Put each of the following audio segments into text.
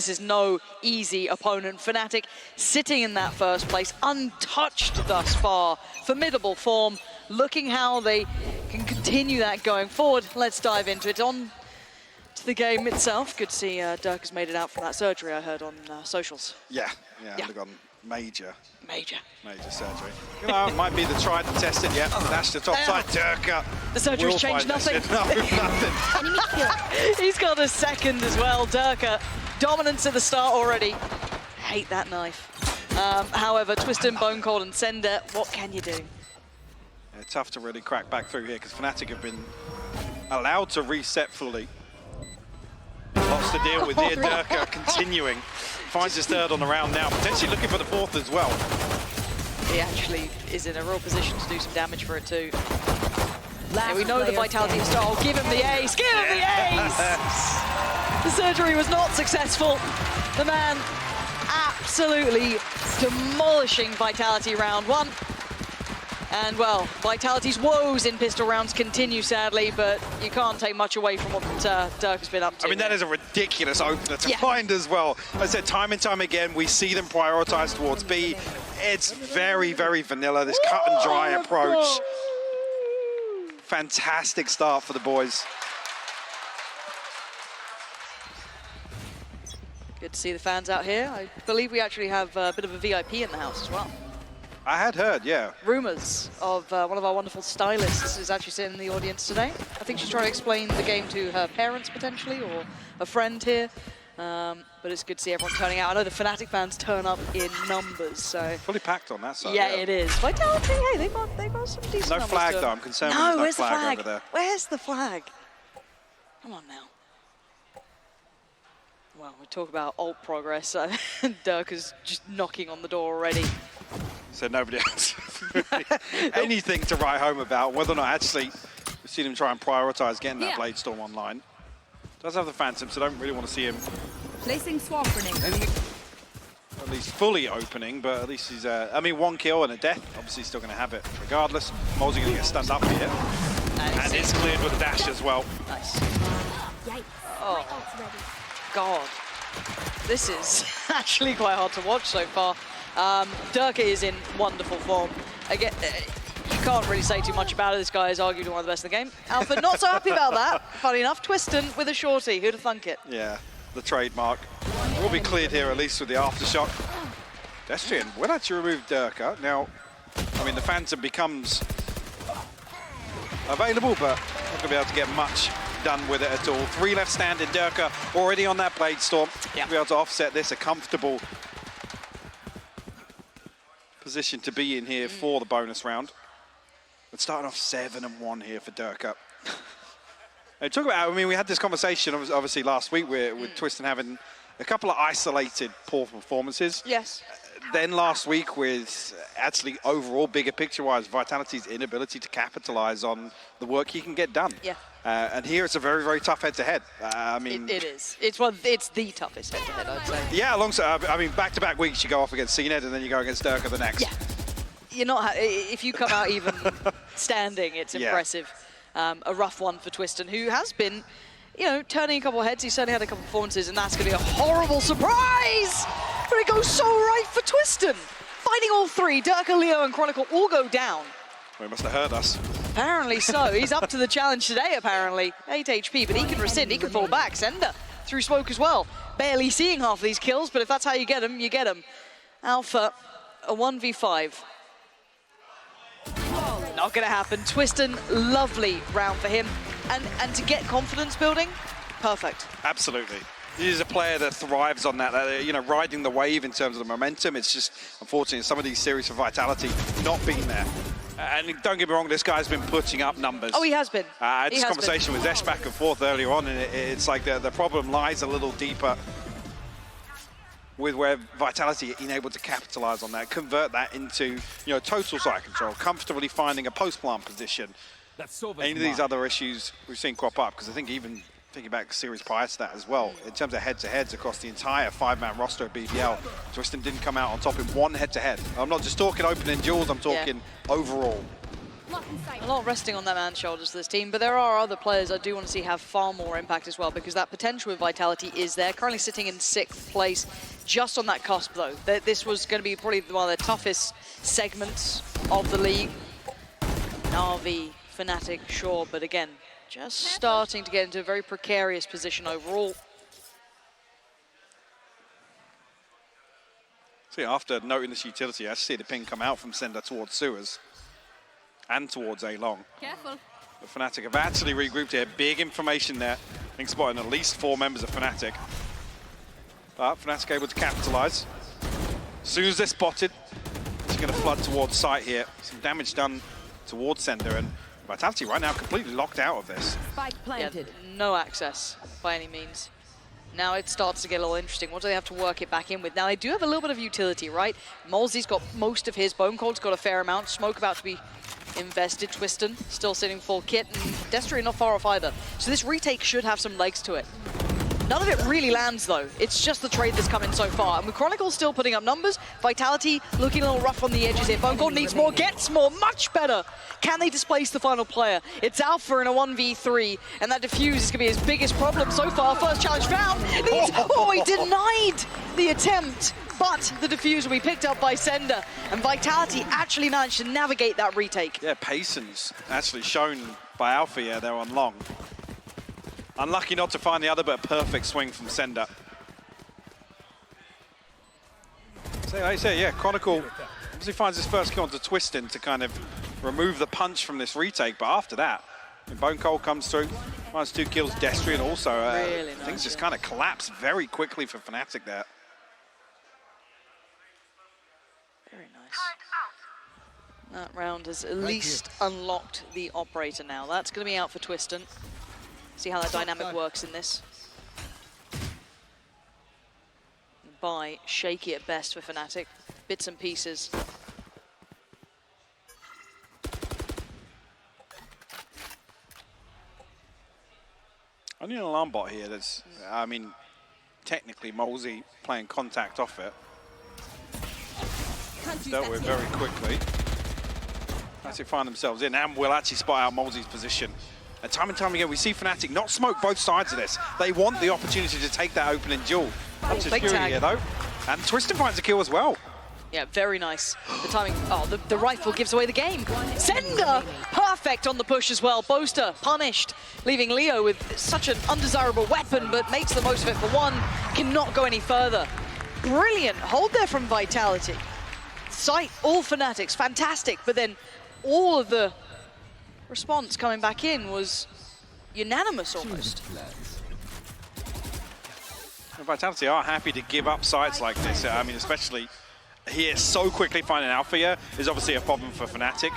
This is no easy opponent. FNATIC sitting in that first place, untouched thus far. Formidable form, looking how they can continue that going forward. Let's dive into it. On to the game itself. Good to see Derke has made it out from that surgery I heard on socials. Yeah, undergone major surgery. You know, it might be the tried and tested, Dash the top side, Derke. The surgery's changed nothing. No, nothing. He's got a second as well, Derke. Dominance at the start already. Hate that knife. However, Twisten, BONECOLD and ceNder, what can you do? Yeah, tough to really crack back through here because FNATIC have been allowed to reset fully. Lots to deal with here. Derke continuing. Finds his third on the round now, potentially looking for the fourth as well. He actually is in a real position to do some damage for it too. Yeah, we know the vitality of style. Give him the ace! Give him the ace! The surgery was not successful. The man absolutely demolishing vitality round one. And well, Vitality's woes in pistol rounds continue, sadly, but you can't take much away from what Derke's been up to. I mean, that is a ridiculous opener to find as well. As I said, time and time again, we see them prioritize towards B. It's very, very vanilla, this cut and dry approach. Fantastic start for the boys. Good to see the fans out here. I believe we actually have a bit of a VIP in the house as well. I had heard, yeah. Rumours of one of our wonderful stylists is actually sitting in the audience today. I think she's trying to explain the game to her parents potentially, or a friend here. But it's good to see everyone turning out. I know the FNATIC fans turn up in numbers, so... Fully packed on that side. Yeah, it is. Vitality, hey, they've got some decent numbers. No flag though, I'm concerned with no flag over there. Where's the flag? Come on now. Well, we talk about ult progress. Derke is just knocking on the door already. So nobody else anything to write home about. Whether or not actually we've seen him try and prioritize getting that Blade Storm online. Does have the Phantom, so don't really want to see him placing swap running. At least fully opening, but at least he's I mean, one kill and a death. Obviously still going to have it regardless. MOLSI going to get stunned up here. And it's cleared with a dash as well. Nice. Oh, God. This is actually quite hard to watch so far. Derke is in wonderful form. Again, you can't really say too much about it. This guy is arguably one of the best in the game. Alpha not so happy about that. Funny enough, Twisten with a shorty. Who'd have thunk it? Yeah, the trademark. Will be cleared here at least with the aftershock. Destrian will actually remove Derke. Now, I mean, the Phantom becomes available, but not going to be able to get much done with it at all. 3 left standing. Derke already on that Blade Storm. Yeah. Be able to offset this, a comfortable position to be in here for the bonus round. But starting off 7-1 here for Derke. Talk about, I mean, we had this conversation obviously last week with Twisten having a couple of isolated poor performances. Yes. Then last week with actually overall, bigger picture-wise, Vitality's inability to capitalize on the work he can get done. Yeah. And here it's a very, very tough head-to-head. I mean, it is. It's the toughest head-to-head, I'd say. Yeah, alongside. I mean, back-to-back weeks you go off against ceNder and then you go against Derke the next. Yeah. You're not. If you come out even standing, it's impressive. A rough one for Twisten, who has been, you know, turning a couple of heads. He's certainly had a couple of performances, and that's going to be a horrible surprise. But it goes so right for Twisten. Fighting all three, Derke, Leo, and Chronicle all go down. Well, he must have heard us. Apparently so. He's up to the challenge today, apparently. 8 HP, but he can rescind, he can fall back. ceNder through smoke as well. Barely seeing half of these kills, but if that's how you get them, you get them. Alpha, a 1v5. Not going to happen. Twisten, lovely round for him. And to get confidence building, perfect. Absolutely. He's a player that thrives on that, you know, riding the wave in terms of the momentum. It's just, unfortunately, some of these series for Vitality not being there. And don't get me wrong, this guy's been putting up numbers. Oh, he has been. I had this conversation with Zesh back and forth earlier on, and it's like the problem lies a little deeper with where Vitality being able to capitalize on that, convert that into, you know, total site control, comfortably finding a post-plant position. Any of these other issues we've seen crop up, because I think even thinking back series prior to that as well, in terms of head-to-heads across the entire 5-man roster of BBL, Twisten didn't come out on top in one head-to-head. I'm not just talking opening duels, I'm talking overall. A lot resting on that man's shoulders, this team, but there are other players I do want to see have far more impact as well, because that potential with Vitality is there. Currently sitting in 6th place, just on that cusp though. This was going to be probably one of the toughest segments of the league. Na'Vi, FNATIC, sure, but again, just starting to get into a very precarious position overall. See, after noting this utility, I see the ping come out from ceNder towards sewers and towards A long. Careful. The FNATIC have actually regrouped here. Big information there. I think spotting at least 4 members of FNATIC. But FNATIC able to capitalize. As soon as they're spotted, it's going to flood towards site here. Some damage done towards ceNder, and Vitality right now completely locked out of this. Spike planted. Yeah, no access by any means. Now it starts to get a little interesting. What do they have to work it back in with? Now they do have a little bit of utility, right? MOLSI's got most of his, BONECOLD's got a fair amount, Smoke about to be invested, Twisten still sitting full kit, and Destrian not far off either. So this retake should have some legs to it. None of it really lands though. It's just the trade that's come in so far. And with Chronicle still putting up numbers, Vitality looking a little rough on the edges here. BONECOLD needs more, gets more, much better. Can they displace the final player? It's Alpha in a 1v3, and that defuse is gonna be his biggest problem so far. First challenge found. Oh, he denied the attempt, but the defuse will be picked up by ceNder, and Vitality actually managed to navigate that retake. Yeah, patience actually shown by Alpha. Yeah, they're on long. Unlucky not to find the other, but a perfect swing from ceNder. So like I say, yeah, Chronicle obviously finds his first kill onto Twisten to kind of remove the punch from this retake, but after that, BONECOLD comes through, finds 2 kills. Destrian also. Really nice, things just kind of collapse very quickly for FNATIC there. Very nice. That round has at least unlocked the operator now. That's going to be out for Twisten. See how that dynamic works in this. By shaky at best for FNATIC. Bits and pieces. Only an alarm bot here that's, I mean, technically MOLSI playing contact off it. Dealt with very quickly. Actually find themselves in, and will actually spot out MOLSI's position. And time again, we see FNATIC not smoke both sides of this. They want the opportunity to take that opening duel. Up to Fury here, though. And Twisten finds a kill as well. Yeah, very nice. The timing, the rifle gives away the game. ceNder, perfect on the push as well. Boaster punished, leaving Leo with such an undesirable weapon, but makes the most of it for one. Cannot go any further. Brilliant hold there from Vitality. Sight, all FNATICs, fantastic, but then all of the response coming back in was unanimous almost. Vitality are happy to give up sites like this. I mean, especially here, so quickly finding Alpha here is obviously a problem for FNATIC.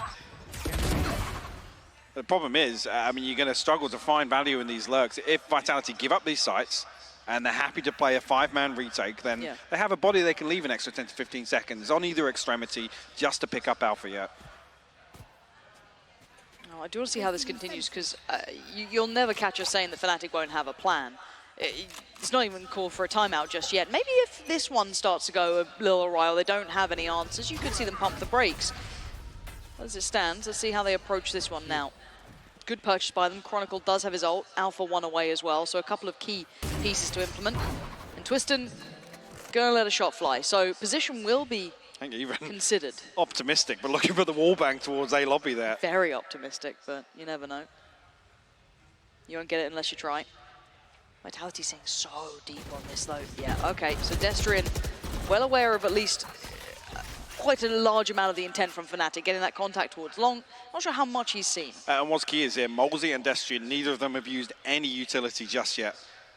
The problem is, I mean, you're going to struggle to find value in these lurks. If Vitality give up these sites and they're happy to play a 5-man retake, then they have a body they can leave an extra 10 to 15 seconds on either extremity just to pick up Alpha yet. I do want to see how this continues, because you'll never catch us saying that FNATIC won't have a plan. It's not even called for a timeout just yet. Maybe if this one starts to go a little awry, or they don't have any answers, you could see them pump the brakes. As it stands, let's see how they approach this one now. Good purchase by them. Chronicle does have his ult. Alpha 1 away as well, so a couple of key pieces to implement. And Twisten gonna let a shot fly, so position will be even considered. Optimistic, but looking for the wallbang towards A lobby there. Very optimistic, but you never know. You won't get it unless you try. Vitality staying so deep on this though. Yeah, okay, so Destrian, well aware of at least quite a large amount of the intent from FNATIC, getting that contact towards long. Not sure how much he's seen. And what's key is here, MOLSI and Destrian, neither of them have used any utility just yet.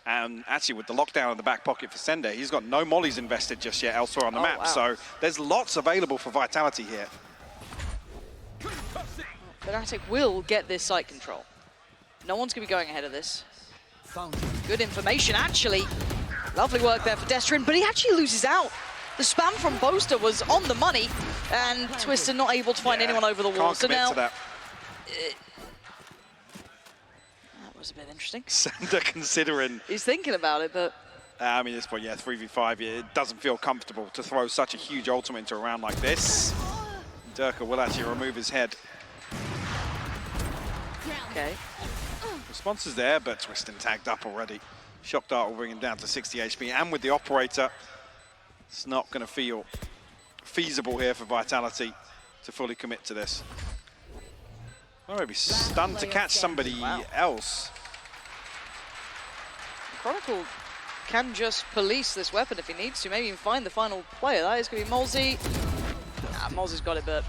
And actually, with the lockdown in the back pocket for ceNder, he's got no mollies invested just yet elsewhere on the map. Wow. So there's lots available for Vitality here. FNATIC will get this site control. No one's going to be going ahead of this. Good information, actually. Lovely work there for Destrian, but he actually loses out. The spam from Boaster was on the money, and Twisten not able to find anyone over the wall. So now, that was a bit interesting. ceNder considering. He's thinking about it, but. I mean, at this point, yeah, 3v5, it doesn't feel comfortable to throw such a huge ultimate into a round like this. Derke will actually remove his head. Okay. Response is there, but Twisten tagged up already. Shock Dart will bring him down to 60 HP, and with the operator, it's not going to feel feasible here for Vitality to fully commit to this. Well, maybe stunned to catch somebody else. Chronicle can just police this weapon if he needs to, maybe even find the final player. That is going to be MOLSI. Nah, MOLSI's got it, but...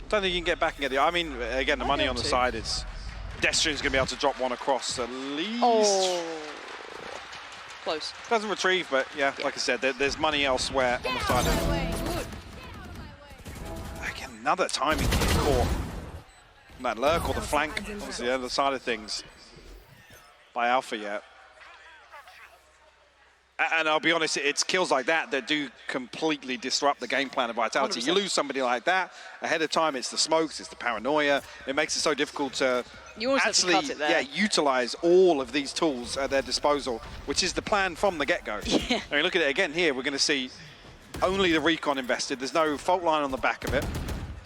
Don't think you can get back and get the... I mean, again, the money on the side is... Destrian's going to be able to drop one across at least. Oh, close. Doesn't retrieve, but yeah, like I said, there's money elsewhere on the side of it. Again, another timing caught. That lurk or the flank, obviously the other side of things by Alfajer. And I'll be honest, it's kills like that that do completely disrupt the game plan of Vitality. 100%. You lose somebody like that, ahead of time it's the smokes, it's the paranoia. It makes it so difficult to actually utilize all of these tools at their disposal, which is the plan from the get-go. Yeah. I mean, look at it again here, we're going to see only the recon invested. There's no fault line on the back of it.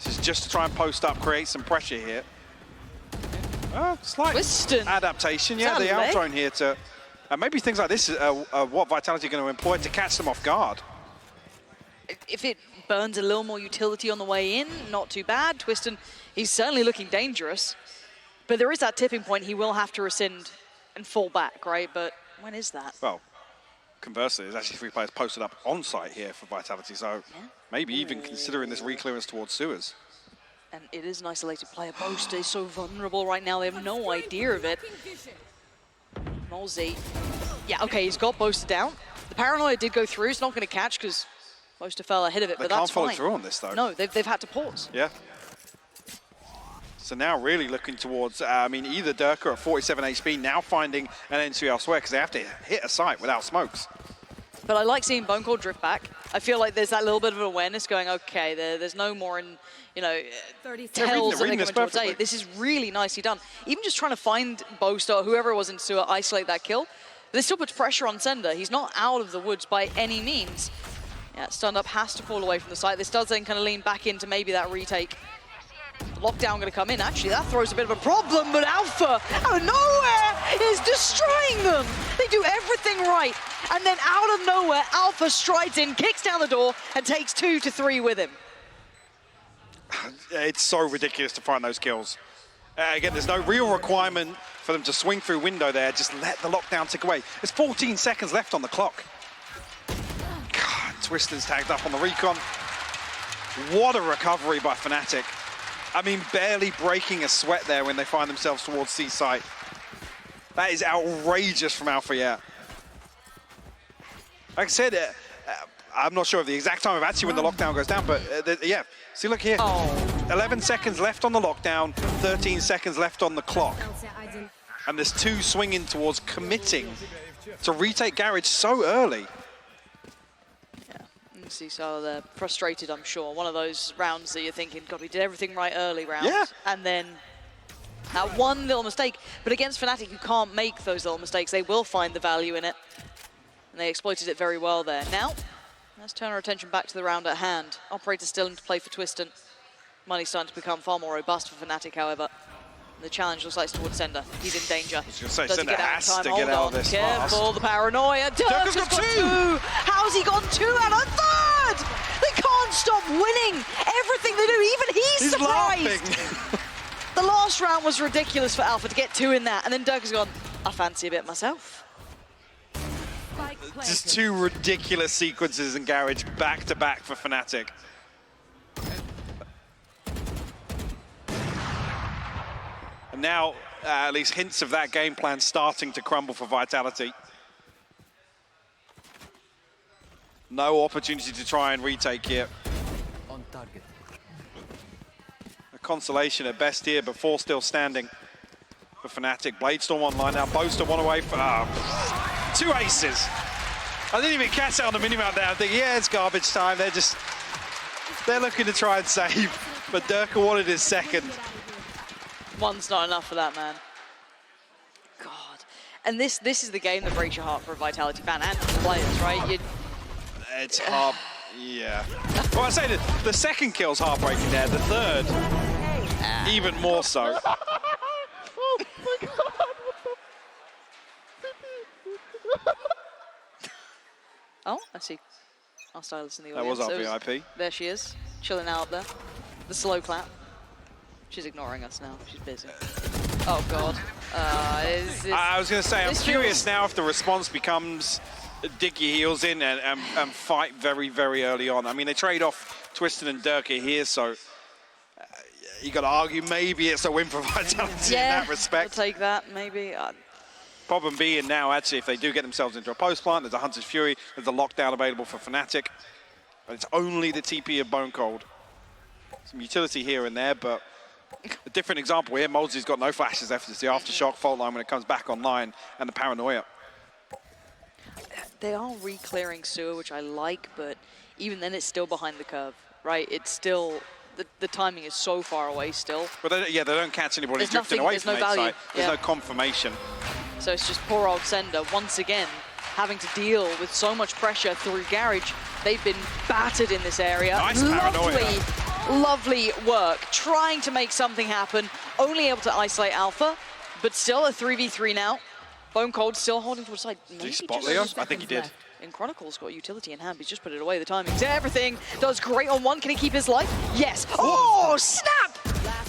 This is just to try and post up, create some pressure here. Slight Twisten. Adaptation, yeah, the out drone here to... maybe things like this are what Vitality are going to employ to catch them off guard. If it burns a little more utility on the way in, not too bad. Twisten, he's certainly looking dangerous. But there is that tipping point. He will have to rescind and fall back, right? But when is that? Well, conversely, there's actually 3 players posted up on site here for Vitality, so maybe even considering this reclearance towards sewers. And it is an isolated player. Boaster is so vulnerable right now. They have no idea of it. MOLSI. Yeah, okay, he's got Boaster down. The paranoia did go through. It's not going to catch because Boaster fell ahead of it, but that's fine. They can't follow through on this, though. No, they've had to pause. Yeah. So now really looking towards, I mean, either Derke at 47 HP, now finding an entry elsewhere because they have to hit a site without smokes. But I like seeing BONECOLD drift back. I feel like there's that little bit of awareness going, okay, there's no more in, you know, tells that they're coming towards A. This is really nicely done. Even just trying to find Boaster or whoever it was in sewer, isolate that kill. But this still puts pressure on ceNder. He's not out of the woods by any means. Yeah, stunned up, has to fall away from the site. This does then kind of lean back into maybe that retake. Lockdown going to come in. Actually, that throws a bit of a problem, but Alpha, out of nowhere, is destroying them. They do everything right. And then out of nowhere, Alpha strides in, kicks down the door, and takes 2 to 3 with him. It's so ridiculous to find those kills. Again, there's no real requirement for them to swing through window there. Just let the lockdown tick away. There's 14 seconds left on the clock. God, Twisten's tagged up on the recon. What a recovery by FNATIC. I mean, barely breaking a sweat there when they find themselves towards C site. That is outrageous from Alfajer. Like I said, I'm not sure of the exact time of actually when the lockdown goes down, but yeah, see, look here. 11 seconds left on the lockdown, 13 seconds left on the clock. And there's 2 swinging towards committing to retake Garage so early. You see, so they're frustrated, I'm sure. One of those rounds that you're thinking, God, we did everything right early rounds. Yeah. And then that one little mistake. But against FNATIC, you can't make those little mistakes. They will find the value in it. And they exploited it very well there. Now, let's turn our attention back to the round at hand. Operator still into play for Twisten. Money's starting to become far more robust for FNATIC, however. The challenge looks like it's towards ceNder. He's in danger. I was going to say, ceNder has to get out of this Careful, fast. the paranoia. Derke's got 2! How's he gone 2 and a 3rd? They can't stop winning everything they do. Even he's surprised. The last round was ridiculous for Alpha to get 2 in that. And then Derke's gone, I fancy a bit myself. Just 2 ridiculous sequences in Garage back-to-back for FNATIC. And now, at least hints of that game plan starting to crumble for Vitality. No opportunity to try and retake here. On target. A consolation at best here, but 4 still standing for FNATIC. Bladestorm online now. Boaster 1 away for 2 aces. I didn't even catch it on the minimap there. I'm thinking, yeah, it's garbage time. They're looking to try and save, but Derke wanted his 2nd. One's not enough for that, man. God. And this is the game that breaks your heart for a Vitality fan and the players, right? It's hard, yeah. Well, I say that the 2nd kill's heartbreaking there, the 3rd, even more so. Oh my god! Oh, I see our stylist in the That audience. was our VIP. There she is, chilling out up there. The slow clap. She's ignoring us now. She's busy. Oh god. I was going to say, I'm curious now if the response becomes dig your heels in and fight very, very early on. I mean, they trade off Twisten and Derke here, so you got to argue maybe it's a win for Vitality in that respect. I'll take that, maybe. Problem being now, actually, if they do get themselves into a post plant, there's a Hunter's Fury, there's a lockdown available for FNATIC, but it's only the TP of BONECOLD. Some utility here and there, but a different example here. MOLSI's got no flashes left. It's the aftershock fault line when it comes back online, and the paranoia. They are re-clearing sewer, which I like, but even then it's still behind the curve, right? It's still, the timing is so far away still. But they don't catch anybody drifting away from the side. There's no confirmation. So it's just poor old ceNder, once again, having to deal with so much pressure through Garage. They've been battered in this area. Nice paranoia. Lovely work, trying to make something happen, only able to isolate Alpha, but still a 3v3 now. BONECOLD still holding towards side. Did he spot Leo? I think he did. In Chronicle's got utility in hand, he's just put it away. The timing's everything. Does great on one. Can he keep his life? Yes. Oh, snap!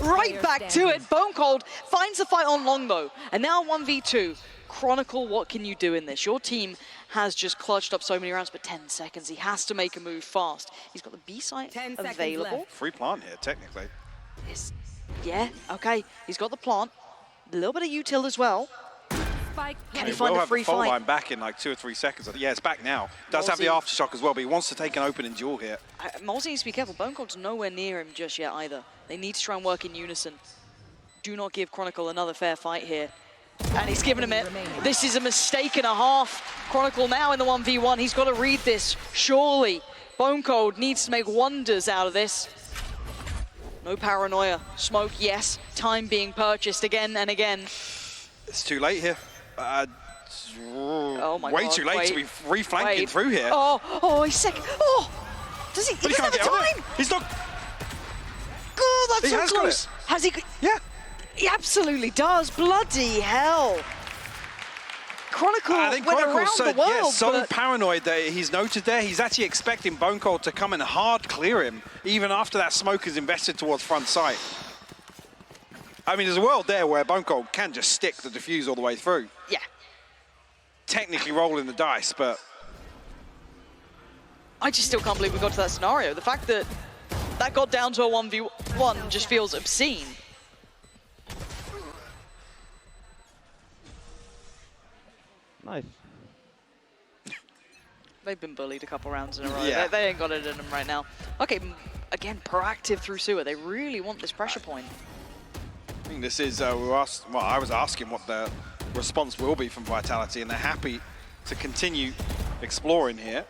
Right back to it. BONECOLD finds the fight on long though. And now 1v2. Chronicle, what can you do in this? Your team has just clutched up so many rounds, but 10 seconds. He has to make a move fast. He's got the B site available. Free plant here, technically. Yeah, okay. He's got the plant. A little bit of util as well. Can he We'll find a have free the fault fight? line back in like 2 or 3 seconds. Yeah, it's back now. Does have the aftershock as well, but he wants to take an opening duel here. MOLSI needs to be careful. BONECOLD's nowhere near him just yet either. They need to try and work in unison. Do not give Chronicle another fair fight here. And he's given him it. This is a mistake and a half. Chronicle now in the 1v1. He's got to read this, surely. BONECOLD needs to make wonders out of this. No paranoia. Smoke, yes. Time being purchased again and again. It's too late here. Oh my way God, too late to be re-flanking through here. Oh, he's sick. Oh, does he? He doesn't have the time. He's not. Oh, that's so close. Has he? Yeah. He absolutely does. Bloody hell. Chronicle I think went Chronicle's around the world, so paranoid that he's noted there. He's actually expecting BONECOLD to come and hard clear him, even after that smoke is invested towards front sight. I mean, there's a world there where BONECOLD can just stick the defuse all the way through. Yeah. Technically rolling the dice, but... I just still can't believe we got to that scenario. The fact that that got down to a 1v1 just feels obscene. Nice. They've been bullied a couple rounds in a row. Yeah. They ain't got it in them right now. Okay, again, proactive through sewer. They really want this pressure point. I think this is, I was asking what the response will be from Vitality, and they're happy to continue exploring here.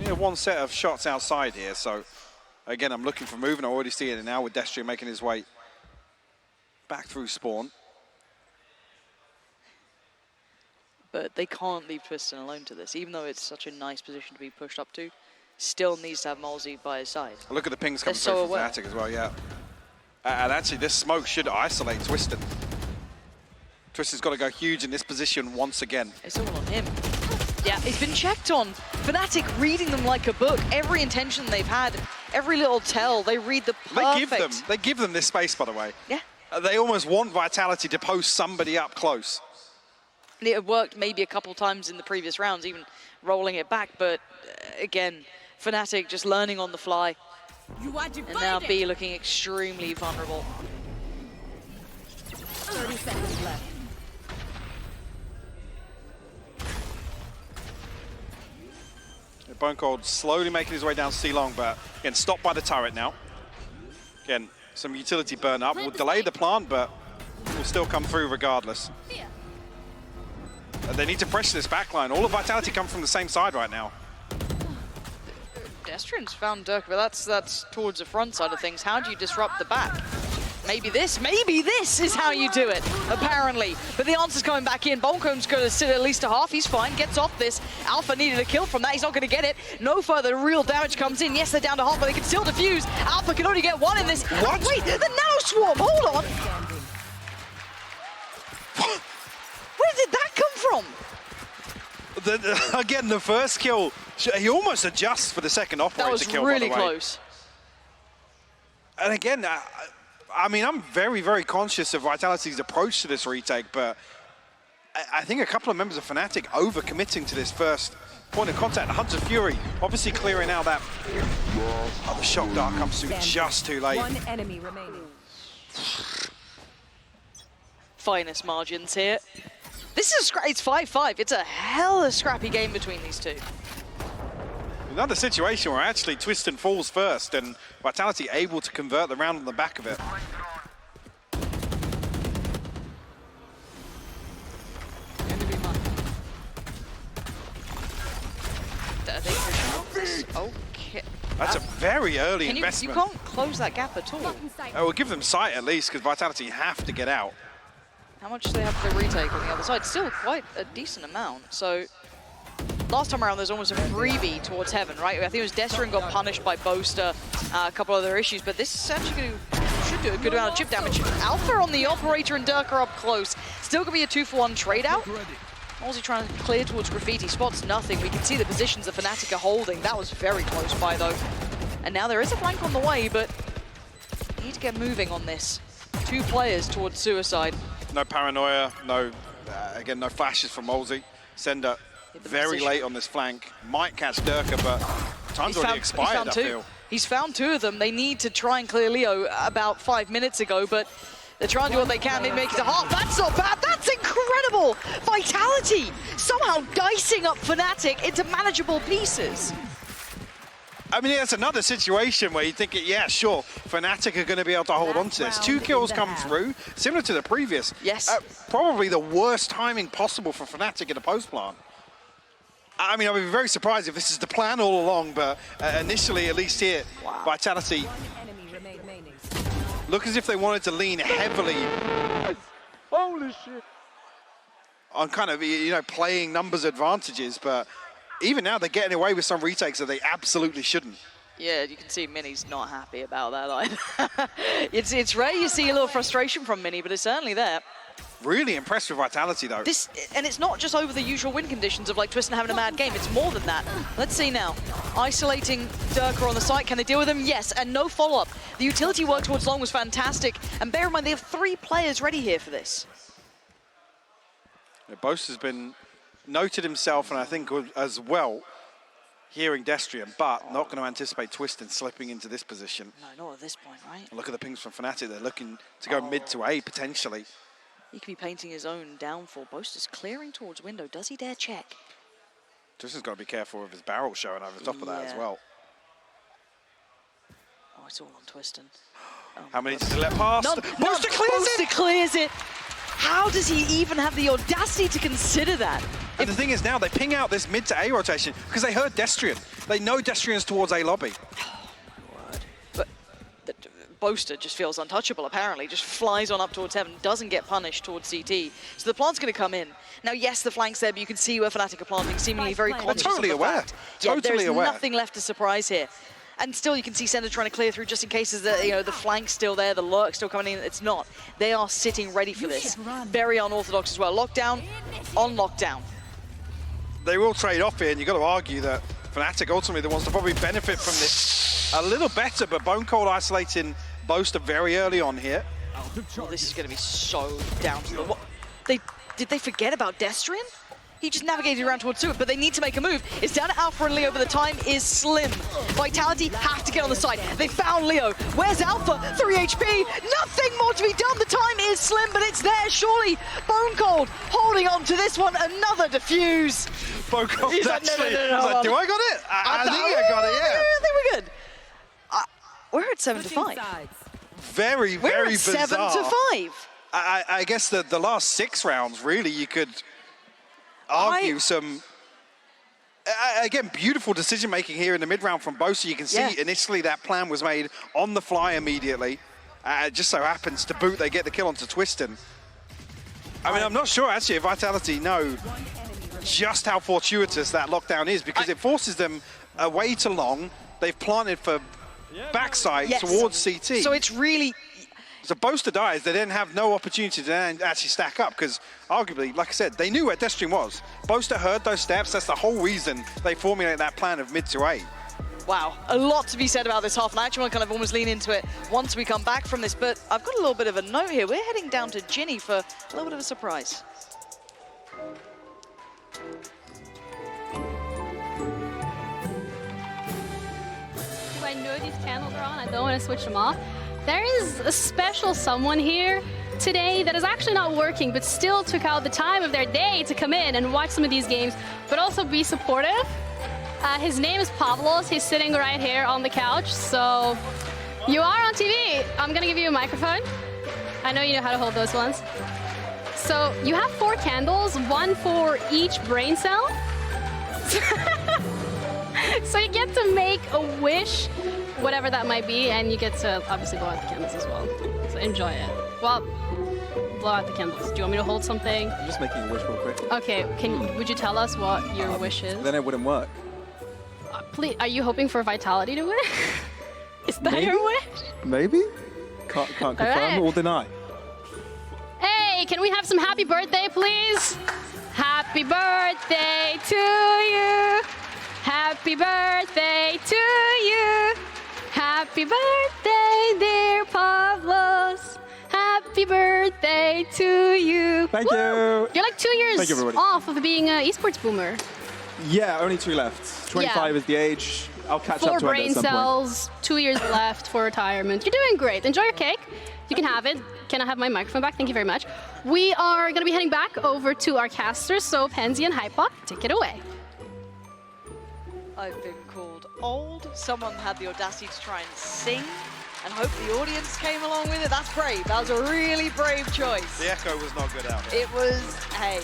Yeah, one set of shots outside here, so again, I'm looking for movement. I already see it now with Destrian making his way back through spawn. But they can't leave Twisten alone to this, even though it's such a nice position to be pushed up to. Still needs to have MOLSI by his side. Look at the pings coming They're through so from FNATIC as well, yeah. And actually, this smoke should isolate Twisten. Twisten's got to go huge in this position once again. It's all on him. Yeah, he's been checked on. FNATIC reading them like a book. Every intention they've had, every little tell, they read the perfect. They give them this space, by the way. Yeah. They almost want Vitality to post somebody up close. It had worked maybe a couple times in the previous rounds, even rolling it back, but again, FNATIC just learning on the fly. And now B looking extremely vulnerable. 30 seconds left. BONECOLD slowly making his way down C-Long, but again, stopped by the turret now. Again, some utility burn up. Will delay the plant, but will still come through regardless. They need to pressure this backline. All of Vitality come from the same side right now. Destrian's found Derke, but that's towards the front side of things. How do you disrupt the back? maybe this is how you do it, apparently. But the answer's coming back in. BONECOLD's going to sit at least a half. He's fine, gets off this. Alpha needed a kill from that. He's not going to get it. No further real damage comes in. Yes, they're down to half, but they can still defuse. Alpha can only get one in this. What? Wait, the nano swarm, hold on. Where did that come from? Again, the first kill, he almost adjusts for the second operator kill, by the way. That was really close. And again, I mean, I'm very, very conscious of Vitality's approach to this retake, but I think a couple of members of FNATIC overcommitting to this first point of contact. Hunter Fury obviously clearing out that. Oh, the shock dart comes through just too late. One enemy remaining. Finest margins here. This is it's 5-5. It's a hella scrappy game between these two. Another situation where actually Twisten falls first and Vitality able to convert the round on the back of it. Okay. That's a very early You investment. can't close that gap at all. Oh, we'll give them sight at least, because Vitality have to get out. How much do they have to retake on the other side? Still quite a decent amount. So last time around, there's almost a freebie towards Heaven, right? I think it was Destrian got punished by Boaster, a couple other issues, but this is actually should do a good amount of chip damage. Alpha on the operator and Derke are up close. Still gonna be a 2-for-1 trade out. MOLSI trying to clear towards Graffiti, spots nothing. We can see the positions the FNATIC are holding. That was very close by though. And now there is a flank on the way, but need to get moving on this. 2 players towards suicide. No paranoia, no, again, no flashes from MOLSI. ceNder very late on this flank. Might catch Derke, but time's already expired, I feel. He's found 2 of them. They need to try and clear Leo about 5 minutes ago, but they're trying to do what they can. They make it a half. That's not bad. That's incredible. Vitality somehow dicing up FNATIC into manageable pieces. I mean, it's another situation where you think, yeah, sure, FNATIC are going to be able to hold on to this. 2 kills come through, similar to the previous. Yes. Probably the worst timing possible for FNATIC in a post plant. I mean, I would be very surprised if this is the plan all along, but initially, at least here, Vitality look as if they wanted to lean heavily Holy shit. on kind of, you know, playing numbers advantages, but even now they're getting away with some retakes that they absolutely shouldn't. Yeah, you can see Mini's not happy about that either. It's rare you see a little frustration from Mini, but it's certainly there. Really impressed with Vitality, though. And it's not just over the usual win conditions of like Twisten having a mad game. It's more than that. Let's see now. Isolating Derke on the site. Can they deal with him? Yes, and no follow-up. The utility work towards Long was fantastic. And bear in mind, they have 3 players ready here for this. Boaster's been noted himself, and I think as well, hearing Destrian, but not going to anticipate Twisten slipping into this position. No, not at this point, right? Look at the pings from FNATIC. They're looking to go mid to A, potentially. He could be painting his own downfall. Boaster's clearing towards window. Does he dare check? Twisten's got to be careful with his barrel showing over the top of that as well. Oh, it's all on Twisten. Oh, how many does he let pass? Boaster clears it! How does he even have the audacity to consider that? And the thing is now, they ping out this mid to A rotation because they heard Destrian. They know Destrian's towards A lobby. But Boaster just feels untouchable, apparently. Just flies on up towards Heaven, doesn't get punished towards CT. So the plant's going to come in. Now, yes, the flank's there, but you can see where FNATIC are planting, seemingly very conscious totally of the aware. fact. Totally aware. There's nothing left to surprise here. And still, you can see ceNder trying to clear through just in case the flank's still there, the lurk's still coming in. It's not. They are sitting ready for this. Very unorthodox as well. Lockdown on lockdown. They will trade off here, and you've got to argue that FNATIC ultimately the ones to probably benefit from this a little better, but BONECOLD isolating Boaster very early on here. Oh, this is going to be so down to the... Did they forget about Destrian? He just navigated around towards Suet, but they need to make a move. It's down to Alpha and Leo, but the time is slim. Vitality have to get on the side. They found Leo. Where's Alpha? 3 HP. Nothing more to be done. The time is slim, but it's there, surely. BONECOLD holding on to this one. Another defuse. BONECOLD actually... No. Do I got it? I think I got it, yeah. I think we're good. We're at 7-5. Very, very bizarre. We're at 7-5. I guess the last 6 rounds, really, you could argue some, again, beautiful decision-making here in the mid-round from Boaster. You can see initially that plan was made on the fly immediately. It just so happens to boot, they get the kill onto Twisten. I mean, I'm not sure actually if Vitality know just how fortuitous that lockdown is, because it forces them away to long. They've planted for backside towards CT. So it's really... So Boaster dies, they then have no opportunity to then actually stack up, because arguably, like I said, they knew where Destrian was. Boaster heard those steps, that's the whole reason they formulate that plan of mid to A. Wow, a lot to be said about this half, and I actually want to kind of almost lean into it once we come back from this, but I've got a little bit of a note here. We're heading down to Ginny for a little bit of a surprise. I know these candles are on, I don't want to switch them off. There is a special someone here today that is actually not working, but still took out the time of their day to come in and watch some of these games, but also be supportive. His name is Pavlos. He's sitting right here on the couch. So you are on TV. I'm gonna give you a microphone. I know you know how to hold those ones. So you have 4 candles, 1 for each brain cell. So you get to make a wish, whatever that might be, and you get to obviously blow out the candles as well. So enjoy it. Well, blow out the candles. Do you want me to hold something? I'm just making a wish real quick. Okay, would you tell us what your wish is? Then it wouldn't work. Please, are you hoping for Vitality to win? Is that Maybe? your wish? Maybe? Can't confirm right. or deny. Hey, can we have some happy birthday, please? Happy birthday to you. Happy birthday to you. Happy birthday, dear Pavlos. Happy birthday to you. Thank you. You're like 2 years Thank you, everybody. off of being an esports boomer. Yeah, only 2 left. 25 is the age. I'll catch 4 up to it brain at some cells, 2 years left for retirement. You're doing great. Enjoy your cake. You can have it. Can I have my microphone back? Thank you very much. We are going to be heading back over to our casters, so Pansy and Hypok, take it away. I've been called old. Someone had the audacity to try and sing and hope the audience came along with it. That's brave. That was a really brave choice. The echo was not good out here. It was, hey,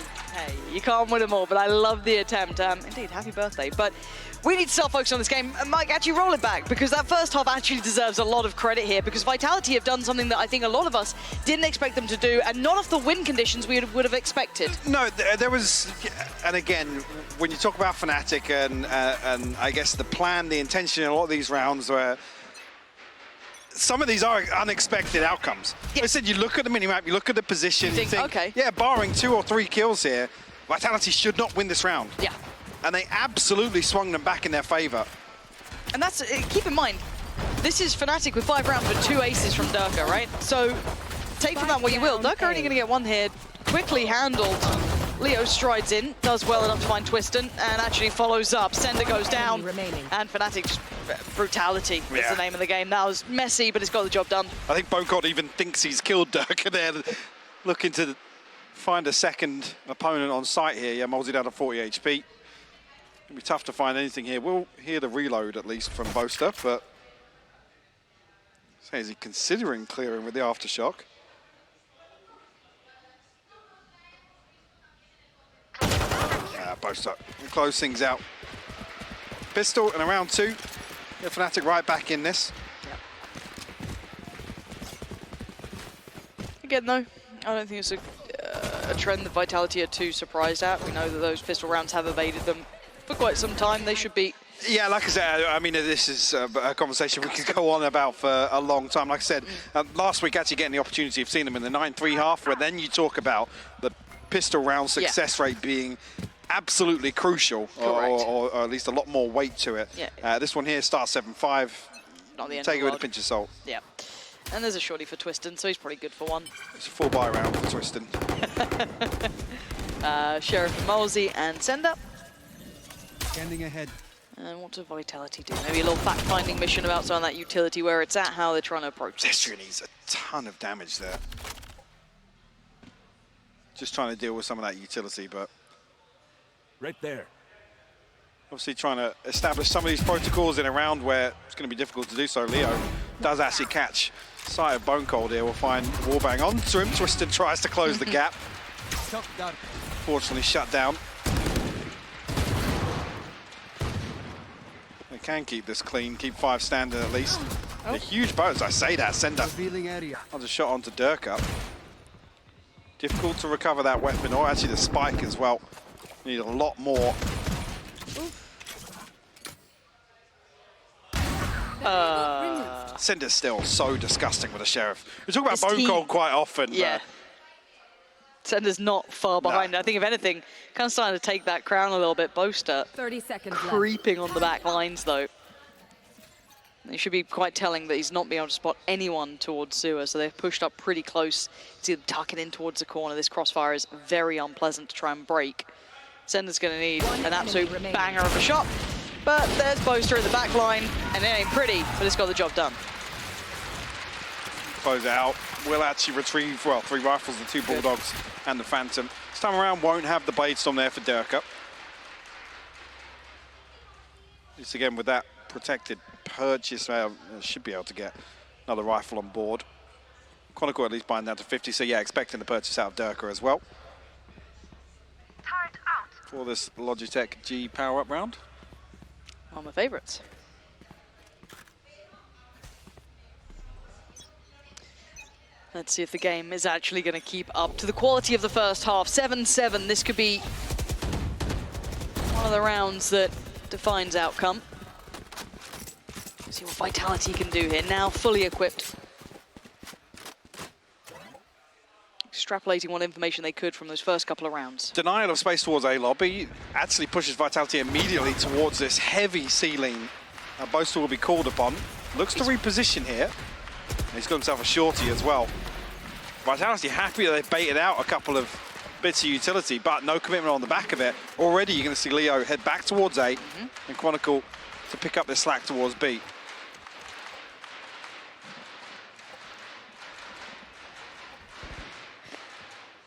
you can't win them all, but I love the attempt. Indeed, happy birthday. But we need to start focusing on this game. And Mike, actually roll it back, because that first half actually deserves a lot of credit here, because Vitality have done something that I think a lot of us didn't expect them to do, and not off the win conditions we would have expected. No, there was, and again, when you talk about FNATIC and I guess the plan, the intention in a lot of these rounds where some of these are unexpected outcomes. Yeah. I said you look at the minimap, you look at the position, You think, okay. yeah, barring 2 or 3 kills here, Vitality should not win this round. Yeah. And they absolutely swung them back in their favor. And that's, keep in mind, this is FNATIC with 5 rounds for 2 aces from Derke, right? So take from that what you will. Derke only going to get 1 hit, quickly handled. Leo strides in, does well enough to find Twisten, and actually follows up. ceNder goes down, and FNATIC just brutality is the name of the game. That was messy, but it's got the job done. I think BONECOLD even thinks he's killed Derke there, looking to find a second opponent on site here. Yeah, MOLSI down to 40 HP. It'll be tough to find anything here. We'll hear the reload at least from Boaster, but so is he considering clearing with the aftershock? Boaster will close things out. Pistol and a round 2. Yeah, FNATIC right back in this. Again, though, I don't think it's a trend that Vitality are too surprised at. We know that those pistol rounds have evaded them for quite some time. They should be... Yeah, like I said, I mean, this is a conversation we could go on about for a long time. Like I said, last week actually getting the opportunity of seeing them in the 9-3 half, where then you talk about the pistol round success rate being absolutely crucial, or at least a lot more weight to it. Yeah. This one here starts 7-5. Not the end Take of it the with a world. pinch of salt. Yeah. And there's a shorty for Twisten, so he's probably good for 1. It's a 4-buy round for Twisten. Sheriff and MOLSI and ceNder. Standing ahead. And what does Vitality do? Maybe a little fact-finding mission about some of that utility, where it's at, how they're trying to approach this. Destrian needs a ton of damage there. Just trying to deal with some of that utility, but Right there. obviously trying to establish some of these protocols in a round where it's going to be difficult to do so. Leo does actually catch sight of BONECOLD here. We'll find Warbang onto him. Twisten tries to close the gap. Fortunately shut down. They can keep this clean, keep 5 standard at least. A huge bonus, I say that, ceNder. Revealing area. On the shot onto Derke. Difficult to recover that weapon, or actually the spike as well. Need a lot more. ceNder's still so disgusting with the Sheriff. We talk about BONECOLD quite often. Yeah. ceNder's not far behind. No. I think if anything, kind of starting to take that crown a little bit. Boaster 30 seconds left. creeping on the back lines though. It should be quite telling that he's not being able to spot anyone towards Sewer, so they've pushed up pretty close. See them tucking in towards the corner. This crossfire is very unpleasant to try and break. ceNder's going to need an absolute banger of a shot, but there's Boaster in the back line, and it ain't pretty, but it's got the job done. Close it out. Will actually retrieve, well, 3 rifles, the 2 Bulldogs, and the Phantom. This time around, won't have the Bladestorm there for Derke. Just again, with that protected purchase, should be able to get another rifle on board. Chronicle at least buying down to 50, so yeah, expecting the purchase out of Derke as well. For this Logitech G power-up round. One of my favourites. Let's see if the game is actually going to keep up to the quality of the first half. 7-7, this could be one of the rounds that defines outcome. See what Vitality can do here, now fully equipped. Extrapolating what information they could from those first couple of rounds. Denial of space towards A lobby actually pushes Vitality immediately towards this heavy ceiling. Boaster will be called upon. Looks to reposition here. He's got himself a shorty as well. Vitality happy that they've baited out a couple of bits of utility, but no commitment on the back of it. Already you're going to see Leo head back towards A, and Chronicle to pick up the slack towards B.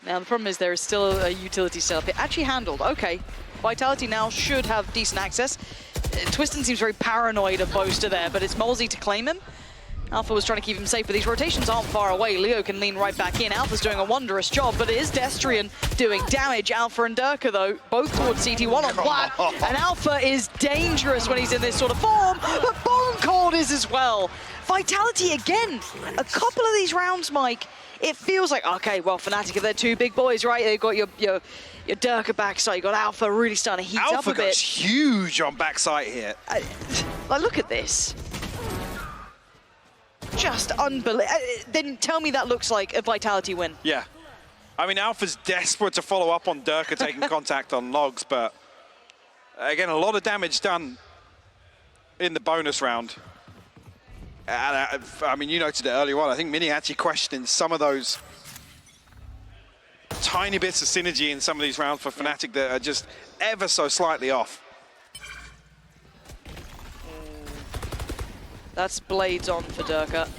Now the problem is there is still a utility setup here. Actually handled, okay. Vitality now should have decent access. Twisten seems very paranoid of Boaster there, but it's MOLSI to claim him. Alpha was trying to keep him safe, but these rotations aren't far away. Leo can lean right back in. Alpha's doing a wonderous job, but it is Destrian doing damage. Alpha and Derke, though, both towards CT1 on plat. And Alpha is dangerous when he's in this sort of form, but BONECOLD is as well. Vitality again. A couple of these rounds, Mike, it feels like, okay, well, FNATIC, if they're 2 big boys, right? They've got your Derke backside, you got Alpha really starting to heat up a bit. Alpha goes huge on backside here. Like, look at this. Just unbelievable. Then tell me that looks like a Vitality win. Yeah. I mean, Alpha's desperate to follow up on Derke taking contact on logs, but again, a lot of damage done in the bonus round. And I mean, you noted it earlier on. I think Mini actually questioning some of those tiny bits of synergy in some of these rounds for FNATIC that are just ever so slightly off. That's blades on for Derke.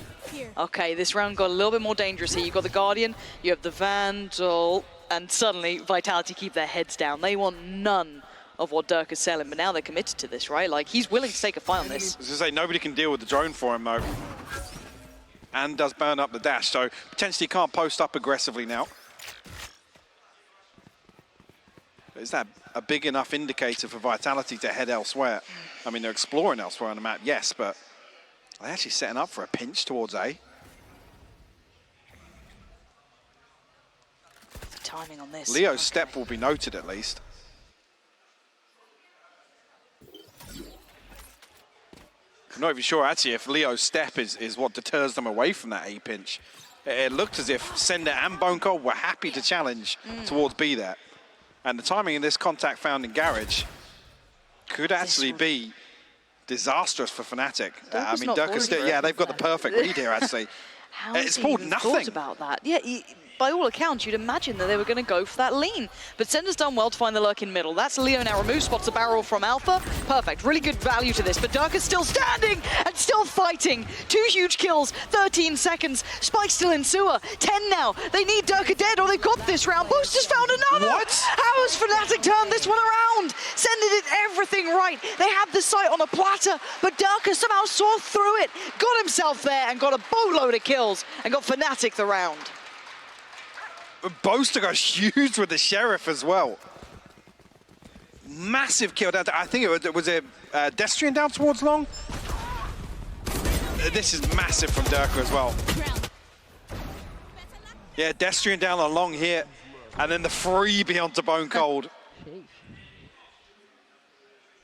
Okay, this round got a little bit more dangerous here. You've got the Guardian, you have the Vandal, and suddenly Vitality keep their heads down. They want none of what Derke's selling, but now they're committed to this, right? Like, he's willing to take a fight on this. I was going to say, nobody can deal with the drone for him, though. And does burn up the dash, so potentially can't post up aggressively now. Is that a big enough indicator for Vitality to head elsewhere? I mean, they're exploring elsewhere on the map, yes, but are they actually setting up for a pinch towards A? The timing on this. Leo's step will be noted at least. I'm not even sure actually if Leo's step is what deters them away from that A pinch. It looked as if ceNder and BONECOLD were happy to challenge towards B there. And the timing in this contact found in Garage could actually be disastrous for FNATIC. I mean, Derke's still, yeah, they've got the perfect read here actually. How it's pulled nothing. Thought about that? Yeah, by all accounts, you'd imagine that they were going to go for that lean. But ceNder's done well to find the lurk in middle. That's Leo now removed, spots a barrel from Alpha. Perfect, really good value to this. But Derke's still standing and still fighting. 2 huge kills, 13 seconds. Spike's still in sewer. 10 now. They need Derke dead or they've got this round. Boaster's found another. What? How has FNATIC turned this one around? ceNder did everything right. They had the sight on a platter, but Derke somehow saw through it, got himself there and got a boatload of kills and got FNATIC the round. Boaster goes huge with the Sheriff as well. Massive kill down to, I think it was a Destrian down towards long. this is massive from Derke as well. Yeah, Destrian down on long here, and then the freebie onto BONECOLD. Sheesh.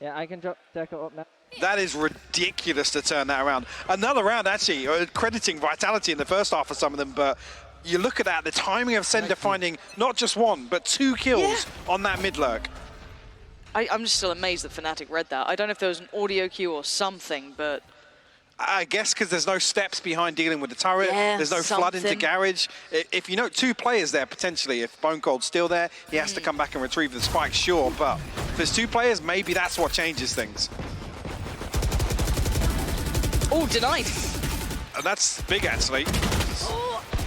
Yeah, I can drop Derke up now. That is ridiculous to turn that around. Another round, actually, crediting Vitality in the first half for some of them, but you look at that, the timing of ceNder finding not just one, but 2 kills on that mid lurk. I'm just still amazed that FNATIC read that. I don't know if there was an audio cue or something, but... I guess because there's no steps behind dealing with the turret, Yeah, there's no flood into garage. If you know 2 players there, potentially, if BONECOLD's still there, he has to come back and retrieve the spike, sure, but if there's 2 players, maybe that's what changes things. Oh, denied. And that's big, actually.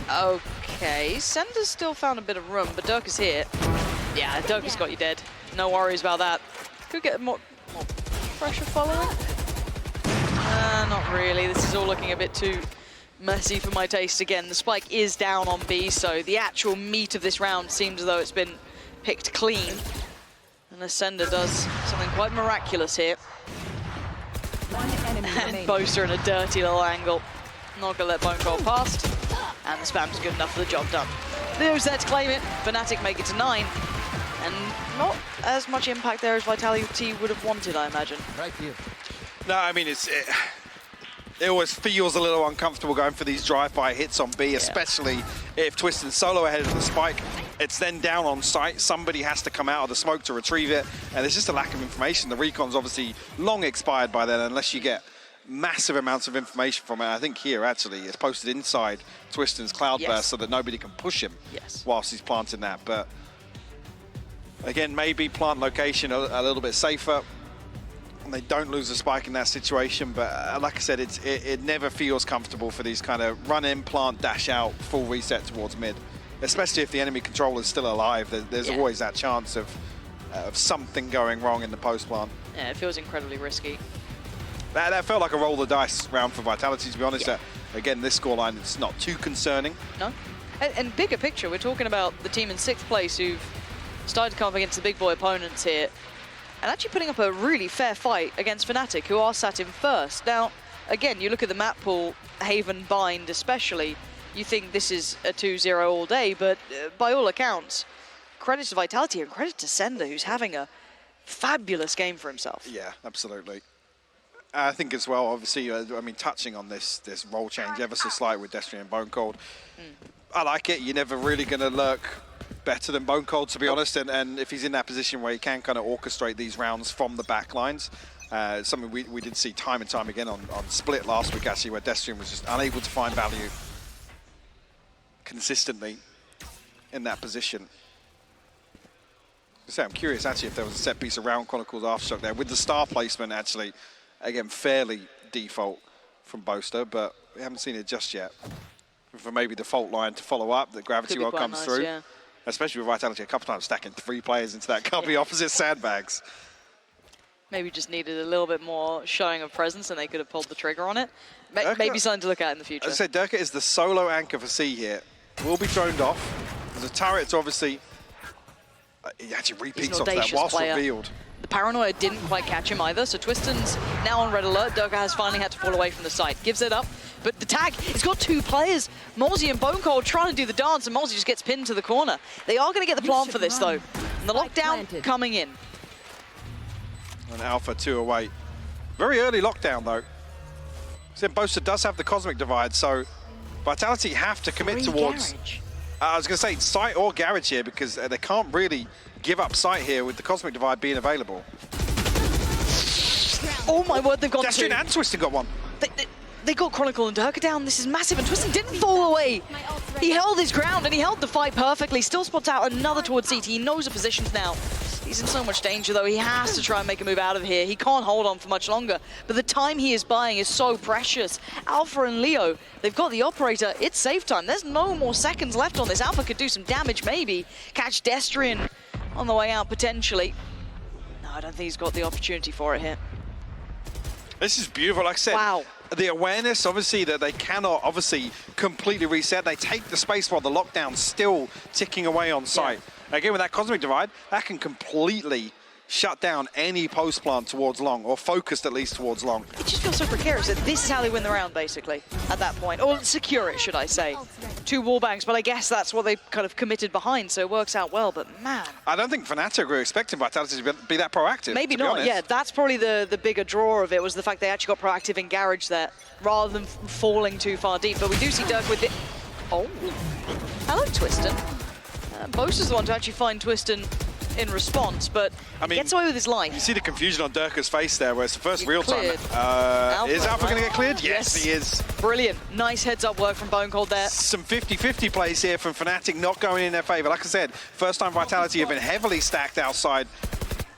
Oh, okay, ceNder's still found a bit of room, but Derke's here. Yeah, Derke's got you dead. No worries about that. Could get more pressure following. Not really. This is all looking a bit too messy for my taste. Again, the spike is down on B, so the actual meat of this round seems as though it's been picked clean. Unless ceNder does something quite miraculous here. And Boaster in a dirty little angle. Not gonna let BONECOLD past. And the spam's good enough for the job done. Leo's there to claim it. FNATIC make it to 9. And not as much impact there as Vitality would have wanted, I imagine. Right here. No, I mean, it always feels a little uncomfortable going for these drive-by hits on B, especially if Twisten's solo ahead of the spike. It's then down on site. Somebody has to come out of the smoke to retrieve it, and there's just a lack of information. The recon's obviously long expired by then, unless you get massive amounts of information from it. I think here, actually, it's posted inside Twisten's Cloudburst so that nobody can push him whilst he's planting that. But again, maybe plant location a little bit safer. They don't lose the spike in that situation, but like I said, it never feels comfortable for these kind of run in, plant, dash out, full reset towards mid. Especially if the enemy controller's still alive, there's always that chance of something going wrong in the post plant. Yeah, it feels incredibly risky. That felt like a roll the dice round for Vitality, to be honest. Again, this scoreline is not too concerning. No. And bigger picture, we're talking about the team in 6th place who've started to come up against the big boy opponents here. And actually putting up a really fair fight against FNATIC, who are sat in 1st. Now, again, you look at the map pool, Haven, Bind especially, you think this is a 2-0 all day, but by all accounts, credit to Vitality and credit to ceNder, who's having a fabulous game for himself. Yeah, absolutely. I think as well, obviously, I mean, touching on this role change ever so slight with Destrian and BONECOLD, I like it. You're never really going to lurk better than BONECOLD, to be honest, and if he's in that position where he can kind of orchestrate these rounds from the back lines, something we did see time and time again on Split last week, actually, where Destrian was just unable to find value consistently in that position. So I'm curious, actually, if there was a set piece around Chronicle's Aftershock there, with the star placement, actually, again, fairly default from Boaster, but we haven't seen it just yet. For maybe the fault line to follow up, the gravity well comes through. Yeah. Especially with Vitality a couple times stacking 3 players into that couple of opposite sandbags. Maybe just needed a little bit more showing of presence and they could have pulled the trigger on it. Maybe something to look at in the future. As I said, Derke is the solo anchor for C here. Will be droned off. There's a turret, obviously. He actually repeats off that whilst revealed. The paranoia didn't quite catch him either, so Twisten's now on red alert. Derke has finally had to fall away from the site. Gives it up, but the tag, it's got 2 players. MOLSI and BONECOLD trying to do the dance, and MOLSI just gets pinned to the corner. They are going to get the plant for this, though. And the lockdown coming in. And Alpha 2 away. Very early lockdown, though. So Boaster does have the Cosmic Divide, so Vitality have to commit towards... I was going to say site or garage here, because they can't really give up site here with the Cosmic Divide being available. Oh my word, they've got Destrian and Twisten got one. They got Chronicle and Derke down. This is massive, and Twisten didn't fall away. He held his ground, and he held the fight perfectly. Still spots out another towards CT. He knows the positions now. He's in so much danger, though. He has to try and make a move out of here. He can't hold on for much longer, but the time he is buying is so precious. Alpha and Leo, they've got the operator. It's save time. There's no more seconds left on this. Alpha could do some damage, maybe. Catch Destrian on the way out, potentially. No, I don't think he's got the opportunity for it here. This is beautiful, like I said. Wow. The awareness, obviously, that they cannot, obviously, completely reset. They take the space while the lockdown's still ticking away on site. Again, with that Cosmic Divide, that can completely shut down any post plant towards long, or focused at least towards long. It just feels so precarious that this is how they win the round, basically, at that point. Or secure it, should I say. 2 wallbangs, but I guess that's what they kind of committed behind, so it works out well, but man. I don't think FNATIC were expecting Vitality to be that proactive. Maybe to be not, honest. yeah. That's probably the bigger draw of it, was the fact they actually got proactive in Garage there, rather than falling too far deep. But we do see Derke with the... Oh, hello, Twisten. Boaster's the one to actually find Twisten in response, but I mean, gets away with his life. You see the confusion on Derke's face there, where it's the first real time. Cleared. Is Alpha right? going to get cleared? Yes, he is. Brilliant. Nice heads-up work from BONECOLD there. Some 50-50 plays here from FNATIC, not going in their favor. Like I said, first time Vitality have been heavily stacked outside,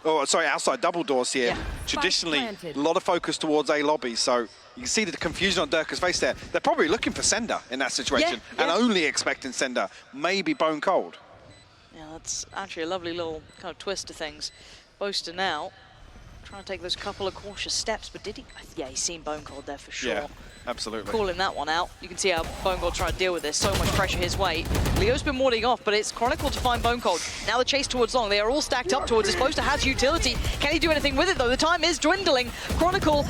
outside double doors here. Yeah. Traditionally, a lot of focus towards A lobby, so you can see the confusion on Derke's face there. They're probably looking for ceNder in that situation, and only expecting ceNder, maybe BONECOLD. Yeah, that's actually a lovely little kind of twist to things. Boaster now trying to take those couple of cautious steps, but did he? Yeah, he's seen BONECOLD there for sure. Yeah, absolutely. Calling that one out. You can see how BONECOLD trying to deal with this. So much pressure his way. Leo's been warding off, but it's Chronicle to find BONECOLD. Now the chase towards long. They are all stacked up towards it. Boaster has utility. Can he do anything with it, though? The time is dwindling. Chronicle,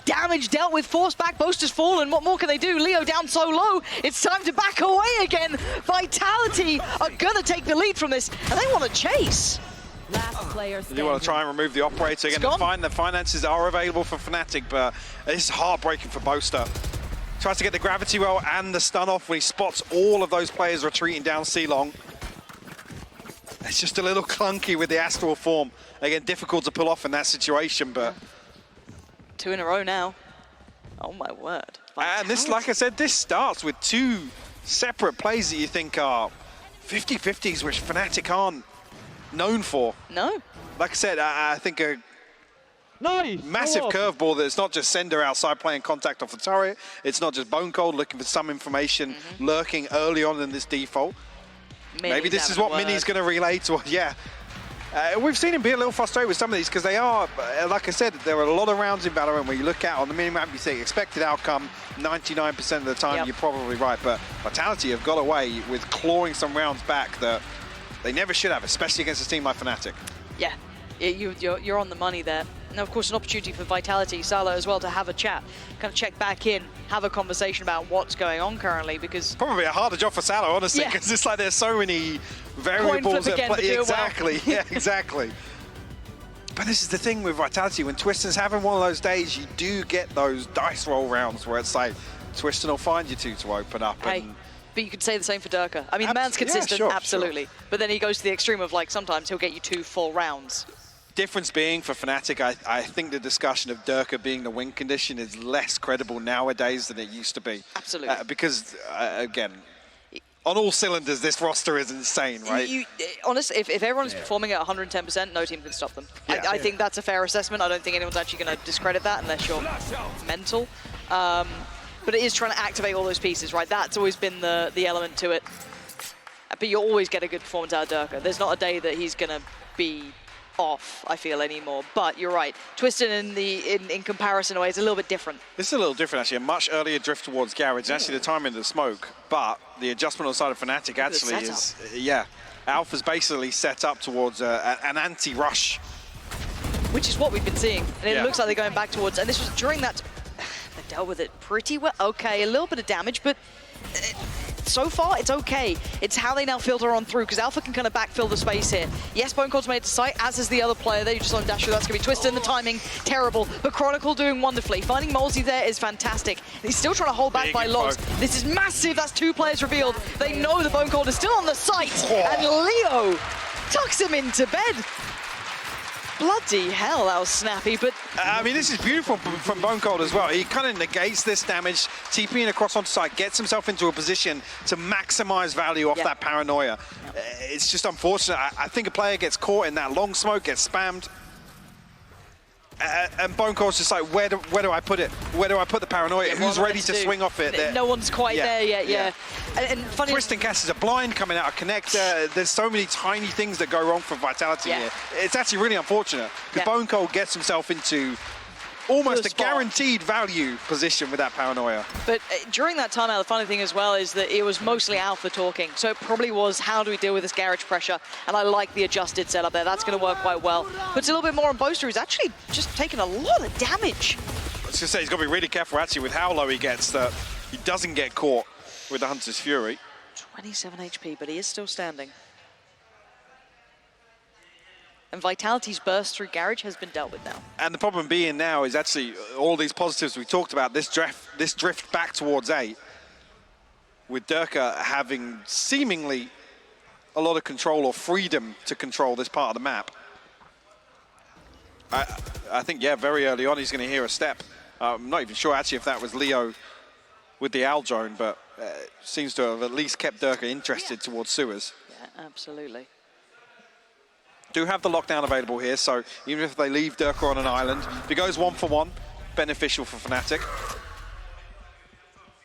damage dealt with, forced back. Boaster's fallen. What more can they do? Leo down so low. It's time to back away again. Vitality are gonna take the lead from this, and they want to chase. Last player You want to try and remove the operator again. The finances are available for FNATIC, but it's heartbreaking for Boaster. Tries to get the gravity well and the stun off when he spots all of those players retreating down C-Long. It's just a little clunky with the astral form. Again, difficult to pull off in that situation, but... 2 in a row now. Oh my word. And this, like I said, this starts with 2 separate plays that you think are 50-50s, which FNATIC aren't known for. No. Like I said, I think a Nice! massive curveball that it's not just ceNder outside playing contact off the turret, it's not just BONECOLD looking for some information lurking early on in this default. Maybe this is what Mini's going to relay to, we've seen him be a little frustrated with some of these because they are, like I said, there are a lot of rounds in Valorant where you look out on the minimap, you say expected outcome, 99% of the time you're probably right, but Vitality have got away with clawing some rounds back that they never should have, especially against a team like FNATIC. Yeah, you're on the money there. Now, of course, an opportunity for Vitality, Salah as well, to have a chat, kind of check back in, have a conversation about what's going on currently, because... Probably a harder job for Salah, honestly, because it's like there's so many variables at play. Exactly, yeah, exactly. But this is the thing with Vitality, when Twisten's having one of those days, you do get those dice roll rounds where it's like, Twisten will find you 2 to open up. And but you could say the same for Derke. I mean, the man's consistent, absolutely. Sure. But then he goes to the extreme of, like, sometimes he'll get you 2 full rounds. Difference being for FNATIC, I think the discussion of Derke being the win condition is less credible nowadays than it used to be. Absolutely. Because, again, on all cylinders, this roster is insane, right? Honestly, if everyone is performing at 110%, no team can stop them. I think that's a fair assessment. I don't think anyone's actually going to discredit that unless you're mental. But it is trying to activate all those pieces, right? That's always been the element to it. But you always get a good performance out of Derke. There's not a day that he's going to be off, I feel, anymore. But you're right. Twisten in comparison away is a little bit different. This is a little different, actually. A much earlier drift towards Garage. Actually, the timing of the smoke. But the adjustment on the side of FNATIC actually is... Alpha's basically set up towards an anti-rush. Which is what we've been seeing. And it looks like they're going back towards... And this was during that... They dealt with it pretty well. Okay, a little bit of damage, but... So far, it's okay. It's how they now filter on through, because Alpha can kind of backfill the space here. Yes, BONECOLD's made it to sight, as is the other player there. You just on dash through. That's going to be Twisten. The timing, terrible. But Chronicle doing wonderfully. Finding MOLSI there is fantastic. He's still trying to hold back by logs. This is massive. That's 2 players revealed. They know the BONECOLD is still on the site. And Leo tucks him into bed. Bloody hell, that was snappy, but... I mean, this is beautiful from BONECOLD as well. He kind of negates this damage, TPing across onto site, gets himself into a position to maximize value off that paranoia. It's just unfortunate. I think a player gets caught in that long smoke, gets spammed. And BONECOLD's just like, where do I put it? Where do I put the paranoia? Who's ready to swing off it? No one's quite there yet, And funny, Twisten casts a blind coming out of connector. There's so many tiny things that go wrong for Vitality here. It's actually really unfortunate because BONECOLD gets himself into almost the a spot. guaranteed value position with that paranoia. But during that timeout, the funny thing as well is that it was mostly Alpha talking. So it probably was, how do we deal with this garage pressure? And I like the adjusted setup there. That's going to work quite well. Puts a little bit more on Boaster, who's actually just taken a lot of damage. I was going to say, he's got to be really careful actually with how low he gets, that he doesn't get caught with the Hunter's Fury. 27 HP, but he is still standing. And Vitality's burst through garage has been dealt with now. And the problem being now is actually all these positives we talked about, this drift back towards A, with Derke having seemingly a lot of control or freedom to control this part of the map. I think, yeah, very early on he's going to hear a step. I'm not even sure actually if that was Leo with the Al drone, but seems to have at least kept Derke interested towards sewers. Yeah, absolutely. Do have the lockdown available here, so even if they leave Derke on an island, if it goes 1-for-1, beneficial for FNATIC.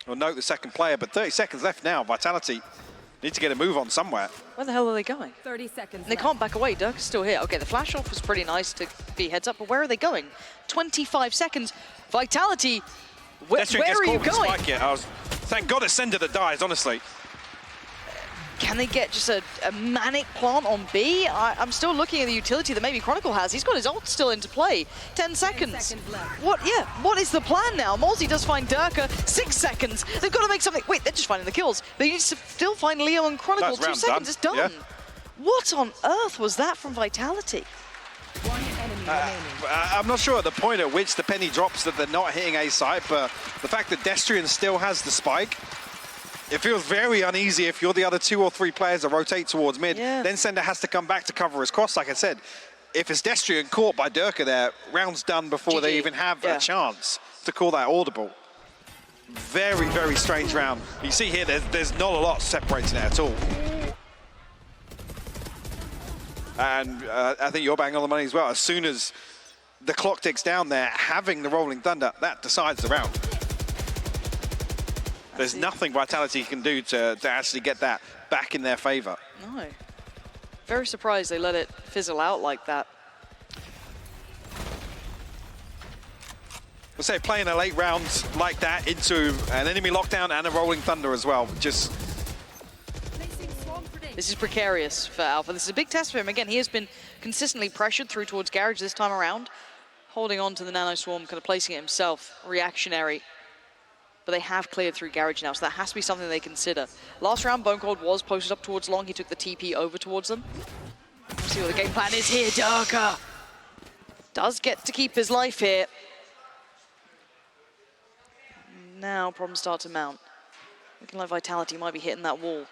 We'll note the second player, but 30 seconds left now. Vitality need to get a move on somewhere. Where the hell are they going? 30 seconds. They can't back away. Derke's still here. Okay, the flash off was pretty nice to be heads up, but where are they going? 25 seconds. Vitality, where are you going? Spike yet. Thank God it's ceNder that dies, honestly. Can they get just a manic plant on B? I'm still looking at the utility that maybe Chronicle has. He's got his ult still into play. 10 seconds. What is the plan now? MOLSI does find Derke. 6 seconds. They've got to make something. Wait, they're just finding the kills. They need to still find Leo and Chronicle. 2 seconds, it's done. Yeah. What on earth was that from Vitality? One enemy remaining. I'm not sure at the point at which the penny drops that they're not hitting A site, but the fact that Destrian still has the spike, it feels very uneasy if you're the other 2 or 3 players that rotate towards mid. Yeah. Then ceNder has to come back to cover his cross. Like I said, if it's Destrian caught by Derke there, round's done before they even have a chance to call that audible. Very, very strange round. You see here, there's not a lot separating it at all. And I think you're bang on the money as well. As soon as the clock ticks down there, having the Rolling Thunder, that decides the round. There's nothing Vitality can do to actually get that back in their favor. No. Very surprised they let it fizzle out like that. We'll say playing a late round like that into an enemy lockdown and a Rolling Thunder as well. Just This is precarious for Alpha. This is a big test for him. Again, he has been consistently pressured through towards garage this time around. Holding on to the Nano Swarm, kind of placing it himself, reactionary. But they have cleared through garage now, so that has to be something they consider. Last round, BONECOLD was posted up towards long. He took the TP over towards them. Let's see what the game plan is here. Derke does get to keep his life here. Now problems start to mount. Looking like Vitality might be hitting that wall.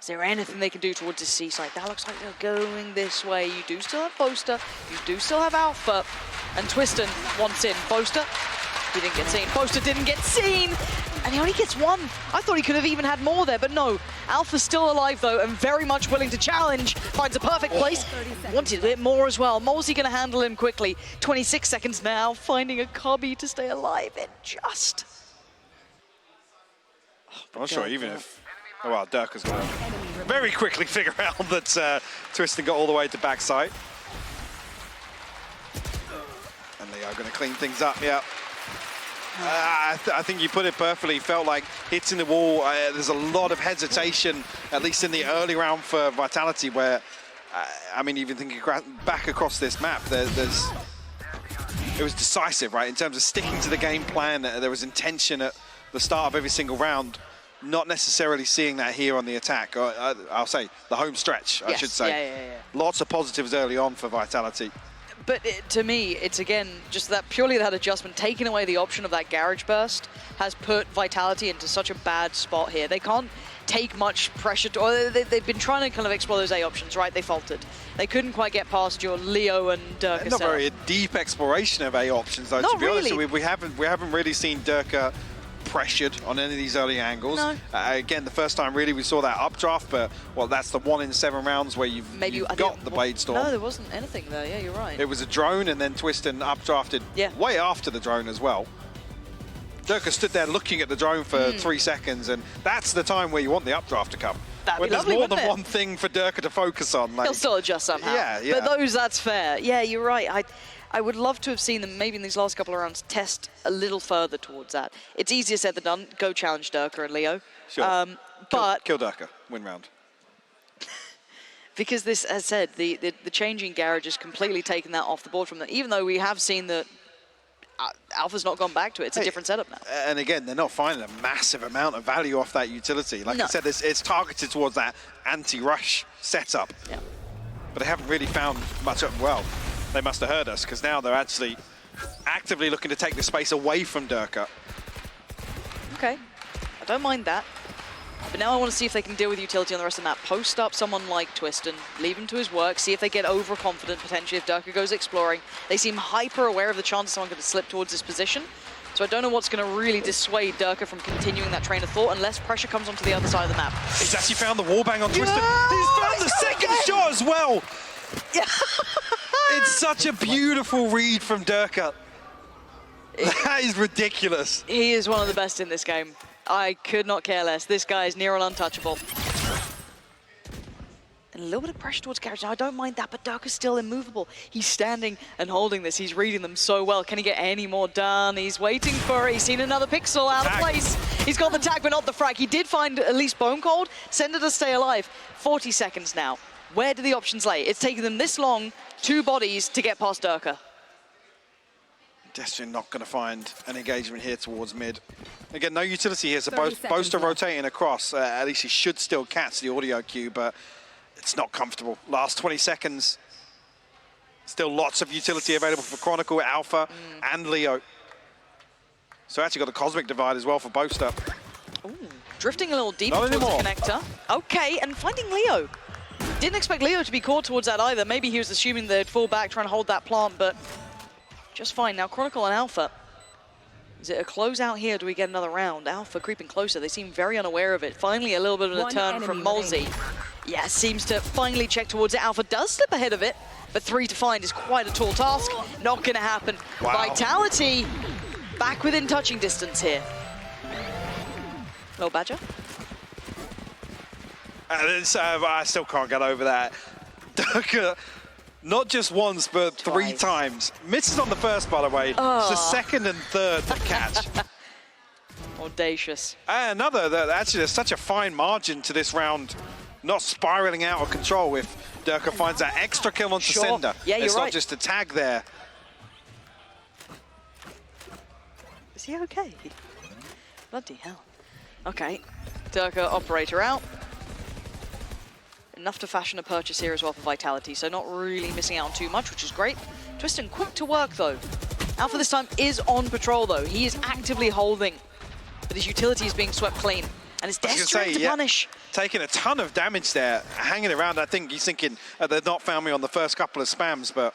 Is there anything they can do towards this C site? That looks like they're going this way. You do still have Boaster. You do still have Alpha. And Twisten wants in. Boaster, he didn't get seen. Boaster didn't get seen. And he only gets 1. I thought he could have even had more there, but no. Alpha's still alive, though, and very much willing to challenge. Finds a perfect place. Wanted a bit more as well. MOLSI going to handle him quickly. 26 seconds now, finding a cubby to stay alive. It just... I'm not sure even if... Oh, well, Derke's going to very quickly figure out that Twisten got all the way to backside. And they are going to clean things up, yeah. I think you put it perfectly. Felt like hitting the wall. There's a lot of hesitation, at least in the early round for Vitality, where, I mean, even thinking back across this map, it was decisive, right? In terms of sticking to the game plan, there was intention at the start of every single round. Not necessarily seeing that here on the attack, or I'll say the home stretch, I should say. Yeah. Lots of positives early on for Vitality. But to me, it's again, just that purely that adjustment, taking away the option of that garage burst, has put Vitality into such a bad spot here. They can't take much pressure, or they've been trying to kind of explore those A options, right? They faltered. They couldn't quite get past your Leo and Derke. Not very deep exploration of A options, though, to be honest. We haven't really seen Derke pressured on any of these early angles. No. Again, the first time really we saw that updraft, but well, that's the 1 in 7 rounds where you've got the Blade Storm. No, there wasn't anything there. Yeah, you're right. It was a drone, and then Twisten updrafted way after the drone as well. Derke stood there looking at the drone for 3 seconds, and that's the time where you want the updraft to come. That'd when be there's lovely, more than wouldn't it? one thing for Derke to focus on. Like, He'll still adjust somehow. Yeah. But that's fair. Yeah, you're right. I would love to have seen them maybe in these last couple of rounds test a little further towards that. It's easier said than done. Go challenge Derke and Leo. Sure. But kill Derke, win round. because this, as said, the changing garage has completely taken that off the board from them. Even though we have seen that Alpha's not gone back to it. It's a different setup now. And again, they're not finding a massive amount of value off that utility. Like I said, it's targeted towards that anti-rush setup. Yeah. But they haven't really found much of, well, they must have heard us, because now they're actually actively looking to take the space away from Derke. Okay, I don't mind that. But now I want to see if they can deal with utility on the rest of the map. Post up someone like Twisten, leave him to his work, see if they get overconfident potentially if Derke goes exploring. They seem hyper aware of the chance someone could slip towards this position. So I don't know what's going to really dissuade Derke from continuing that train of thought unless pressure comes onto the other side of the map. He's actually found the wallbang on Twisten. Yeah, He's found the second shot as well. Yeah. It's such a beautiful read from Derke. That is ridiculous. He is one of the best in this game. I could not care less. This guy is near on untouchable. And a little bit of pressure towards Garage. Now, I don't mind that, but Derke's still immovable. He's standing and holding this. He's reading them so well. Can he get any more done? He's waiting for it. He's seen another pixel out of place. He's got the tag, but not the frag. He did find at least BONECOLD. ceNder to stay alive. 40 seconds now. Where do the options lay? It's taken them this long, 2 bodies, to get past Derke. Destrian not going to find an engagement here towards mid. Again, no utility here, so 30 seconds Boaster left. rotating across. At least he should still catch the audio cue, but it's not comfortable. Last 20 seconds. Still lots of utility available for Chronicle, Alpha, and Leo. So actually got the Cosmic Divide as well for Boaster. Ooh, drifting a little deeper Not towards the anymore. connector. Okay, and finding Leo. Didn't expect Leo to be caught towards that either. Maybe he was assuming they'd fall back, trying to hold that plant, but just fine. Now Chronicle and Alpha. Is it a closeout here? Do we get another round? Alpha creeping closer. They seem very unaware of it. Finally, a little bit of a One turn from enemy MOLSI. Yeah, seems to finally check towards it. Alpha does slip ahead of it, but 3 to find is quite a tall task. Not going to happen. Wow. Vitality back within touching distance here. Little Badger. I still can't get over that. Derke, not just once, but 3 times. Misses on the first, by the way. It's the second and third that catch. Audacious. And another, actually, there's such a fine margin to this round, not spiraling out of control if Derke finds that extra kill onto ceNder. Yeah, you're it's right. not just a tag there. Is he okay? Bloody hell. Okay, Derke operator out. Enough to fashion a purchase here as well for Vitality, so not really missing out on too much, which is great. Twisten quick to work though. Alpha this time is on patrol though. He is actively holding, but his utility is being swept clean. And it's Destrian to punish. Taking a ton of damage there, hanging around. I think he's thinking they've not found me on the first couple of spams, but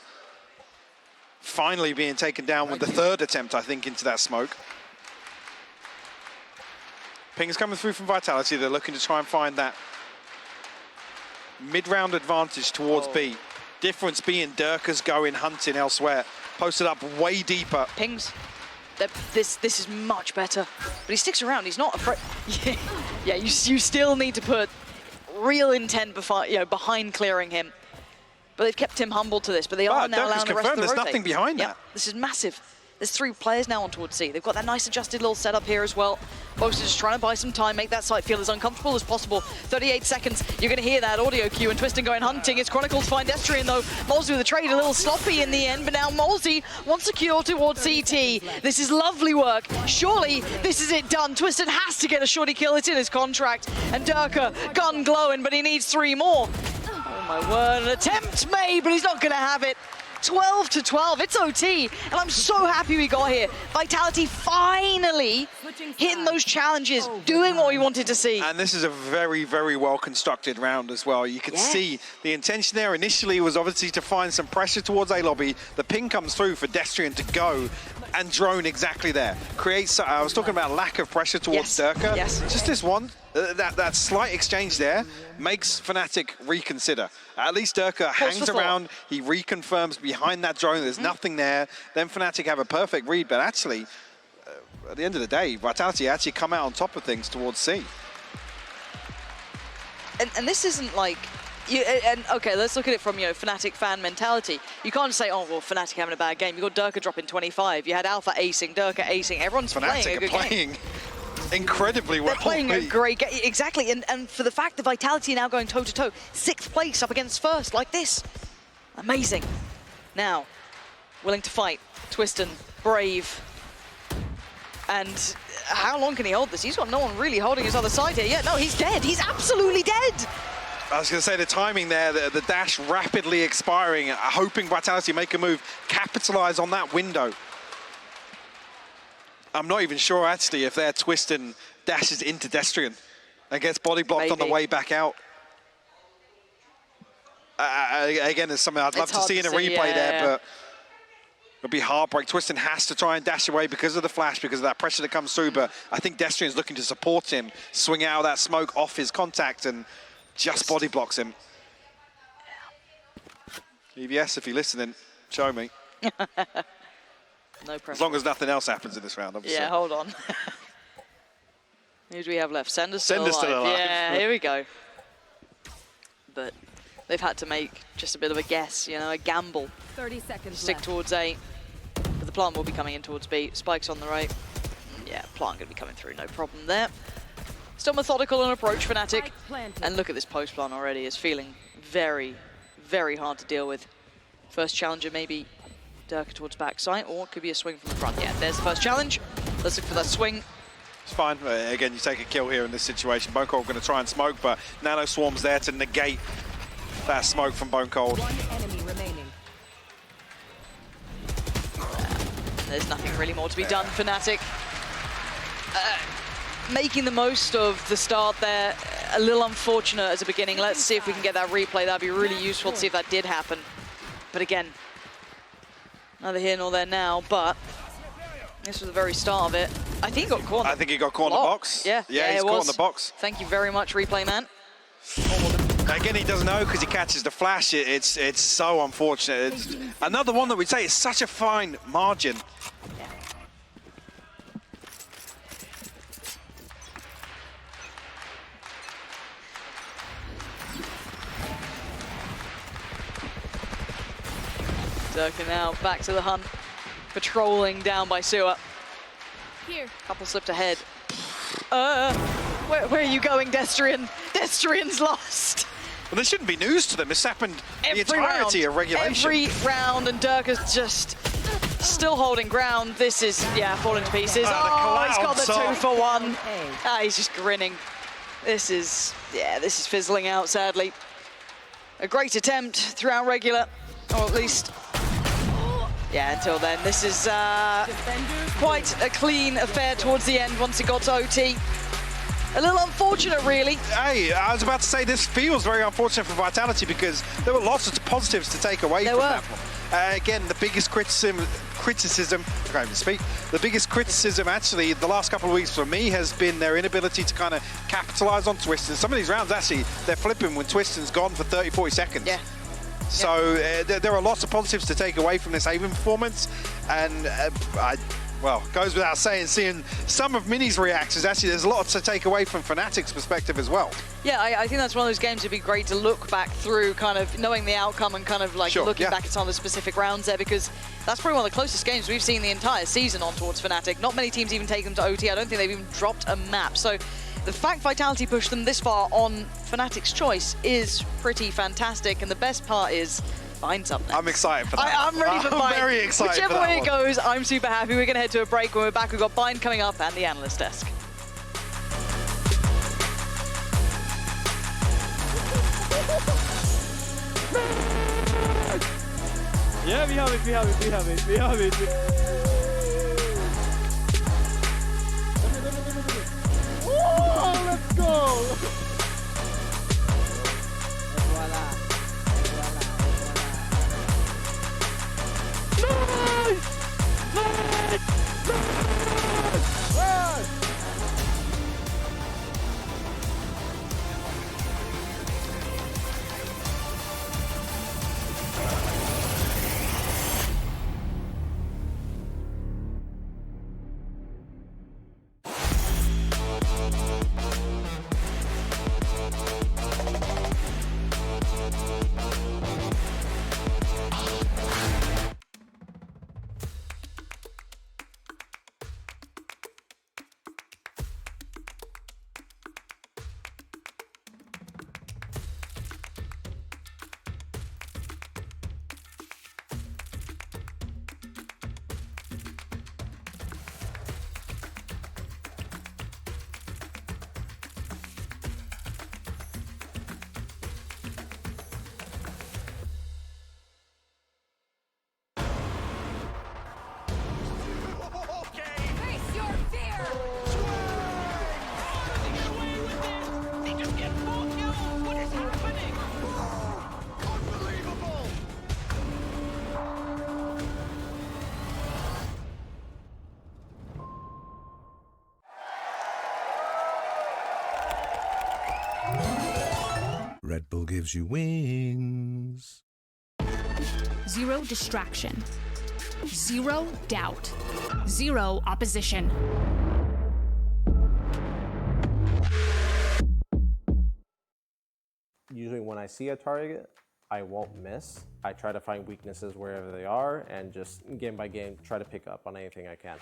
finally being taken down with the third attempt, I think, into that smoke. Ping's coming through from Vitality. They're looking to try and find that mid-round advantage towards B. Difference being Derke's going hunting elsewhere. Posted up way deeper. Pings. This is much better. But he sticks around. He's not afraid. Yeah, you still need to put real intent behind clearing him. But they've kept him humble to this. But they are now allowing the rest of the There's rotate. nothing behind that. This is massive. There's 3 players now on towards C. They've got that nice adjusted little setup here as well. Boaster just trying to buy some time, make that site feel as uncomfortable as possible. 38 seconds, you're going to hear that audio cue and Twisten going hunting. It's Chronicle to find Destrian though. MOLSI with the trade, a little sloppy in the end, but now MOLSI wants a cure towards CT. This is lovely work. Surely this is it done. Twisten has to get a shorty kill, it's in his contract. And Derke, gun glowing, but he needs 3 more. Oh my word, an attempt made, but he's not going to have it. 12 to 12, it's OT, and I'm so happy we got here. Vitality finally hitting those challenges, doing what we wanted to see. And this is a very, very well constructed round as well. You can see the intention there initially was obviously to find some pressure towards A lobby. The ping comes through for Destrian to go and drone exactly there. Creates, I was talking about lack of pressure towards Derke. Just this one, that slight exchange there makes FNATIC reconsider. At least Derke hangs around, he reconfirms behind that drone, there's nothing there. Then FNATIC have a perfect read, but actually, at the end of the day, Vitality actually come out on top of things towards C. And this isn't like Okay, let's look at it from, you know, FNATIC fan mentality. You can't say, oh, well, FNATIC having a bad game. You got Derke dropping 25. You had Alpha acing, Derke acing. Everyone's playing a good game. Incredibly well. They're playing a great game. Exactly, and for the fact that Vitality now going toe-to-toe, 6th place up against 1st, like this. Amazing. Now, willing to fight. Twisten, brave. And how long can he hold this? He's got no one really holding his other side here. Yeah, no, he's dead. He's absolutely dead. I was going to say the timing there, the dash rapidly expiring, hoping Vitality make a move, capitalize on that window. I'm not even sure, actually, if their Twisten dashes into Destrian and gets body blocked on the way back out. Again, it's something I'd love to see in a replay there, but it'll be heartbreak. Twisten has to try and dash away because of the flash, because of that pressure that comes through, but I think Destrian's looking to support him, swing out of that smoke off his contact, and just body blocks him. EVS, if you're listening, show me. No pressure. As long as nothing else happens in this round, obviously. Yeah, hold on. Who do we have left? ceNder's still alive. Yeah, here we go. But they've had to make just a bit of a guess, you know, a gamble. 30 seconds Stick left. towards A. But the plant will be coming in towards B. Spike's on the right. Yeah, plant going to be coming through, no problem there. Still methodical in approach, FNATIC. And look at this post plant already. It's feeling very, very hard to deal with. First challenger maybe Derke towards backside, or it could be a swing from the front. Yeah, there's the first challenge. Let's look for that swing. It's fine. Again, you take a kill here in this situation. BONECOLD going to try and smoke, but Nano Swarm's there to negate that smoke from BONECOLD. One enemy remaining. There's nothing really more to be done, FNATIC. Making the most of the start there. A little unfortunate as a beginning. Let's see if we can get that replay. That'd be really useful to see if that did happen. But again, neither here nor there now, but this was the very start of it. I think he got caught. I think he got caught in the box. Yeah, he's caught in the box. Thank you very much, replay man. Again, he doesn't know because he catches the flash. It's so unfortunate. It's another one that we'd say is such a fine margin. Derke now back to the hunt, patrolling down by sewer. Here. Couple slipped ahead. Where are you going, Destrian? Destrian's lost. Well, this shouldn't be news to them. It's happened the entirety of regulation. Every round, and Derke's just still holding ground. This is, yeah, falling to pieces. Oh, he's got the 2 for 1. He's just grinning. This is fizzling out, sadly. A great attempt throughout regular, or at least, yeah, until then. This is quite a clean affair towards the end once it got to OT. A little unfortunate, really. Hey, I was about to say this feels very unfortunate for Vitality because there were lots of positives to take away from that one. Again, the biggest criticism, I can't even speak, the biggest criticism actually the last couple of weeks for me has been their inability to kind of capitalize on Twisten. Some of these rounds actually, they're flipping when Twisten's gone for 30, 40 seconds. Yeah. So there are lots of positives to take away from this Haven performance, and well, goes without saying, seeing some of Mini's reactions, actually there's a lot to take away from FNATIC's perspective as well. Yeah, I think that's one of those games that'd be great to look back through, kind of knowing the outcome and kind of like looking back at some of the specific rounds there, because that's probably one of the closest games we've seen the entire season on towards FNATIC. Not many teams even take them to OT. I don't think they've even dropped a map. So the fact Vitality pushed them this far on FNATIC's choice is pretty fantastic, and the best part is Bine's up next. I'm excited for that. I'm ready for Bine. I'm very excited Whichever for that way one. it goes, I'm super happy. We're going to head to a break. When we're back, we've got Bine coming up and the analyst desk. Yeah, we have it. Oh, let's go! Red Bull gives you wings. Zero distraction. Zero doubt. Zero opposition. Usually when I see a target, I won't miss. I try to find weaknesses wherever they are and just game by game try to pick up on anything I can.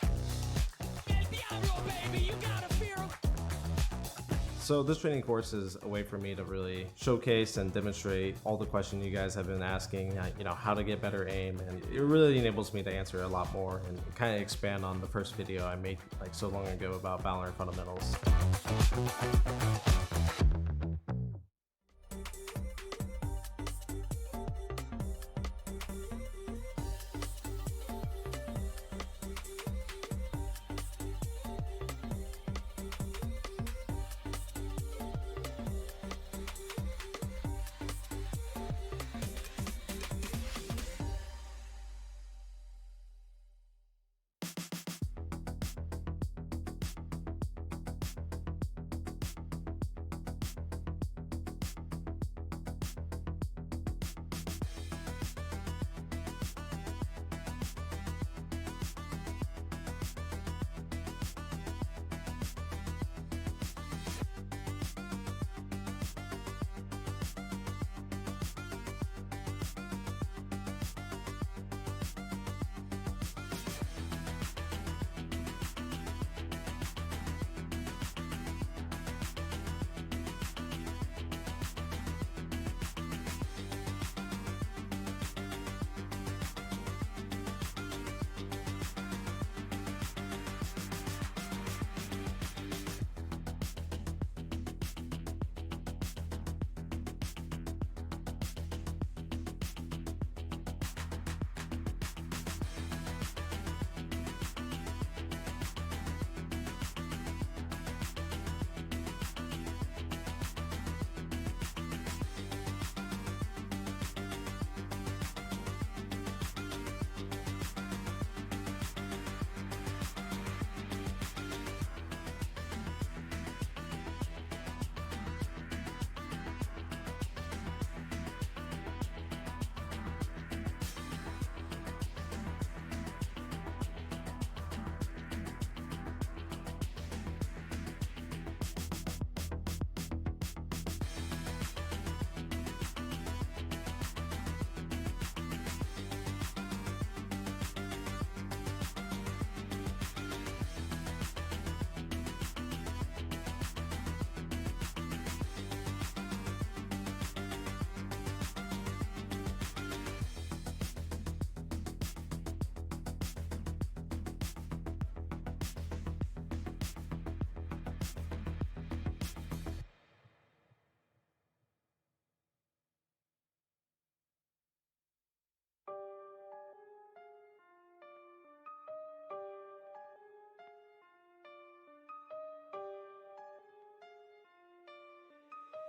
So this training course is a way for me to really showcase and demonstrate all the questions you guys have been asking, how to get better aim, and it really enables me to answer a lot more and kind of expand on the first video I made like so long ago about Valorant fundamentals.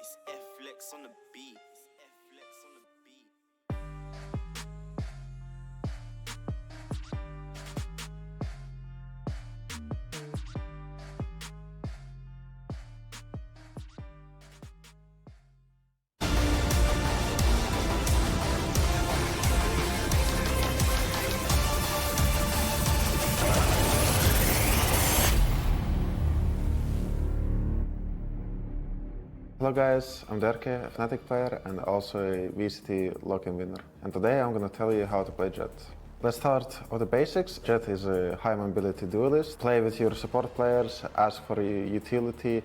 It's F-Flex on the beat. Hello guys, I'm Derke, a FNATIC player and also a VCT lock-in winner. And today I'm going to tell you how to play Jett. Let's start with the basics. Jett is a high mobility duelist. Play with your support players, ask for utility,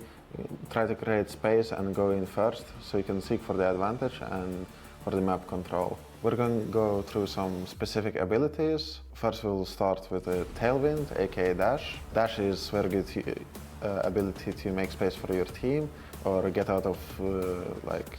try to create space and go in first so you can seek for the advantage and for the map control. We're going to go through some specific abilities. First we'll start with a Tailwind, aka Dash. Dash is very good ability to make space for your team or get out of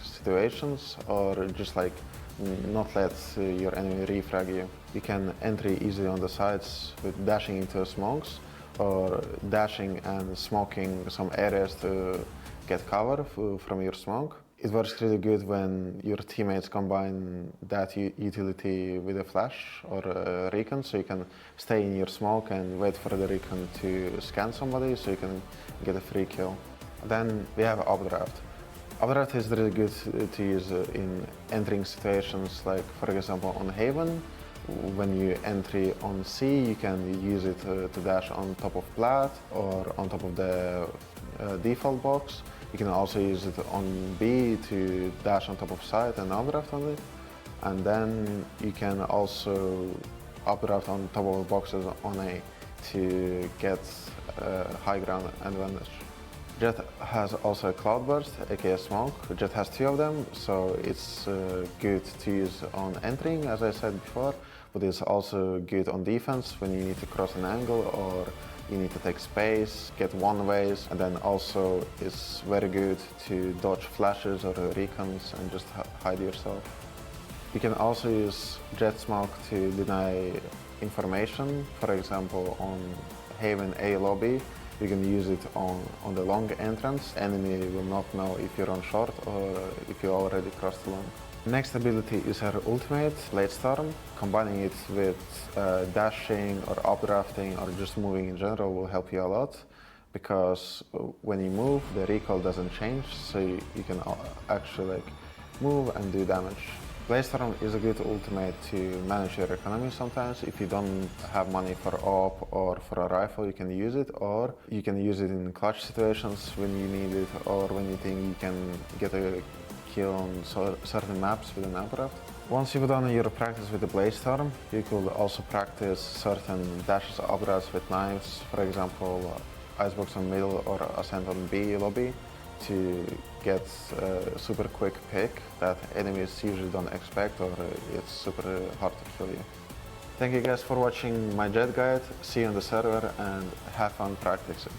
situations or just not let your enemy refrag you. You can enter easily on the sides with dashing into smokes or dashing and smoking some areas to get cover from your smoke. It works really good when your teammates combine that utility with a flash or a recon, so you can stay in your smoke and wait for the recon to scan somebody so you can get a free kill. Then we have Updraft. Updraft is really good to use in entering situations like, for example, on Haven. When you enter on C, you can use it to dash on top of plat or on top of the default box. You can also use it on B to dash on top of site and updraft on it. And then you can also updraft on top of boxes on A to get high ground advantage. Jett has also a Cloudburst, aka Smoke. Jett has 2 of them, so it's good to use on entering, as I said before, but it's also good on defense when you need to cross an angle or you need to take space, get one-ways, and then also it's very good to dodge flashes or recons and just hide yourself. You can also use Jett Smoke to deny information, for example on Haven A lobby. You can use it on the long entrance. Enemy will not know if you're on short or if you already crossed the long. Next ability is her ultimate, Blade Storm. Combining it with dashing or updrafting or just moving in general will help you a lot, because when you move, the recoil doesn't change, so you can actually move and do damage. Blade Storm is a good ultimate to manage your economy sometimes. If you don't have money for AWP or for a rifle, you can use it, or you can use it in clutch situations when you need it, or when you think you can get a kill on certain maps with an updraft. Once you've done your practice with the Blade Storm, you could also practice certain dashes, updrafts with knives, for example, Icebox on middle or Ascent on B lobby, to get a super quick pick that enemies usually don't expect, or it's super hard to kill you. Thank you guys for watching my Jett guide. See you on the server and have fun practicing.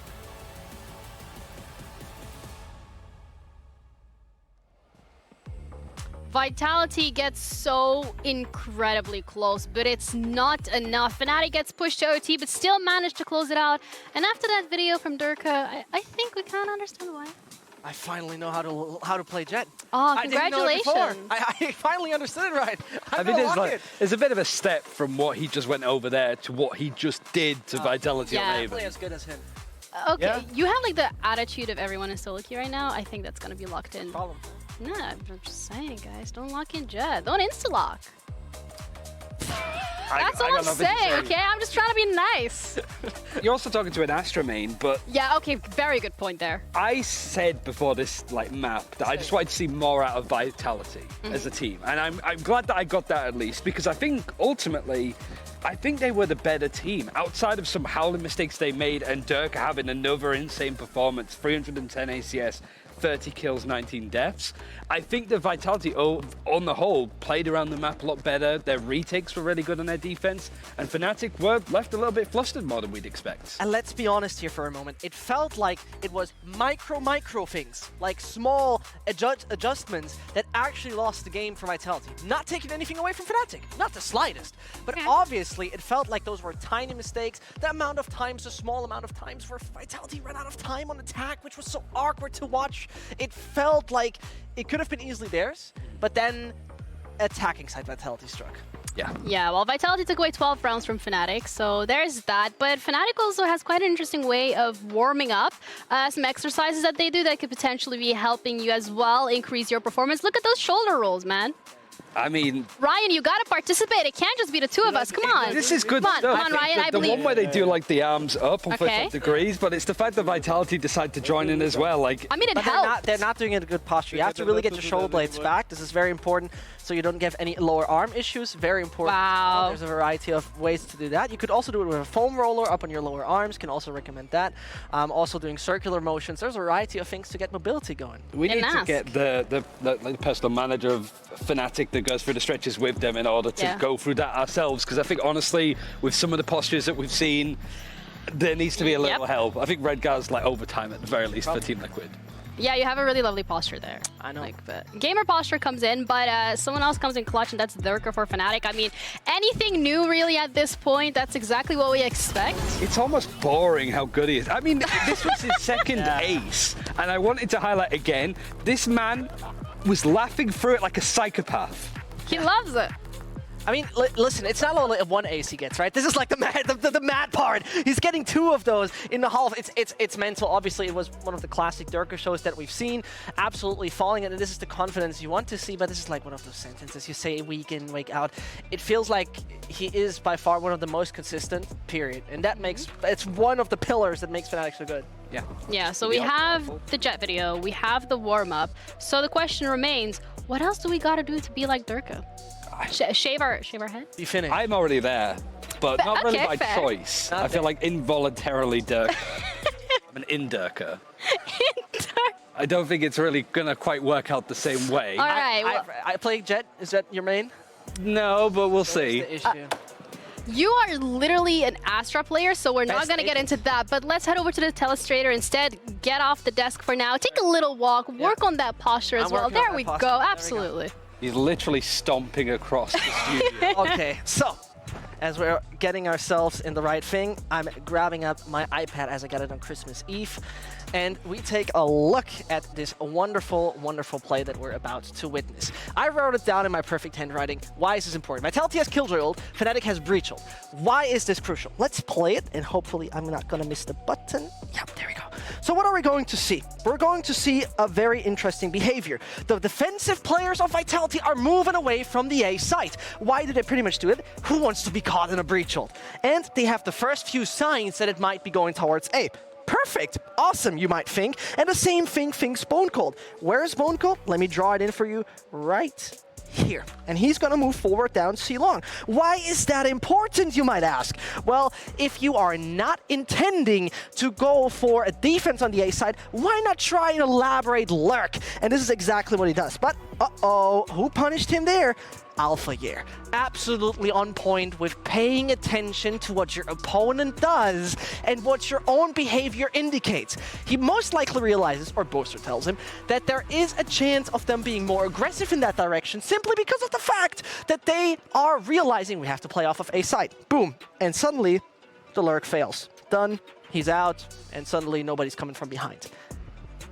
Vitality gets so incredibly close, but it's not enough. FNATIC gets pushed to OT, but still managed to close it out. And after that video from Derke, I think we can't understand why. I finally know how to play Jett. Oh, congratulations! I finally understood it right. I mean, there's a bit of a step from what he just went over there to what he just did to Vitality on Haven. Play as good as him. Okay, Yeah? you have like the attitude of everyone in solo queue right now. I think that's gonna be locked in. Problem. Nah, I'm just saying, guys, don't lock in Jett. Don't insta-lock. That's all I'm saying, okay? I'm just trying to be nice. You're also talking to an Astra main, but Yeah, okay, very good point there. I said before this map that I just wanted to see more out of Vitality as a team, and I'm glad that I got that at least, because I think ultimately I think they were the better team outside of some howling mistakes they made and Derke having another insane performance, 310 ACS. 30 kills, 19 deaths. I think the Vitality, on the whole, played around the map a lot better. Their retakes were really good on their defense, and FNATIC were left a little bit flustered more than we'd expect. And let's be honest here for a moment. It felt like it was micro things, like small adjustments that actually lost the game for Vitality. Not taking anything away from FNATIC, not the slightest. But obviously, it felt like those were tiny mistakes. The amount of times, a small amount of times where Vitality ran out of time on attack, which was so awkward to watch. It felt like it could have been easily theirs, but then attacking side Vitality struck. Yeah, well, Vitality took away 12 rounds from FNATIC, so there's that. But FNATIC also has quite an interesting way of warming up. Some exercises that they do that could potentially be helping you as well increase your performance. Look at those shoulder rolls, man. I mean, Ryan, you gotta participate. It can't just be the two of us. Come on. This is good stuff. stuff. Come on, Ryan, I believe. The one where they do like the arms up on 45 degrees, but it's the fact that Vitality decide to join in as well. Like, I mean, it but helped. they're not doing it in a good posture. You have to really get your shoulder blades back. This is very important, so you don't get any lower arm issues. Very important. Wow. There's a variety of ways to do that. You could also do it with a foam roller up on your lower arms. Can also recommend that. Also doing circular motions. There's a variety of things to get mobility going. we need to get the personal manager of FNATIC that goes through the stretches with them in order to go through that ourselves, because I think honestly with some of the postures that we've seen there needs to be a little help. I think Redgar's like overtime at the very least for Team Liquid. Yeah, you have a really lovely posture there. I know. But gamer posture comes in, but someone else comes in clutch, and that's Derke for FNATIC. I mean, anything new really at this point? That's exactly what we expect. It's almost boring how good he is. I mean, this was his second ace, and I wanted to highlight again, this man was laughing through it like a psychopath. He loves it. I mean, listen, it's not only one ace he gets, right? This is like the mad part. He's getting 2 of those in the half. It's mental. Obviously, it was one of the classic Derke shows that we've seen. Absolutely falling, and this is the confidence you want to see, but this is like one of those sentences you say week in, week out. It feels like he is by far one of the most consistent, period. And that makes, it's one of the pillars that makes FNATIC so good. Yeah. Yeah, so we have the Jet video, we have the warm-up. So the question remains, what else do we gotta do to be like Derke? Shave our head? You finished. I'm already there, but not really by fair. choice. I feel like involuntarily Derke. I'm an in-Derker. I don't think it's really gonna quite work out the same way. All right. I play Jet. Is that your main? No, but we'll see. The issue. You are literally an Astra player, so we're not Best going to get agent. into that. But let's head over to the telestrator instead. Get off the desk for now. Take a little walk. Work on that posture as I'm well. working on There that we posture. go. There we go. Absolutely. He's literally stomping across the studio. Okay, so as we're getting ourselves in the right thing, I'm grabbing up my iPad as I got it on Christmas Eve. And we take a look at this wonderful, wonderful play that we're about to witness. I wrote it down in my perfect handwriting. Why is this important? Vitality has Killjoy ult, FNATIC has Breach ult. Why is this crucial? Let's play it, and hopefully I'm not gonna miss the button. Yep, there we go. So what are we going to see? We're going to see a very interesting behavior. The defensive players of Vitality are moving away from the A site. Why do they pretty much do it? Who wants to be caught in a Breach ult? And they have the first few signs that it might be going towards A. Perfect. Awesome, you might think. And the same thing thinks BONECOLD. Where is BONECOLD? Let me draw it in for you right here. And he's going to move forward down C long. Why is that important, you might ask? Well, if you are not intending to go for a defense on the A side, why not try an elaborate lurk? And this is exactly what he does. But, uh-oh, who punished him there? Alfajer. Absolutely on point with paying attention to what your opponent does and what your own behavior indicates. He most likely realizes, or Boaster tells him, that there is a chance of them being more aggressive in that direction simply because of the fact that they are realizing we have to play off of A side. Boom. And suddenly, the lurk fails. Done. He's out. And suddenly, nobody's coming from behind.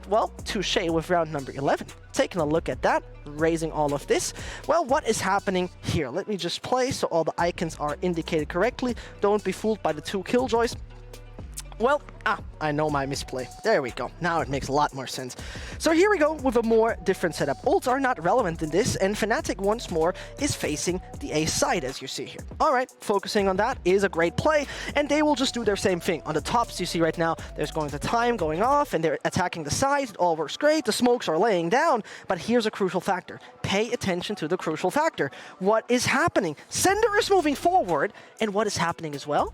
Well, touche with round number 11. Taking a look at that, raising all of this. Well, what is happening here? Let me just play so all the icons are indicated correctly. Don't be fooled by the 2 killjoys. Well, I know my misplay. There we go. Now it makes a lot more sense. So here we go with a more different setup. Ults are not relevant in this, and FNATIC once more is facing the A side, as you see here. All right, focusing on that is a great play, and they will just do their same thing. On the tops, you see right now, there's going to time going off, and they're attacking the sides. It all works great. The smokes are laying down, but here's a crucial factor. Pay attention to the crucial factor. What is happening? ceNder is moving forward, and what is happening as well?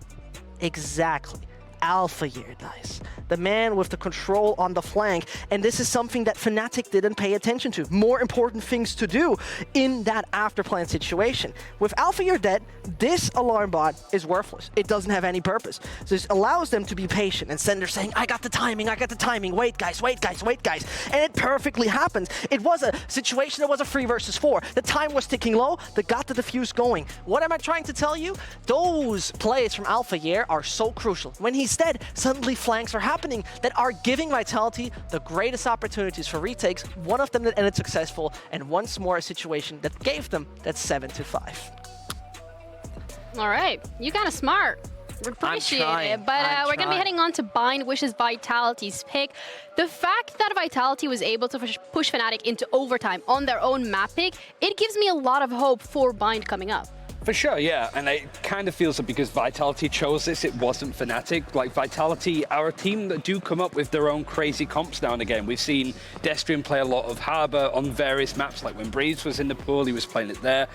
Exactly. Alfajer dies. The man with the control on the flank. And this is something that FNATIC didn't pay attention to. More important things to do in that after-plan situation. With Alfajer dead, this alarm bot is worthless. It doesn't have any purpose. So this allows them to be patient. And ceNder saying, I got the timing, I got the timing. Wait, guys, wait, guys, wait, guys. And it perfectly happens. It was a situation that was a 3 versus 4. The time was ticking low. They got the defuse going. What am I trying to tell you? Those plays from Alfajer are so crucial. When he's dead, suddenly flanks are happening that are giving Vitality the greatest opportunities for retakes, one of them that ended successful, and once more a situation that gave them that 7-5. All right, you kind of smart. We appreciate it, but we're going to be heading on to Bind, which is Vitality's pick. The fact that Vitality was able to push FNATIC into overtime on their own map pick, it gives me a lot of hope for Bind coming up. For sure, yeah, and it kind of feels that because Vitality chose this, it wasn't FNATIC. Like, Vitality are a team that do come up with their own crazy comps now and again. We've seen Destrian play a lot of Harbor on various maps, like when Breeze was in the pool, he was playing it there.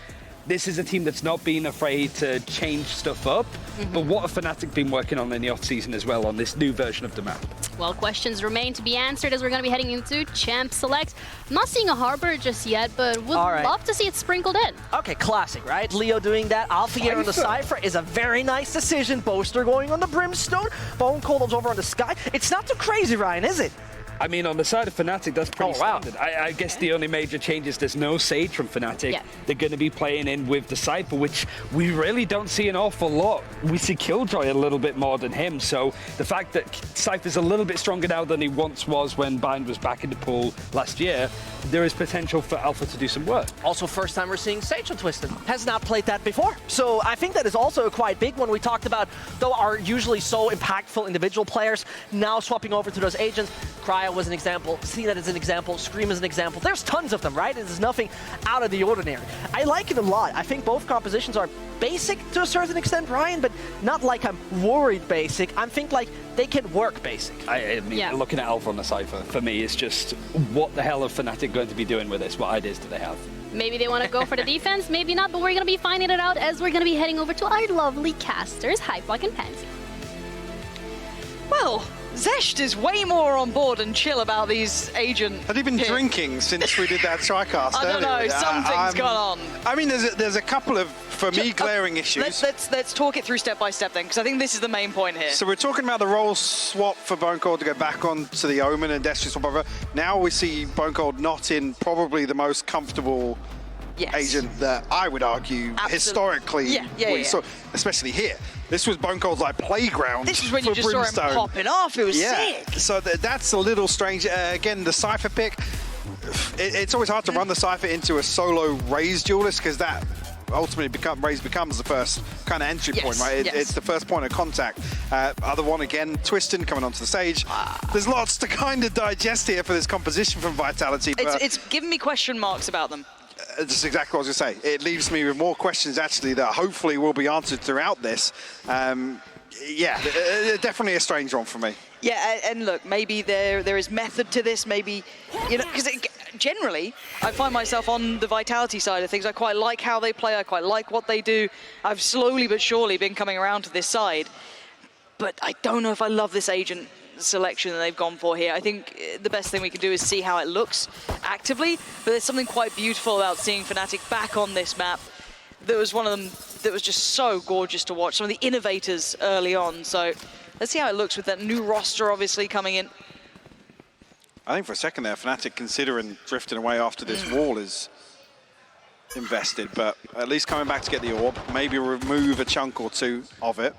This is a team that's not been afraid to change stuff up, but what have FNATIC been working on in the off-season as well on this new version of the map? Well, questions remain to be answered as we're going to be heading into Champ Select. I'm not seeing a Harbor just yet, but would love to see it sprinkled in. Okay, classic, right? Leo doing that. Alfajer on the Cypher is a very nice decision. Boaster going on the Brimstone. BONECOLD over on the Sky. It's not too crazy, Ryan, is it? I mean, on the side of FNATIC, that's pretty standard. I guess the only major change is there's no Sage from FNATIC. Yeah. They're going to be playing in with the Cypher, which we really don't see an awful lot. We see Killjoy a little bit more than him, so the fact that Cypher's a little bit stronger now than he once was when Bind was back in the pool last year, there is potential for Alpha to do some work. Also, first time we're seeing Sage on Twisten. Has not played that before. So I think that is also a quite big one. We talked about, though, are usually so impactful individual players, now swapping over to those agents. Cryo was an example, CNET is an example, Scream is an example. There's tons of them, right? It is nothing out of the ordinary. I like it a lot. I think both compositions are basic to a certain extent, Ryan, but not like I'm worried basic. I think like they can work basic. I mean, looking at Alpha on the Cypher, for me, is just what the hell are FNATIC going to be doing with this? What ideas do they have? Maybe they want to go for the defense, maybe not, but we're going to be finding it out as we're going to be heading over to our lovely casters, Hyplock and Pansy. Well, Zesht is way more on board and chill about these agent. Had he been drinking since we did that TriCast? I don't know, something's gone on. I mean, there's a couple of, for me, glaring issues. Let's talk it through step by step then, because I think this is the main point here. So we're talking about the role swap for BONECOLD to go back on to the Omen and Destrian swap over. Now we see BONECOLD not in probably the most comfortable agent that I would argue historically we saw, especially here. This was BONECOLD's like playground. This is when you just Brimstone. saw him popping off. It was sick. So that's a little strange. Again, the Cypher pick. It's always hard to run the Cypher into a solo Raze duelist because that ultimately Raze becomes the first kind of entry point, right? It's the first point of contact. Other one again, Twisten coming onto the stage. There's lots to kind of digest here for this composition from Vitality. But It's giving me question marks about them. That's exactly what I was going to say. It leaves me with more questions, actually, that hopefully will be answered throughout this. Definitely a strange one for me. Yeah, and look, maybe there is method to this, maybe, you know, because generally, I find myself on the Vitality side of things. I quite like how they play, I quite like what they do. I've slowly but surely been coming around to this side, but I don't know if I love this agent selection that they've gone for here. I think the best thing we can do is see how it looks actively, but there's something quite beautiful about seeing FNATIC back on this map. There was one of them that was just so gorgeous to watch, some of the innovators early on, so let's see how it looks with that new roster obviously coming in. I think for a second there, FNATIC considering drifting away after this wall is invested, but at least coming back to get the orb, maybe remove a chunk or two of it.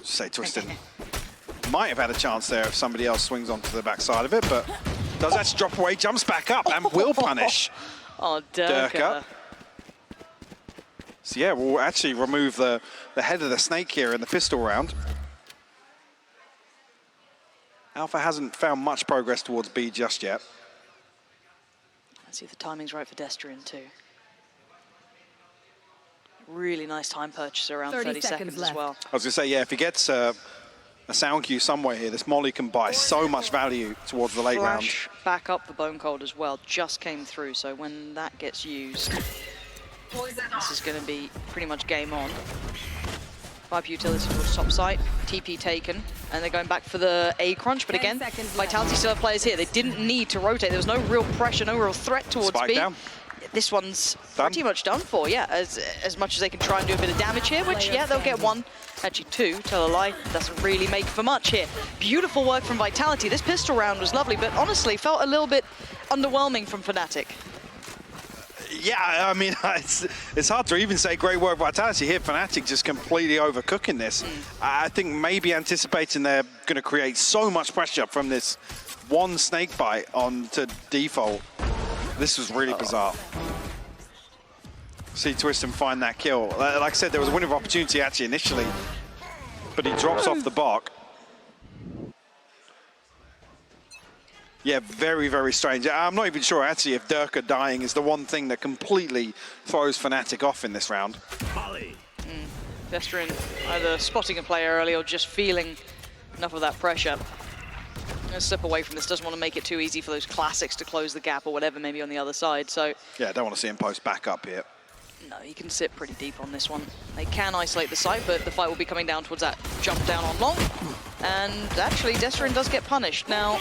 Say Twisten might have had a chance there if somebody else swings onto the backside of it, but does actually drop away, jumps back up, and will punish Derke. So yeah, we'll actually remove the head of the snake here in the pistol round. Alpha hasn't found much progress towards B just yet. Let's see if the timing's right for Destrian too. Really nice time purchase around 30 seconds as well. I was going to say, yeah, if he gets a sound cue somewhere here, this Molly can buy so much value towards the late round. Flash back up for BONECOLD as well, just came through, so when that gets used, this is going to be pretty much game on. 5 utility towards top site, TP taken, and they're going back for the A crunch, but again, Vitality still have players here. They didn't need to rotate. There was no real pressure, no real threat towards Spike B. Down. This one's pretty much done for, yeah, as much as they can try and do a bit of damage here, which, yeah, they'll get one. Actually two, tell a lie, doesn't really make for much here. Beautiful work from Vitality. This pistol round was lovely, but honestly felt a little bit underwhelming from FNATIC. Yeah, I mean, it's hard to even say great work Vitality here. FNATIC just completely overcooking this. I think maybe anticipating they're going to create so much pressure from this one snake bite onto default. This was really bizarre. See Twisten find that kill. Like I said, there was a winning opportunity actually initially, but he drops off the block. Yeah, very, very strange. I'm not even sure actually if Derke dying is the one thing that completely throws FNATIC off in this round. Destrian either spotting a player early or just feeling enough of that pressure. Gonna slip away from this, doesn't want to make it too easy for those classics to close the gap or whatever, maybe on the other side, so... Yeah, I don't want to see him post back up here. No, he can sit pretty deep on this one. They can isolate the site, but the fight will be coming down towards that jump down on long. And actually, Destrian does get punished. Now,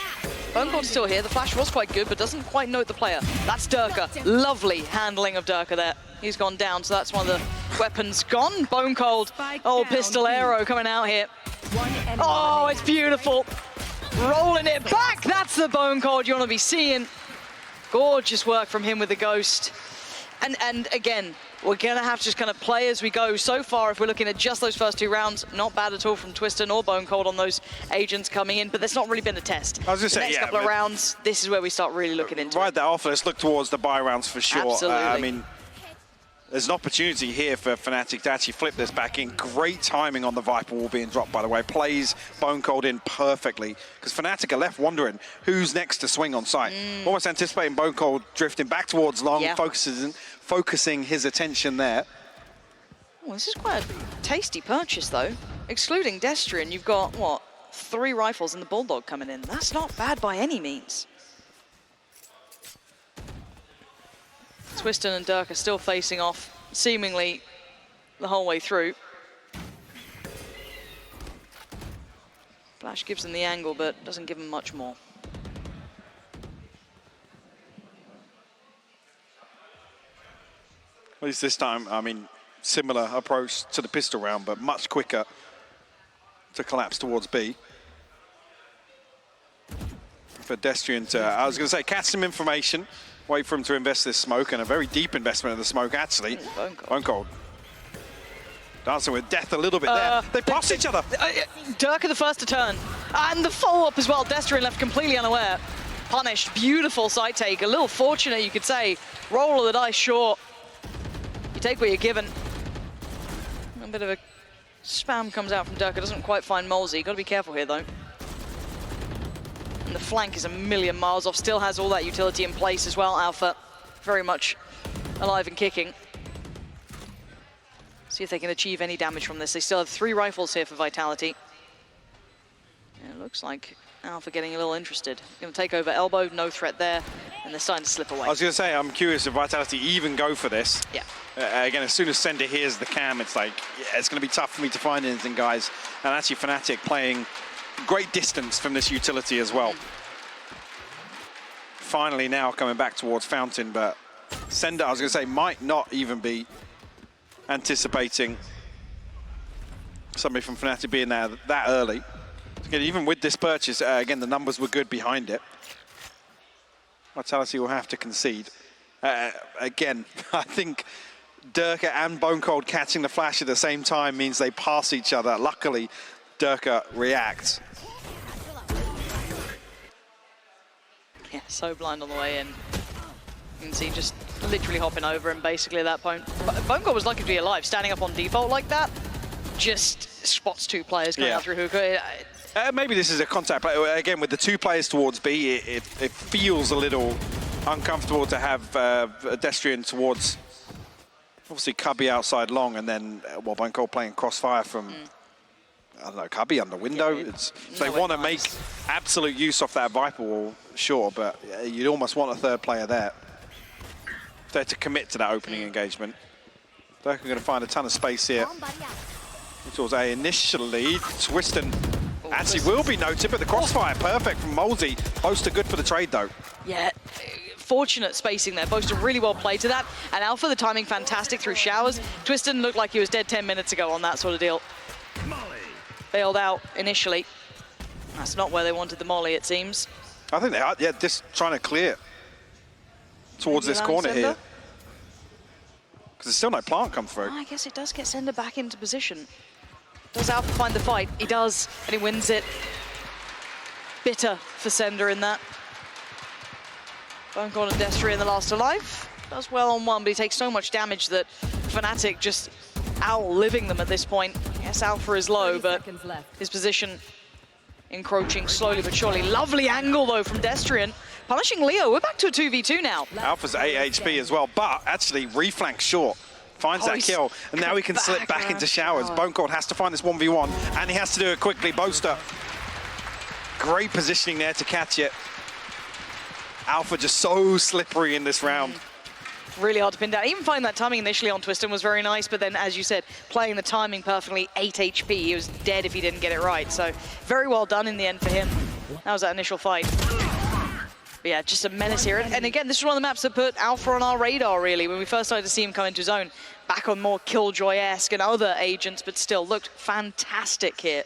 BONECOLD's still here. The flash was quite good, but doesn't quite note the player. That's Derke. Lovely handling of Derke there. He's gone down, so that's one of the weapons gone. BONECOLD. Oh, pistol arrow coming out here. Oh, it's beautiful. rolling it back. That's the BONECOLD you want to be seeing. Gorgeous work from him with the Ghost. And again, we're going to have to just kind of play as we go. So far, if we're looking at just those first 2 rounds, not bad at all from Twisten or BONECOLD on those agents coming in, but there's not really been a test. I was just saying, next couple of rounds, this is where we start really looking into right it. there, Alpha, let's look towards the buy rounds for sure. Absolutely. I mean, there's an opportunity here for FNATIC to actually flip this back in. Great timing on the Viper wall being dropped, by the way. Plays BONECOLD in perfectly, because FNATIC are left wondering who's next to swing on site. Almost anticipating BONECOLD drifting back towards long, focusing his attention there. Well, this is quite a tasty purchase, though. Excluding Destrian, you've got, what, 3 rifles and the Bulldog coming in. That's not bad by any means. Twisten and Derke are still facing off, seemingly the whole way through. Flash gives them the angle, but doesn't give them much more. At least this time, I mean, similar approach to the pistol round, but much quicker to collapse towards B. For Destrian to, I was going to say, catch some information, wait for him to invest this smoke, and a very deep investment in the smoke, actually. BONECOLD. Dancing with death a little bit there. They pass each other. Derke the first to turn. And the follow-up as well. Destrian left completely unaware. Punished. Beautiful side take. A little fortunate, you could say. Roll of the dice short. You take what you're given. A bit of a spam comes out from Derke. Doesn't quite find MOLSI. Got to be careful here, though. And the flank is a million miles off. Still has all that utility in place as well. Alpha very much alive and kicking. See if they can achieve any damage from this. They still have 3 rifles here for Vitality. And it looks like Alpha getting a little interested. Going to take over elbow, no threat there, and they're starting to slip away. I was going to say, I'm curious if Vitality even go for this. Yeah. Again, as soon as ceNder hears the cam, it's like, yeah, it's going to be tough for me to find anything, guys. And actually, FNATIC playing great distance from this utility as well. Finally now coming back towards Fountain, but ceNder, I was going to say, might not even be anticipating somebody from FNATIC being there that early. Again, even with this purchase, again, the numbers were good behind it. Vitality will have to concede. Again, I think Derke and BONECOLD catching the flash at the same time means they pass each other. Luckily, Derke reacts. Yeah, so blind on the way in. You can see just literally hopping over, and basically at that point, BONECOLD was lucky to be alive. Standing up on default like that, just spots 2 players going out through hookah. Maybe this is a contact, but again, with the 2 players towards B, it feels a little uncomfortable to have Destrian towards, obviously, Cubby outside long, and then, well, BONECOLD playing crossfire from, I don't know, Cubby under window. Yeah, they want to make absolute use of that Viper wall, sure, but you'd almost want a 3rd player there. There to commit to that opening engagement. Derke going to find a ton of space here. Which was initially Twisten actually will be noted, but the crossfire perfect from MOLSI. Boaster good for the trade though. Yeah, fortunate spacing there. Boaster really well played to that. And Alpha, the timing fantastic through showers. Twisten looked like he was dead 10 minutes ago on that sort of deal. Bailed out initially. That's not where they wanted the molly, it seems. I think they are, yeah, just trying to clear towards this corner here. Because there's still no plant come through. Oh, I guess it does get ceNder back into position. Does Alpha find the fight? He does, and he wins it. Bitter for ceNder in that. BONECOLD and Destrian the last alive. Does well on one, but he takes so much damage that FNATIC just outliving them at this point. Yes, Alpha is low, but his position encroaching slowly but surely. Lovely angle, though, from Destrian. Punishing Leo. We're back to a 2v2 now. Alpha's 8 HP as well, but actually reflank short. Finds that kill, and now he can slip back into showers. BONECOLD has to find this 1v1, and he has to do it quickly. Boaster, great positioning there to catch it. Alpha just so slippery in this round. Really hard to pin down. Even finding that timing initially on Twisten was very nice, but then, as you said, playing the timing perfectly, 8 HP. He was dead if he didn't get it right, so very well done in the end for him. That was that initial fight. But yeah, just a menace here. And again, this is one of the maps that put Alpha on our radar, really, when we first started to see him come into his own. Back on more Killjoy-esque and other agents, but still looked fantastic here.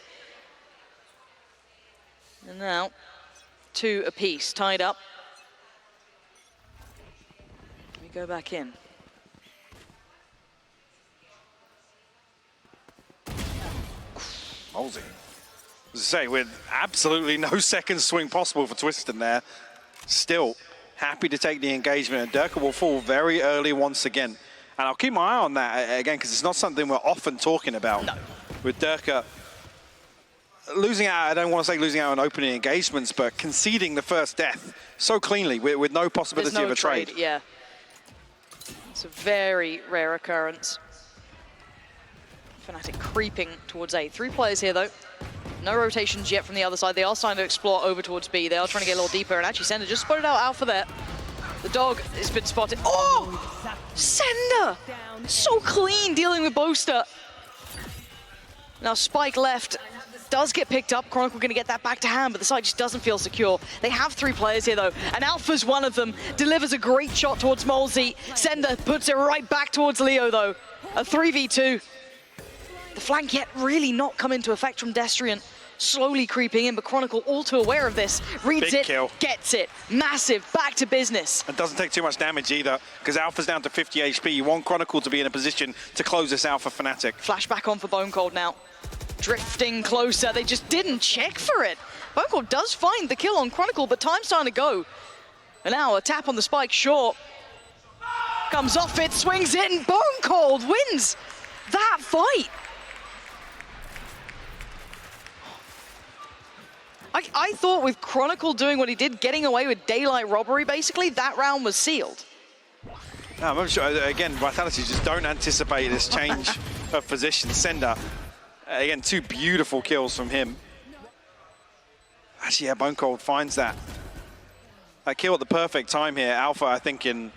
And now, 2 apiece, tied up. We go back in. MOLSI. As I say, with absolutely no second swing possible for Twisten there, still happy to take the engagement, and Derke will fall very early once again. And I'll keep my eye on that again, because it's not something we're often talking about. No. With Derke losing out, I don't want to say losing out on opening engagements, but conceding the first death so cleanly with no possibility of a trade. Yeah. It's a very rare occurrence. FNATIC creeping towards A. 3 players here, though. No rotations yet from the other side. They are starting to explore over towards B. They are trying to get a little deeper, and actually ceNder just spotted out Alpha there. The dog has been spotted. Oh! ceNder! So clean dealing with Boaster. Now Spike left. Does get picked up. Chronicle going to get that back to hand, but the side just doesn't feel secure. They have 3 players here, though, and Alpha's one of them. Delivers a great shot towards MOLSI. ceNder puts it right back towards Leo, though. A 3v2. The flank yet really not come into effect from Destrian. Slowly creeping in, but Chronicle all too aware of this. Reads Big it, kill. Gets it. Massive, back to business. It doesn't take too much damage either, because Alpha's down to 50 HP. You want Chronicle to be in a position to close this out for FNATIC. Flashback on for BONECOLD now. Drifting closer, they just didn't check for it. BONECOLD does find the kill on Chronicle, but time's starting to go. And now a tap on the spike short. Comes off it, swings it, and BONECOLD wins that fight. I thought with Chronicle doing what he did, getting away with daylight robbery, basically, that round was sealed. No, I'm sure, again, Vitality just don't anticipate this change of position. ceNder, again, 2 beautiful kills from him. Actually, yeah, BONECOLD finds that kill at the perfect time here. Alpha, I think, in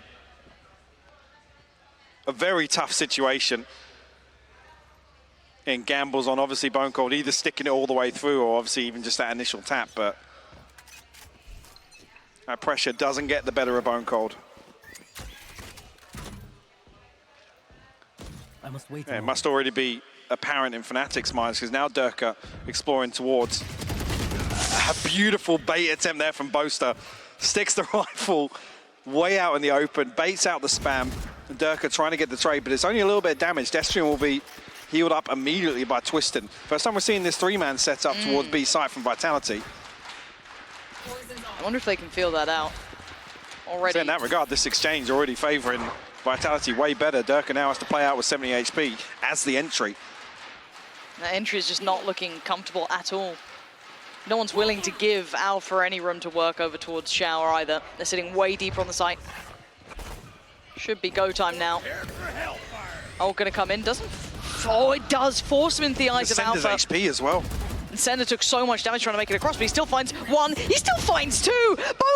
a very tough situation. And gambles on, obviously, BONECOLD either sticking it all the way through or obviously even just that initial tap, but that pressure doesn't get the better of BONECOLD. I must wait. It must already be apparent in FNATIC's minds, because now Derke exploring towards a beautiful bait attempt there from Boaster. Sticks the rifle way out in the open, baits out the spam. And Derke trying to get the trade, but it's only a little bit of damage. Destrian will be healed up immediately by Twisten. First time we're seeing this 3-man set up towards B site from Vitality. I wonder if they can feel that out already. So in that regard, this exchange already favouring Vitality way better. Derke now has to play out with 70 HP as the entry. That entry is just not looking comfortable at all. No one's willing to give Alpha any room to work over towards Shower either. They're sitting way deeper on the site. Should be go time now. Oh, gonna come in, doesn't? Oh, it does force him into the eyes of ceNder's Alpha. HP as well. And ceNder took so much damage trying to make it across, but he still finds 1. He still finds 2.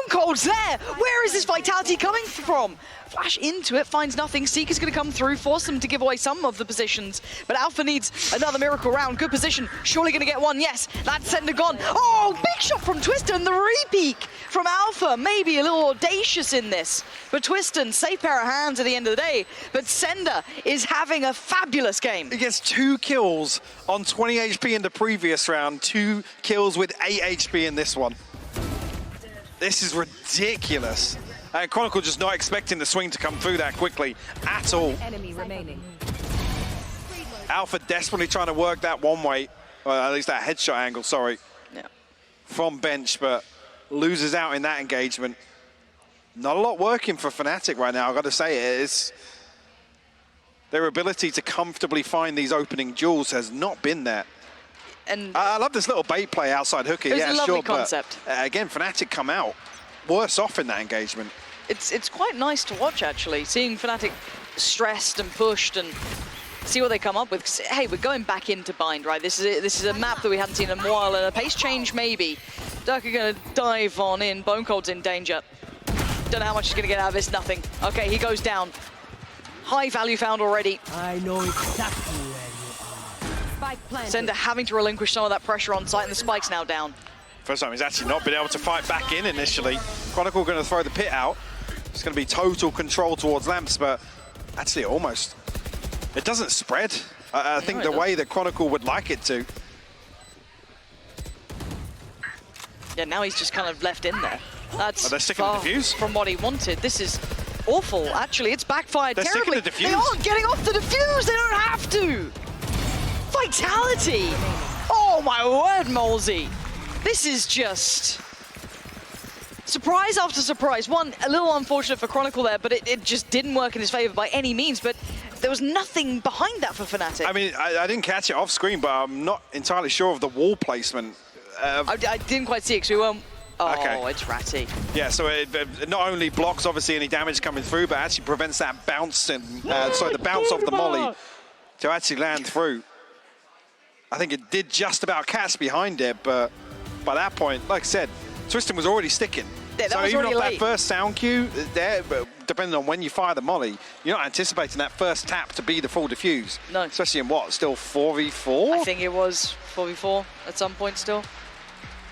BONECOLD's there. Where is this Vitality coming from? Flash into it, finds nothing. Seeker's going to come through, force them to give away some of the positions. But Alpha needs another miracle round. Good position. Surely going to get one. Yes, that's ceNder gone. Oh, big shot from Twisten. The re-peek from Alpha. Maybe a little audacious in this. But Twisten, safe pair of hands at the end of the day. But ceNder is having a fabulous game. He gets 2 kills on 20 HP in the previous round. 2 kills with 8 HP in this one. This is ridiculous. And Chronicle just not expecting the swing to come through that quickly at all. Enemy remaining. Alpha desperately trying to work that one way, or at least that headshot angle, sorry, from bench, but loses out in that engagement. Not a lot working for FNATIC right now, I've got to say. It's their ability to comfortably find these opening duels has not been there. And I love this little bait play outside hooker. It was a lovely sure, concept. But, again, FNATIC come out worse off in that engagement. It's quite nice to watch, actually, seeing FNATIC stressed and pushed and see what they come up with. 'Cause, hey, we're going back into Bind, right? This is a map that we hadn't seen in a while, and a pace change maybe. Derke going to dive on in. BONECOLD's in danger. Don't know how much he's going to get out of this. Nothing. Okay, he goes down. High value found already. I know exactly where you are. Spike planted. ceNder having to relinquish some of that pressure on site, and the spike's now down. First time he's actually not been able to fight back in initially. Chronicle going to throw the pit out. It's going to be total control towards Lamps, but actually almost. It doesn't spread. I think the way that Chronicle would like it to. Yeah, now he's just kind of left in there. That's they're sticking the defuse from what he wanted. This is awful. Actually, it's backfired they're terribly. Sticking the defuse. They aren't getting off the defuse. They don't have to. Vitality. Oh my word, MOLSI. This is just surprise after surprise. One, a little unfortunate for Chronicle there, but it just didn't work in his favor by any means. But there was nothing behind that for FNATIC. I mean, I didn't catch it off screen, but I'm not entirely sure of the wall placement. I didn't quite see it because we weren't. Oh, okay. It's ratty. Yeah, so it not only blocks obviously any damage coming through, but actually prevents that bounce and the bounce of the molly to actually land through. I think it did just about catch behind it, but by that point, like I said, Twisten was already sticking. Yeah, so even off that first sound cue, there, depending on when you fire the molly, you're not anticipating that first tap to be the full defuse. No. Especially in what, still 4v4? I think it was 4v4 at some point still.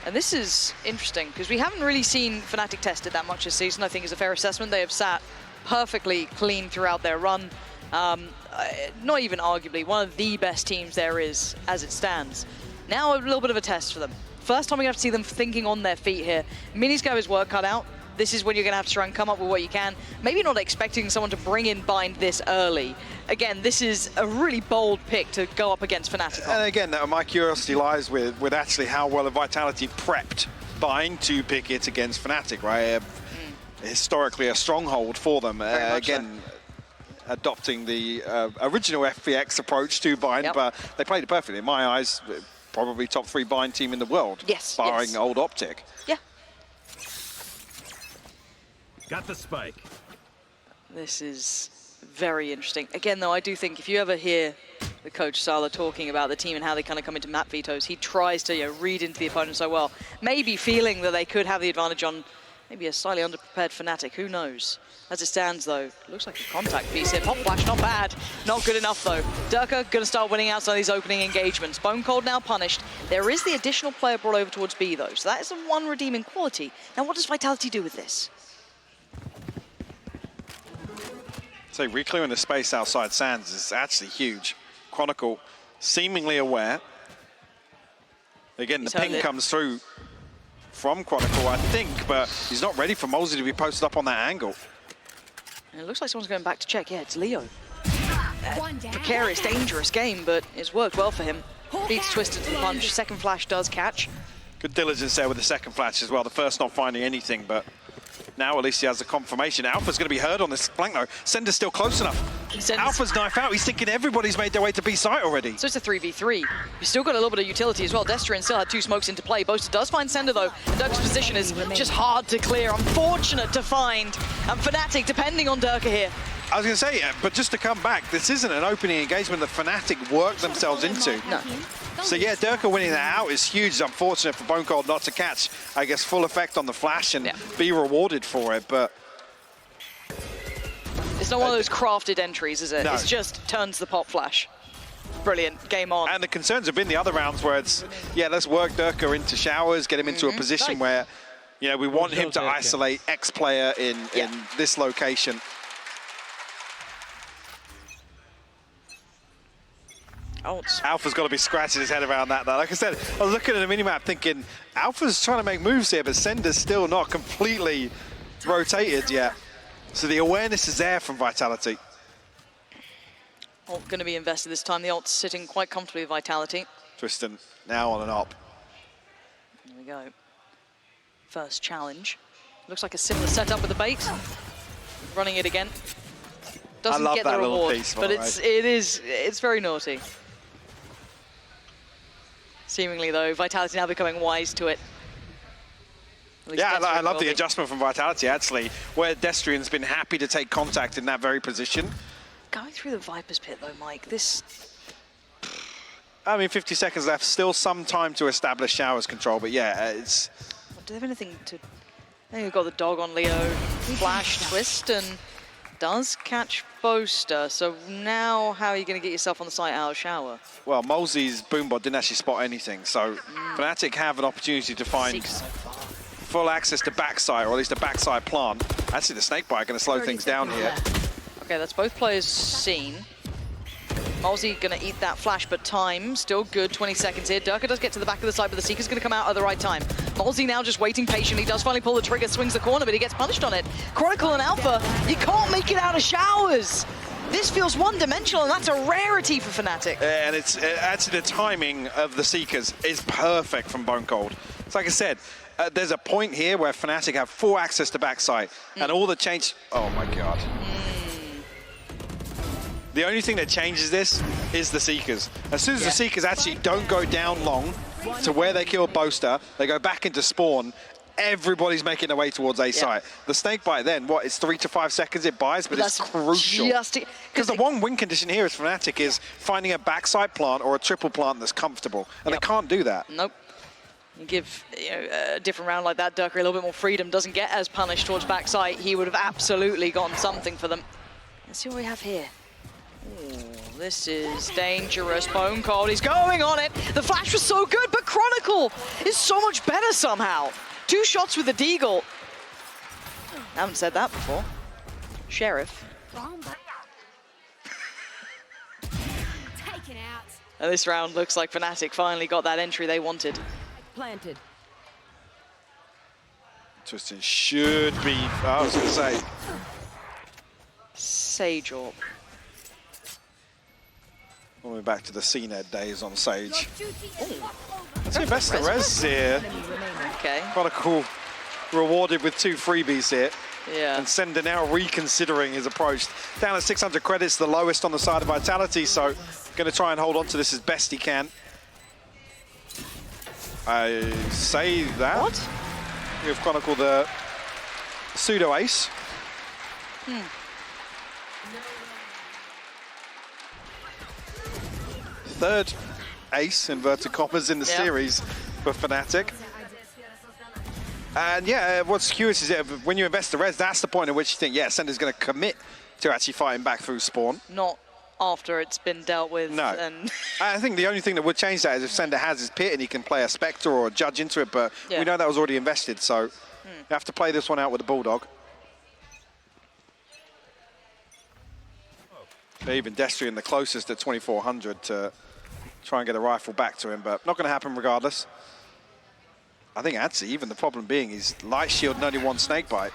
And this is interesting because we haven't really seen FNATIC tested that much this season. I think is a fair assessment. They have sat perfectly clean throughout their run. Not even arguably one of the best teams there is as it stands. Now a little bit of a test for them. First time we have to see them thinking on their feet here. Minis got his work cut out. This is when you're going to have to try and come up with what you can. Maybe not expecting someone to bring in Bind this early. Again, this is a really bold pick to go up against FNATIC. And again, my curiosity lies with actually how well Vitality prepped Bind to pick it against FNATIC, right? Historically a stronghold for them. Again, adopting the original FPX approach to Bind, but they played it perfectly. In my eyes, probably top 3 Bind team in the world. Yes. Barring old Optic. Yeah. Got the spike. This is very interesting. Again, though, I do think if you ever hear the coach Sala talking about the team and how they kind of come into map vetoes, he tries to read into the opponent so well. Maybe feeling that they could have the advantage on maybe a slightly underprepared FNATIC. Who knows? As it stands, though, looks like a contact piece here. Pop flash, not bad. Not good enough, though. Derke going to start winning out some of these opening engagements. BONECOLD now punished. There is the additional player brought over towards B, though, so that is the one redeeming quality. Now, what does Vitality do with this? So reclearing the space outside Sands is actually huge. Chronicle seemingly aware. Again, the ping comes through from Chronicle, I think, but he's not ready for MOLSI to be posted up on that angle. And it looks like someone's going back to check. Yeah, it's Leo. Precarious, dangerous game, but it's worked well for him. Beats Twisten to the punch. Second flash does catch. Good diligence there with the second flash as well. The first not finding anything, but now at least he has the confirmation. Alpha's going to be heard on this flank though. ceNder's still close enough. Alpha's knife out. He's thinking everybody's made their way to B site already. So it's a 3v3. You've still got a little bit of utility as well. Destrian still had 2 smokes into play. Boaster does find ceNder though. Derke's position is just hard to clear. Unfortunate to find. And FNATIC depending on Derke here. I was going to say, but just to come back, this isn't an opening engagement that FNATIC worked themselves into. No. So yeah, Derke winning that out is huge. It's unfortunate for BONECOLD not to catch, I guess, full effect on the flash and be rewarded for it, but... It's not one of those crafted entries, is it? No. It's just turns the pop flash. Brilliant, game on. And the concerns have been the other rounds where it's, yeah, let's work Derke into showers, get him into a position where, you know, we want him to isolate X player in this location. Alpha's got to be scratching his head around that though. Like I said, I was looking at the minimap thinking, Alpha's trying to make moves here, but ceNder's still not completely rotated yet. So the awareness is there from Vitality. Ult going to be invested this time. The ult's sitting quite comfortably with Vitality. Twisten now on an op. There we go. First challenge. Looks like a similar setup with the bait. Running it again. Doesn't get the reward, but it's very naughty. Seemingly though, Vitality now becoming wise to it. Yeah, I love the adjustment from Vitality actually, where Destrian's been happy to take contact in that very position. Going through the Viper's pit though, Mike, this... I mean, 50 seconds left, still some time to establish showers control, but yeah, it's... Do they have anything to... I think we've got the dog on Leo, flash, Twisten does catch Boaster, so now how are you going to get yourself on the site out of shower? Well, MOLSI's boombot didn't actually spot anything, so FNATIC have an opportunity to find full access to backside, or at least a backside plant. Actually, the snakebite going to slow things down here. Okay, that's both players seen. MOLSI gonna eat that flash, but time still good, 20 seconds here. Derke does get to the back of the side, but the Seeker's gonna come out at the right time. MOLSI now just waiting patiently, does finally pull the trigger, swings the corner, but he gets punished on it. Chronicle and Alpha, you can't make it out of showers. This feels one-dimensional, and that's a rarity for FNATIC. And it's actually the timing of the Seekers is perfect from BONECOLD. It's like I said, there's a point here where FNATIC have full access to backside, and all the change. Oh my god. The only thing that changes this is the Seekers. As soon as the Seekers actually don't go down long to where they kill Boaster, they go back into spawn, everybody's making their way towards A site. The snakebite then, what, it's 3 to 5 seconds it buys, but it's crucial. Because the one win condition here is FNATIC is finding a backside plant or a triple plant that's comfortable, and they can't do that. Nope. You give a different round like that, Derke a little bit more freedom, doesn't get as punished towards backside. He would have absolutely gotten something for them. Let's see what we have here. Ooh, this is dangerous. BONECOLD, he's going on it. The flash was so good, but Chronicle is so much better somehow. 2 shots with the Deagle. I haven't said that before. Sheriff. Taken out. And this round looks like FNATIC finally got that entry they wanted. Planted. Twisten should be, I was going to say. Sage Orb. All the way back to the ceNder days on Sage. Let's invest the res here. Okay. Chronicle rewarded with 2 freebies here. Yeah. And ceNder now reconsidering his approach. Down at 600 credits, the lowest on the side of Vitality, so going to try and hold on to this as best he can. I say that. What? Give Chronicle the pseudo ace. Third ace, inverted commas, in the series for FNATIC. And yeah, what's curious is that when you invest the res, that's the point at which you think, yeah, ceNder's going to commit to actually fighting back through spawn. Not after it's been dealt with. No. And I think the only thing that would change that is if ceNder has his pit and he can play a Spectre or a Judge into it, but we know that was already invested, so you have to play this one out with the Bulldog. Even Destrian the closest at 2400 to try and get a rifle back to him, but not going to happen regardless. I think Adzi, even the problem being he's light shield and only 1 snakebite.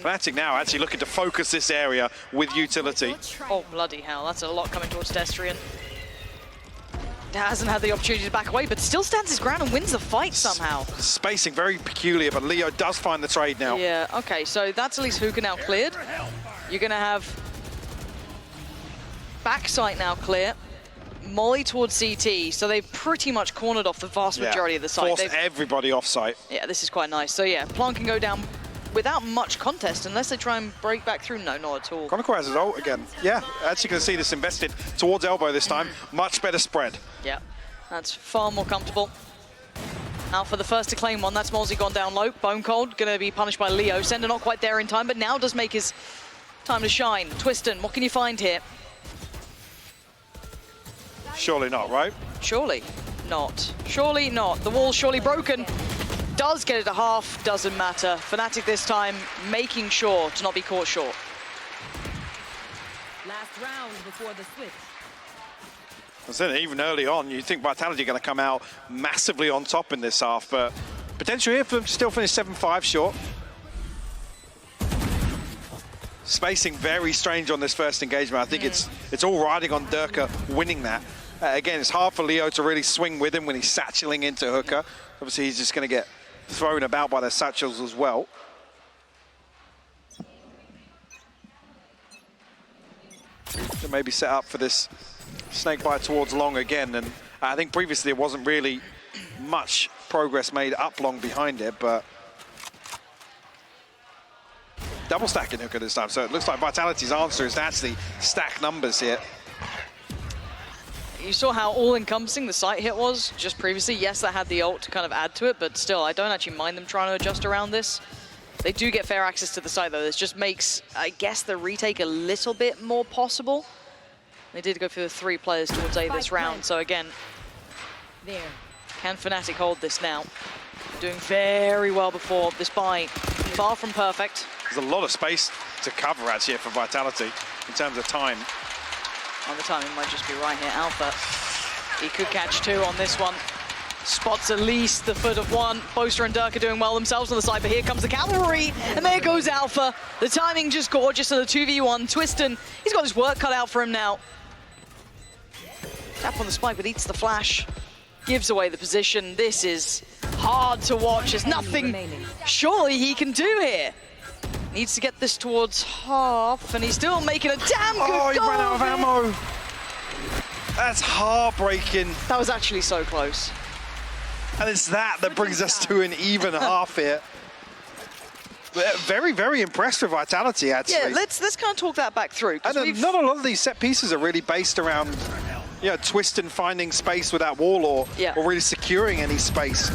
FNATIC now actually looking to focus this area with utility. oh, bloody hell, that's a lot coming towards Destrian. Hasn't had the opportunity to back away, but still stands his ground and wins the fight somehow. Spacing very peculiar, but Leo does find the trade now. Yeah, okay, so that's at least Hookah now cleared. You're going to have backside now clear. Molly towards CT, so they've pretty much cornered off the vast majority of the site. Forced everybody off site. Yeah, this is quite nice. So yeah, Plant can go down without much contest unless they try and break back through. No, not at all. Chronicle has his ult again. Yeah, actually can see this invested towards elbow this time. Much better spread. Yeah, that's far more comfortable. Alpha the first to claim one. That's MOLSI gone down low. BONECOLD going to be punished by Leo. ceNder not quite there in time, but now does make his time to shine. Twisten, what can you find here? Surely not, right? Surely not. Surely not. The wall's surely broken. Does get it a half, doesn't matter. FNATIC this time making sure to not be caught short. Last round before the switch. I said even early on, you think Vitality are going to come out massively on top in this half, but potential here for them to still finish 7-5 short. Spacing very strange on this first engagement. I think it's all riding on Derke winning that. Again, it's hard for Leo to really swing with him when he's satcheling into Hooker. Obviously, he's just going to get thrown about by their satchels as well. So maybe set up for this snakebite towards long again. And I think previously there wasn't really much progress made up long behind it, but double stacking Hooker this time. So it looks like Vitality's answer is to actually stack numbers here. You saw how all-encompassing the site hit was just previously. Yes, that had the ult to kind of add to it, but still, I don't actually mind them trying to adjust around this. They do get fair access to the site, though. This just makes, I guess, the retake a little bit more possible. They did go for the 3 players towards A this round, so again, can FNATIC hold this now? Doing very well before this buy. Far from perfect. There's a lot of space to cover, actually, for Vitality. in terms of time. On the timing might just be right here. Alpha, he could catch 2 on this one. Spots at least the foot of 1. Boaster and Derke are doing well themselves on the side, but here comes the cavalry, and there goes Alpha. The timing just gorgeous on the 2v1. Twisten, he's got his work cut out for him now. Tap on the spike, but eats the flash. Gives away the position. This is hard to watch. There's nothing surely he can do here. Needs to get this towards half, and he's still making a damn good goal. Oh, he ran out of ammo. That's heartbreaking. That was actually so close. And it's that brings us to an even half here. Very, very impressed with Vitality, actually. Yeah, let's kind of talk that back through. And not a lot of these set pieces are really based around, you know, Twisten finding space with that wall or really securing any space.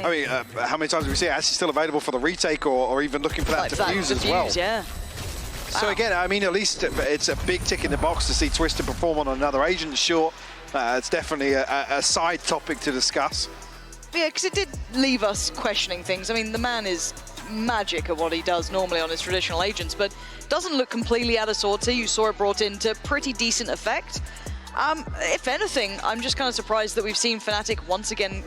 I mean, how many times do we see it actually still available for the retake or even looking for that defuse as well? Yeah. So again, I mean, at least it's a big tick in the box to see Twisten perform on another agent. Sure, it's definitely a side topic to discuss. Yeah, because it did leave us questioning things. I mean, the man is magic at what he does normally on his traditional agents, but doesn't look completely out of sorts here. You saw it brought into pretty decent effect. If anything, I'm just kind of surprised that we've seen FNATIC once again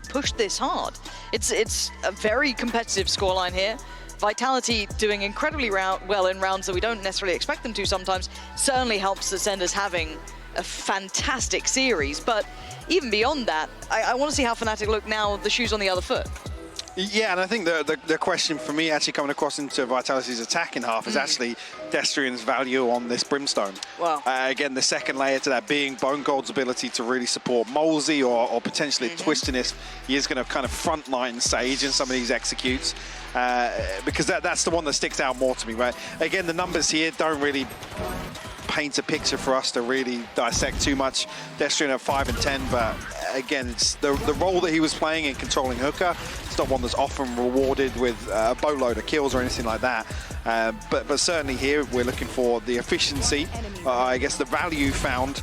push this hard. It's a very competitive scoreline here. Vitality doing incredibly well in rounds that we don't necessarily expect them to sometimes. Certainly helps that ceNder's having a fantastic series, but even beyond that, I want to see how FNATIC look now, the shoes on the other foot. Yeah, and I think the question for me actually coming across into Vitality's attacking half is actually Destrian's value on this Brimstone. Wow. Again, the second layer to that being BONECOLD's ability to really support MOLSI or potentially Twisten if he is going to kind of frontline Sage in some of these executes. Because that's the one that sticks out more to me, right? Again, the numbers here don't really paint a picture for us to really dissect too much. Destrian at 5 and 10, but again, it's the role that he was playing in controlling Hooker. It's not one that's often rewarded with a boatload of kills or anything like that. But certainly here, we're looking for the efficiency, I guess the value found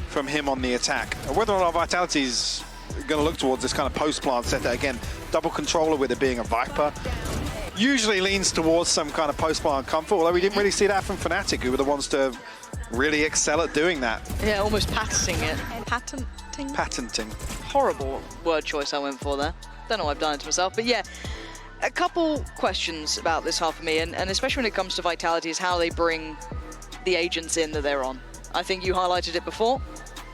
from him on the attack. Whether or not Vitality's going to look towards this kind of post-plant setup, again, double controller with it being a Viper, usually leans towards some kind of post-plant comfort, although we didn't really see that from FNATIC, who were the ones to really excel at doing that. Yeah, almost patenting it. Patenting? Horrible word choice I went for there. Don't know why I've done it to myself, but yeah. A couple questions about this half for me, and especially when it comes to Vitality, is how they bring the agents in that they're on. I think you highlighted it before.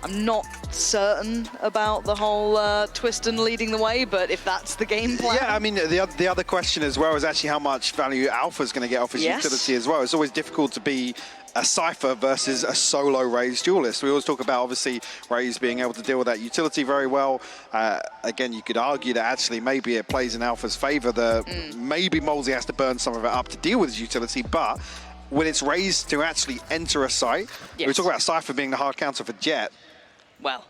I'm not certain about the whole Twisten leading the way, but if that's the game plan. Yeah, I mean, the other question as well is actually how much value Alpha's going to get off his utility as well. It's always difficult to be a Cypher versus a solo Raze duelist. We always talk about, obviously, Raze being able to deal with that utility very well. Again, you could argue that actually maybe it plays in Alpha's favor. Maybe MOLSI has to burn some of it up to deal with his utility, but when it's Raze to actually enter a site, we talk about Cypher being the hard counter for Jet. Well,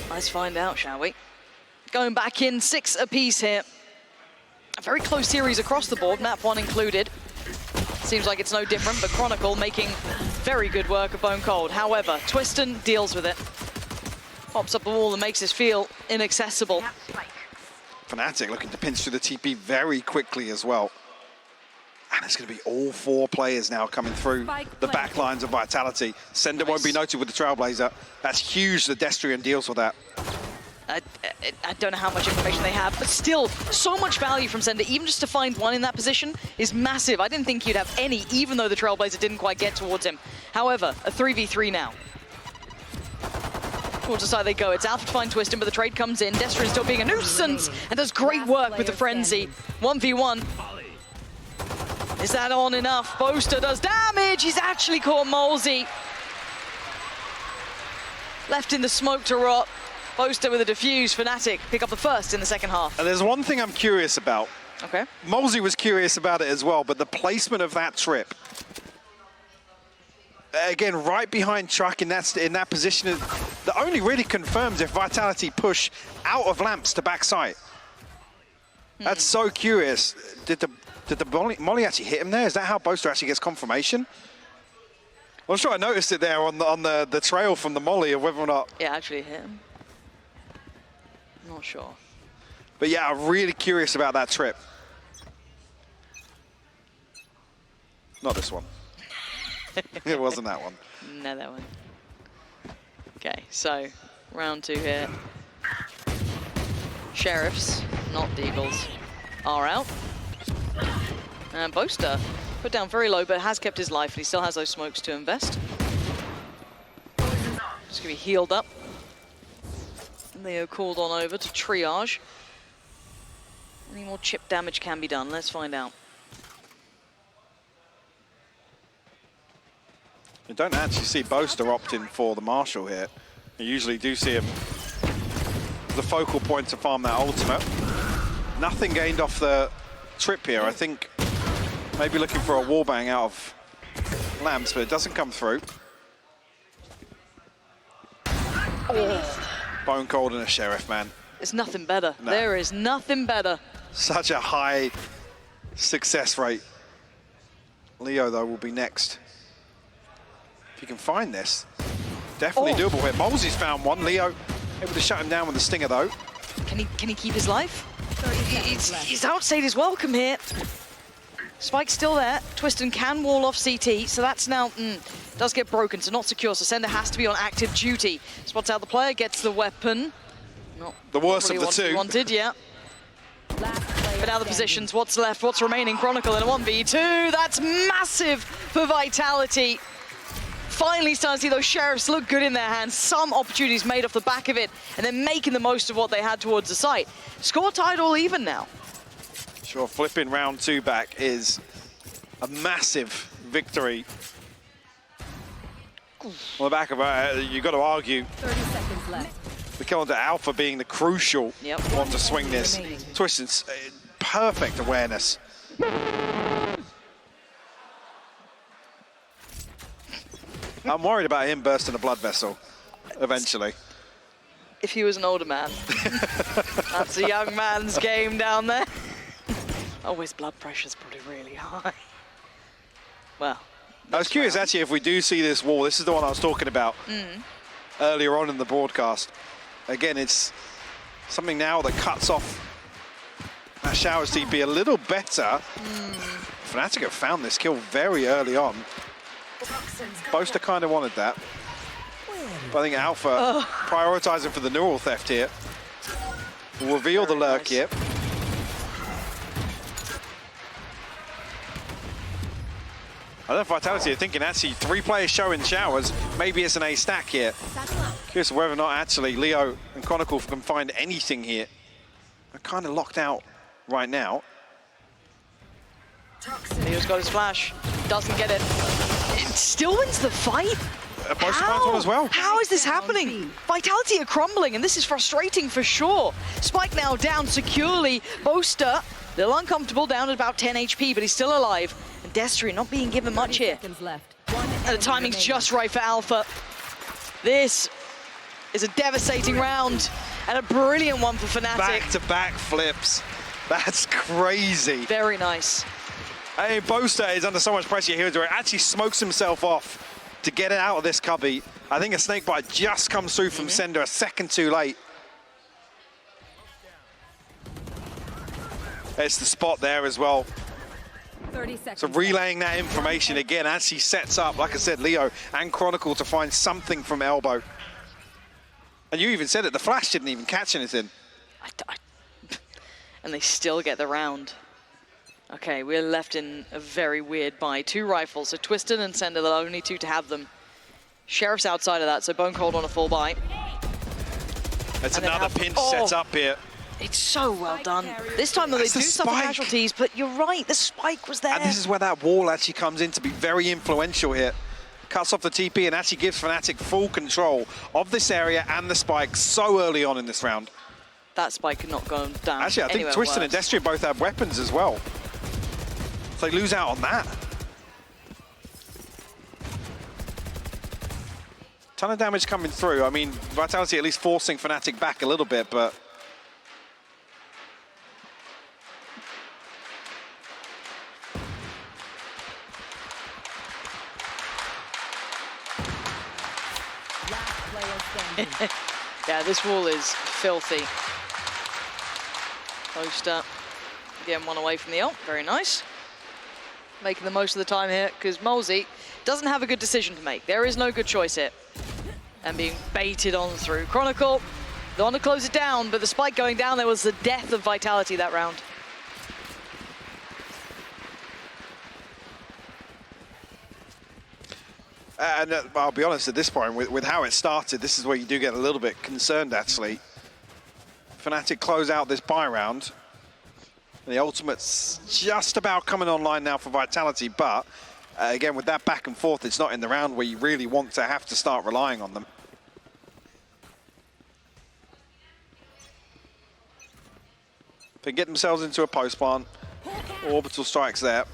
let's find out, shall we? Going back in 6 apiece here. A very close series across the board, map 1 included. Seems like it's no different, but Chronicle making very good work of BONECOLD. However, Twisten deals with it. Pops up the wall and makes us feel inaccessible. FNATIC looking to pinch through the TP very quickly as well. And it's going to be all 4 players now coming through the back lines of Vitality. ceNder won't be noted with the Trailblazer. That's huge that Destrian deals with that. I don't know how much information they have, but still, so much value from ceNder. Even just to find one in that position is massive. I didn't think you'd have any, even though the Trailblazer didn't quite get towards him. However, a 3v3 now. Towards the side they go. It's Alpha to find Twisten, but the trade comes in. Destrian still being a nuisance and does great work with the Frenzy. 1v1. Is that on enough? Boaster does damage. He's actually caught MOLSI. Left in the smoke to rot. Boaster with a defuse. FNATIC pick up the first in the second half. And there's one thing I'm curious about. Okay. MOLSI was curious about it as well, but the placement of that trip. Again, right behind Truck in that position, that only really confirms if Vitality push out of lamps to backside. That's so curious. Did the molly actually hit him there? Is that how Boaster actually gets confirmation? I'm sure I noticed it there on the trail from the molly of whether or not. Yeah, actually hit him. Not sure. But yeah, I'm really curious about that trip. Not this one. It wasn't that one. No, that one. Okay, so round 2 here. Sheriffs, not Deagles, are out. And Boaster put down very low, but has kept his life, and he still has those smokes to invest. Just gonna be healed up. Leo called on over to triage. Any more chip damage can be done? Let's find out. You don't actually see Boaster opting for the Marshal here. You usually do see him the focal point to farm that ultimate. Nothing gained off the trip here. I think maybe looking for a wallbang out of Lamps, but it doesn't come through. Oh. BONECOLD and a Sheriff, man. There's nothing better. No. There is nothing better. Such a high success rate. Leo, though, will be next. If you can find this, definitely doable here. MOLSI's found one. Leo able to shut him down with the stinger, though. Can he keep his life? He's outstayed his welcome here. Spike's still there. Twisten can wall off CT, so that's now does get broken, so not secure. So ceNder has to be on active duty. Spots out the player, gets the weapon. Not the worst of the what he two. Wanted, yeah. But now the positions, what's left, what's remaining? Chronicle in a 1v2. That's massive for Vitality. Finally starting to see those Sheriffs look good in their hands. Some opportunities made off the back of it, and then making the most of what they had towards the site. Score tied all even now. Sure, flipping round 2 back is a massive victory. On the back of it, you've got to argue 30 seconds left. the kill onto Alpha being the crucial one to swing this. Twisten's perfect awareness. I'm worried about him bursting a blood vessel eventually. If he was an older man. That's a young man's game down there. Oh, his blood pressure's probably really high. Well. I was curious actually if we do see this wall. This is the one I was talking about earlier on in the broadcast. Again, it's something now that cuts off that Showers TP a little better. FNATIC have found this kill very early on. Boaster kind of wanted that. But I think Alpha prioritizing for the neural theft here. Will reveal the lurk here. I don't know if Vitality are thinking actually 3 players showing Showers. Maybe it's an A stack here. Curious whether or not actually Leo and Chronicle can find anything here. They're kind of locked out right now. Leo's got his flash. Doesn't get it. It still wins the fight? Boaster finds one as well. How is this happening? Vitality are crumbling, and this is frustrating for sure. Spike now down securely. Boaster, a little uncomfortable, down at about 10 HP, but he's still alive. And Destrian not being given much here. And the timing's just right for Alpha. This is a devastating round, and a brilliant one for FNATIC. Back-to-back flips. That's crazy. Very nice. Hey, Boaster is under so much pressure here where he actually smokes himself off to get it out of this cubby. I think a snakebite just comes through from ceNder a second too late. It's the spot there as well. 30 seconds. So relaying that information again as he sets up, like I said, Leo and Chronicle to find something from elbow. And you even said it, the flash didn't even catch anything. And they still get the round. Okay, we're left in a very weird buy. 2 rifles, so Twisten and ceNder, the only 2 to have them. Sheriff's outside of that, so BONECOLD on a full buy. It's another pinch set up here. It's so well done. This time though, they do suffer casualties, but you're right, the spike was there. And this is where that wall actually comes in to be very influential here. Cuts off the TP and actually gives FNATIC full control of this area and the spike so early on in this round. That spike could not go down. Actually, I think Twisten and Destrian both have weapons as well. So they lose out on that. Ton of damage coming through. I mean, Vitality at least forcing FNATIC back a little bit, but yeah, this wall is filthy. Boaster getting one away from the ult, very nice. making the most of the time here, because MOLSI doesn't have a good decision to make. There is no good choice here. And being baited on through. Chronicle, they want to close it down, but the spike going down, there was the death of Vitality that round. And I'll be honest, at this point, with how it started, this is where you do get a little bit concerned, actually. FNATIC close out this buy round. The ultimate's just about coming online now for Vitality, but again, with that back and forth, it's not in the round where you really want to have to start relying on them. They get themselves into a post plant. Orbital strikes there.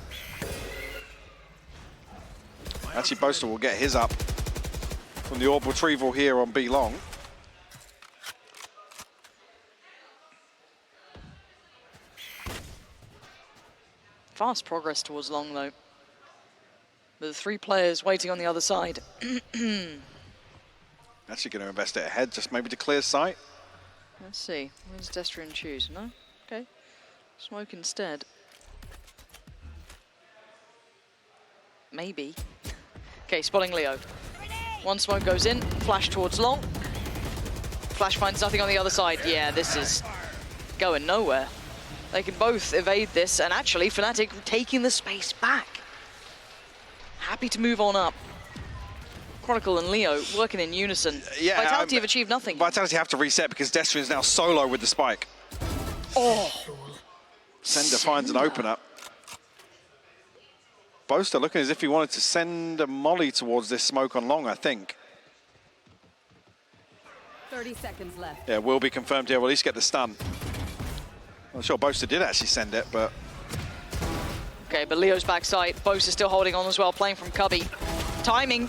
Actually, Boaster will get his up from the orb retrieval here on B long. Fast progress towards long, though. With the 3 players waiting on the other side. Actually going to invest it ahead, just maybe to clear sight. Let's see. What does Destrian choose? No? Okay. Smoke instead. Maybe. Okay, spotting Leo. One smoke goes in, flash towards long. Flash finds nothing on the other side. Yeah, this is going nowhere. They can both evade this, and actually FNATIC taking the space back. Happy to move on up. Chronicle and Leo working in unison. Yeah, Vitality have achieved nothing. Vitality have to reset because Destrian is now solo with the spike. Oh! ceNder finds an opener. Boaster looking as if he wanted to send a molly towards this smoke on long, I think. 30 seconds left. Yeah, will be confirmed here. We'll at least get the stun. I'm sure Boaster did actually send it, but... Okay, but Leo's backside. Boaster still holding on as well, playing from Cubby. Timing,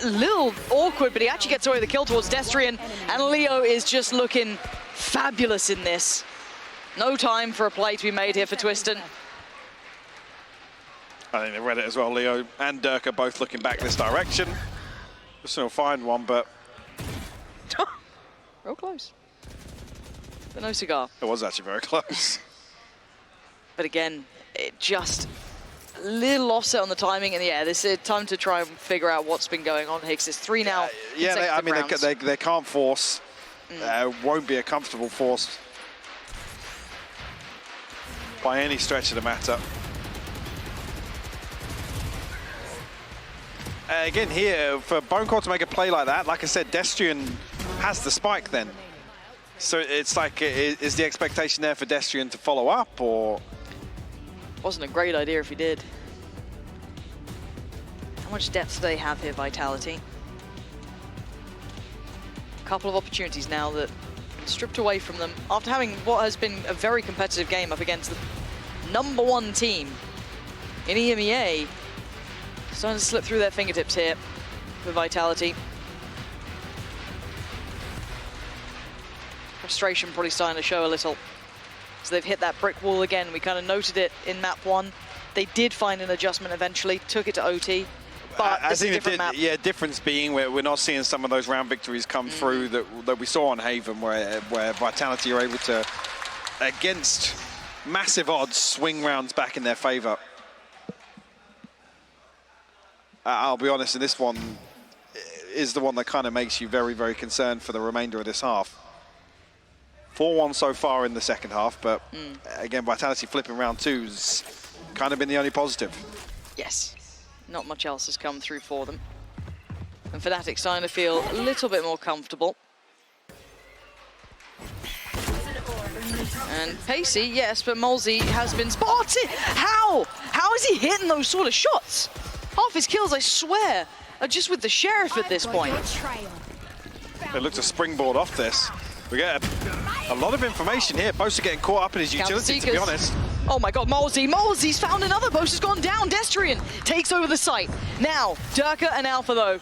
a little awkward, but he actually gets away with the kill towards Destrian, and Leo is just looking fabulous in this. No time for a play to be made here for Twisten. I think they read it as well. Leo and Derke are both looking back this direction. Just gonna find one, but... Real close. But no cigar. It was actually very close. But again, it just a little offset on the timing, and yeah, this is time to try and figure out what's been going on. Higgs is 3 now. Yeah, I mean, they can't force. Won't be a comfortable force by any stretch of the matter. Again here, for BONECOLD to make a play like that, like I said, Destrian has the spike then. So it's like, is the expectation there for Destrian to follow up, or? Wasn't a great idea if he did. How much depth do they have here, Vitality? A couple of opportunities now that stripped away from them after having what has been a very competitive game up against the #1 team in EMEA. Starting to slip through their fingertips here for Vitality. Frustration probably starting to show a little. So they've hit that brick wall again. We kind of noted it in map 1. They did find an adjustment eventually, took it to OT, but it's a different map. Yeah, difference being we're not seeing some of those round victories come through that we saw on Haven, where Vitality are able to, against massive odds, swing rounds back in their favor. I'll be honest, in this one is the one that kind of makes you very, very concerned for the remainder of this half. 4-1 so far in the second half, but again, Vitality flipping round 2's kind of been the only positive. Yes, not much else has come through for them. And FNATIC starting to feel a little bit more comfortable. And Pacey, yes, but MOLSI has been spotted. How? How is he hitting those sort of shots? Half his kills, I swear, are just with the Sheriff at this point. They look to springboard off this. We get a lot of information here. Boaster getting caught up in his utility, to be honest. Oh my god, MOLSI's found another. Boaster's gone down. Destrian takes over the site. Now, Derke and Alpha, though.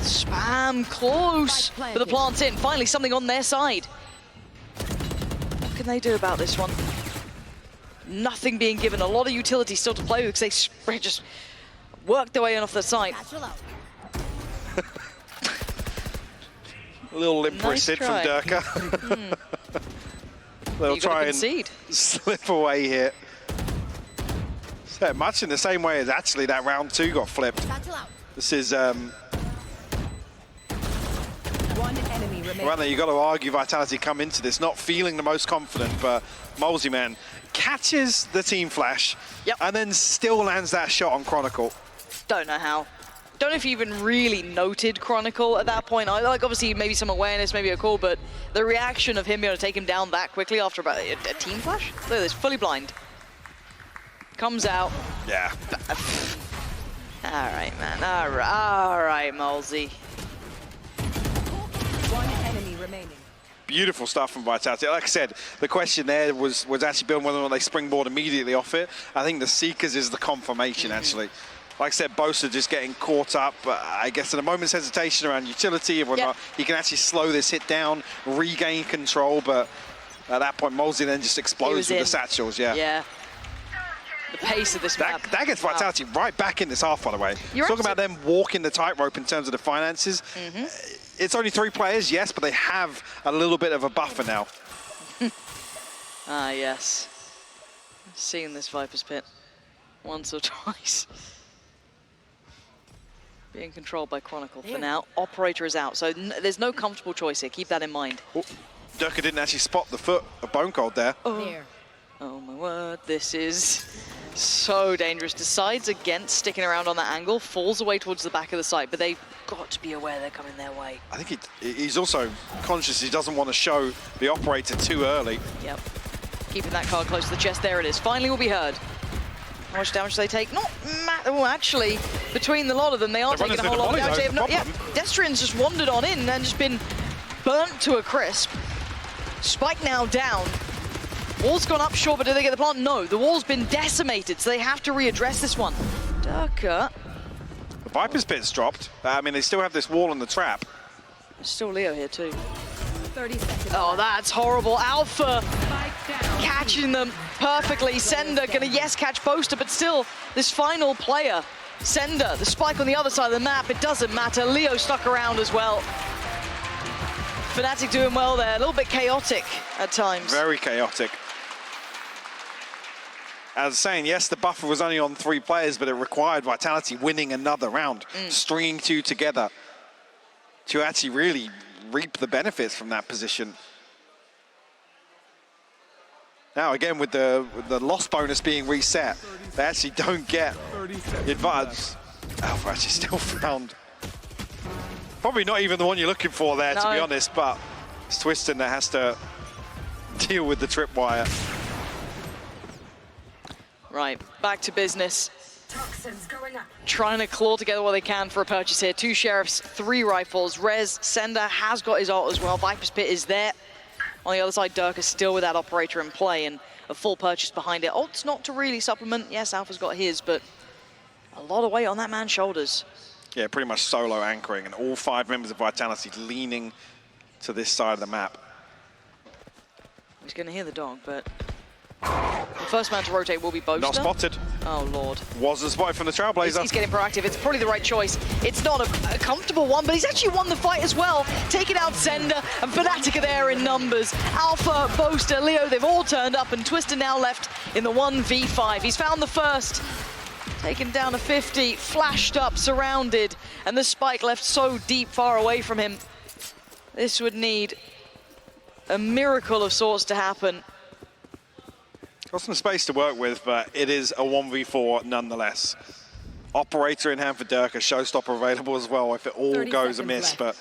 Spam close, but the plant's in. Finally, something on their side. What can they do about this one? Nothing being given. A lot of utility still to play with because they just worked their way in off the side. A little limp wristed from Derke. They'll try and slip away here. Yeah, much in the same way as actually that round 2 got flipped. This is One enemy remaining. well, you got to argue Vitality come into this not feeling the most confident, but MOLSI, man, catches the team flash and then still lands that shot on Chronicle. Don't know how. Don't know if you even really noted Chronicle at that point. I like, obviously, maybe some awareness, maybe a call, but the reaction of him being able to take him down that quickly after about a team flash? Look at this, fully blind. Comes out. Yeah. All right, man. All right, MOLSI. One enemy remaining. Beautiful stuff from Vitality. Like I said, the question there was actually building whether or not they springboard immediately off it. I think the Seekers is the confirmation, actually. Like I said, Boaster just getting caught up, I guess, in a moment's hesitation around utility, whether or not he can actually slow this hit down, regain control, but at that point, MOLSI then just explodes with the satchels, Yeah. The pace of this map. That gets Vitality right back in this half, by the way. Talking about them walking the tightrope in terms of the finances. It's only 3 players, yes, but they have a little bit of a buffer now. Ah, yes. Seen this Viper's Pit once or twice. Being controlled by Chronicle for now. Operator is out, so there's no comfortable choice here. Keep that in mind. Derke didn't actually spot the foot of BONECOLD there. Oh my word, this is so dangerous. Decides against sticking around on that angle, falls away towards the back of the site, but they've got to be aware they're coming their way. I think he's also conscious he doesn't want to show the operator too early. Yep. Keeping that card close to the chest. There it is. Finally will be heard. How much damage do they take? Not oh, actually, between the lot of them, they are taking a whole lot of damage. They have not, Destrian's just wandered on in and just been burnt to a crisp. Spike now down. Wall's gone up, sure, but do they get the plant? No, the wall's been decimated, so they have to readdress this one. Derke. The Viper's Pit's dropped. I mean, they still have this wall and the trap. There's still Leo here too. 30 seconds. Oh, that's horrible. Alpha catching them perfectly. ceNder gonna, yes, catch Boaster, but still, this final player, ceNder, the spike on the other side of the map, it doesn't matter. Leo stuck around as well. FNATIC doing well there, a little bit chaotic at times. Very chaotic. As saying, yes, the buffer was only on 3 players, but it required Vitality winning another round, stringing 2 together to actually really reap the benefits from that position. Now, again, with the loss bonus being reset, they actually don't get the advantage. Alpha actually still found. Probably not even the one you're looking for there, to be honest, but it's Twisten that has to deal with the tripwire. Right, back to business. Trying to claw together what they can for a purchase here. 2 sheriffs, 3 rifles. Rez, ceNder has got his ult as well. Viper's Pit is there. On the other side, Derke is still with that operator in play and a full purchase behind it. Ult's not to really supplement. Yes, Alpha's got his, but a lot of weight on that man's shoulders. Yeah, pretty much solo anchoring, and all 5 members of Vitality leaning to this side of the map. He's going to hear the dog, but the first man to rotate will be Boaster. Not spotted. Oh, Lord. Wasn't spotted from the Trailblazer. He's getting proactive. It's probably the right choice. It's not a comfortable one, but he's actually won the fight as well. Taking out ceNder, and FNATIC are there in numbers. Alpha, Boaster, Leo, they've all turned up, and Twisten now left in the 1v5. He's found the first. Taken down to 50, flashed up, surrounded, and the spike left so deep, far away from him. This would need a miracle of sorts to happen. Got some space to work with, but it is a 1v4 nonetheless. Operator in hand for Derke, showstopper available as well if it all goes amiss, but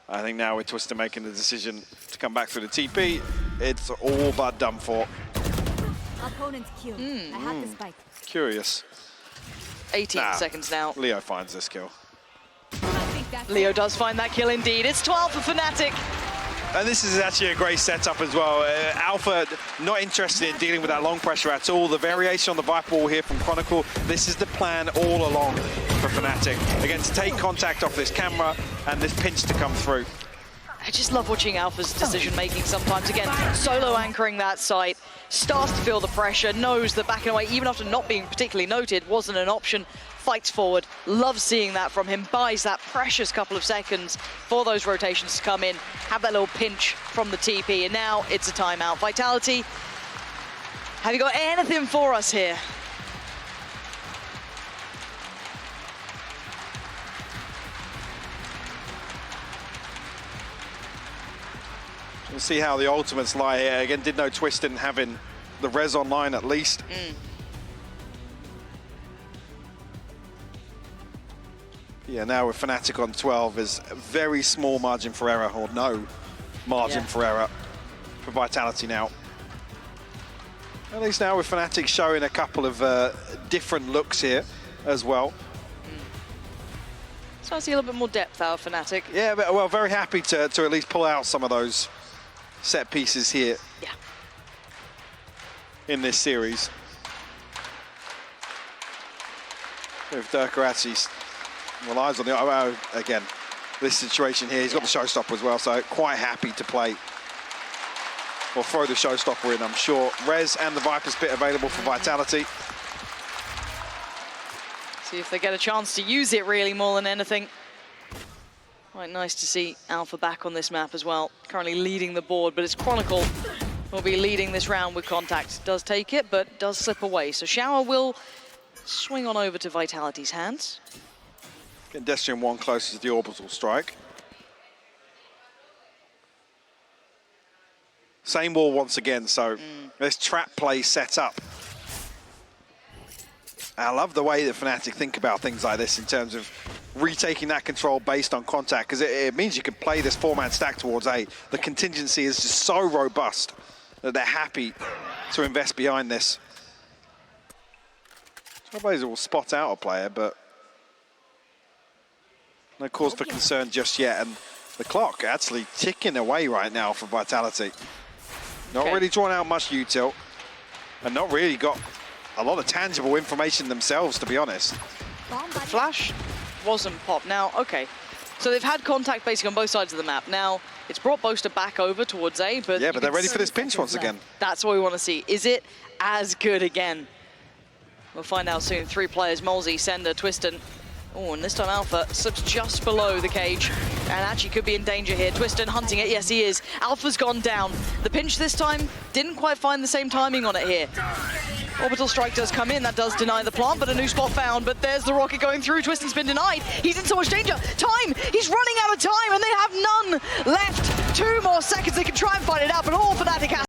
I think now with Twisten making the decision to come back through the TP, it's all but done for. Opponent's kill. I have the spike. Curious. 18 seconds now. Leo finds this kill. Leo does find that kill indeed. It's 12 for FNATIC. And this is actually a great setup as well. Alpha not interested in dealing with that long pressure at all. The variation on the Viper wall here from Chronicle, this is the plan all along for FNATIC. Again, to take contact off this camera and this pinch to come through. I just love watching Alpha's decision-making sometimes. Again, solo anchoring that site, starts to feel the pressure, knows that backing away, even after not being particularly noted, wasn't an option, fights forward. Love seeing that from him, buys that precious couple of seconds for those rotations to come in, have that little pinch from the TP, and now it's a timeout. Vitality, have you got anything for us here? We'll see how the ultimates lie here. Again, did know Twisten having the res online at least. Yeah, now with FNATIC on 12 is a very small margin for error, or no margin for error for Vitality now. At least now with FNATIC showing a couple of different looks here as well. So I see a little bit more depth out of FNATIC. Yeah, but, well, very happy to at least pull out some of those set pieces here in this series. If Derke actually relies on the, again, this situation here, he's got the showstopper as well, so quite happy to play or throw the showstopper in, I'm sure. Res and the Viper's Pit available for Vitality. See if they get a chance to use it really more than anything. Quite nice to see Alpha back on this map as well. Currently leading the board, but it's Chronicle will be leading this round with contact. Does take it, but does slip away. So Shower will swing on over to Vitality's hands. Getting Destrian one closer to the orbital strike. Same wall once again, so this trap play set up. I love the way that FNATIC think about things like this in terms of retaking that control based on contact, because it means you can play this four-man stack towards A. The contingency is just so robust that they're happy to invest behind this. Trailblazer will spot out a player, but no cause for concern just yet. And the clock actually ticking away right now for Vitality. Not really drawn out much util, and not really got a lot of tangible information themselves, to be honest. The flash wasn't popped. Now, okay, so they've had contact basically on both sides of the map. Now, it's brought Boaster back over towards A, but yeah, but they're ready for this pinch once again. That's what we want to see. Is it as good again? We'll find out soon. 3 players, MOLSI, ceNder, Twisten. Oh, and this time Alpha slips just below the cage and actually could be in danger here. Twisten hunting it, yes he is. Alpha's gone down. The pinch this time didn't quite find the same timing on it here. Orbital strike does come in, that does deny the plant, but a new spot found. But there's the rocket going through. Twisten's been denied. He's in so much danger. Time! He's running out of time, and they have none left. 2 more seconds. They can try and fight it out, but all FNATIC has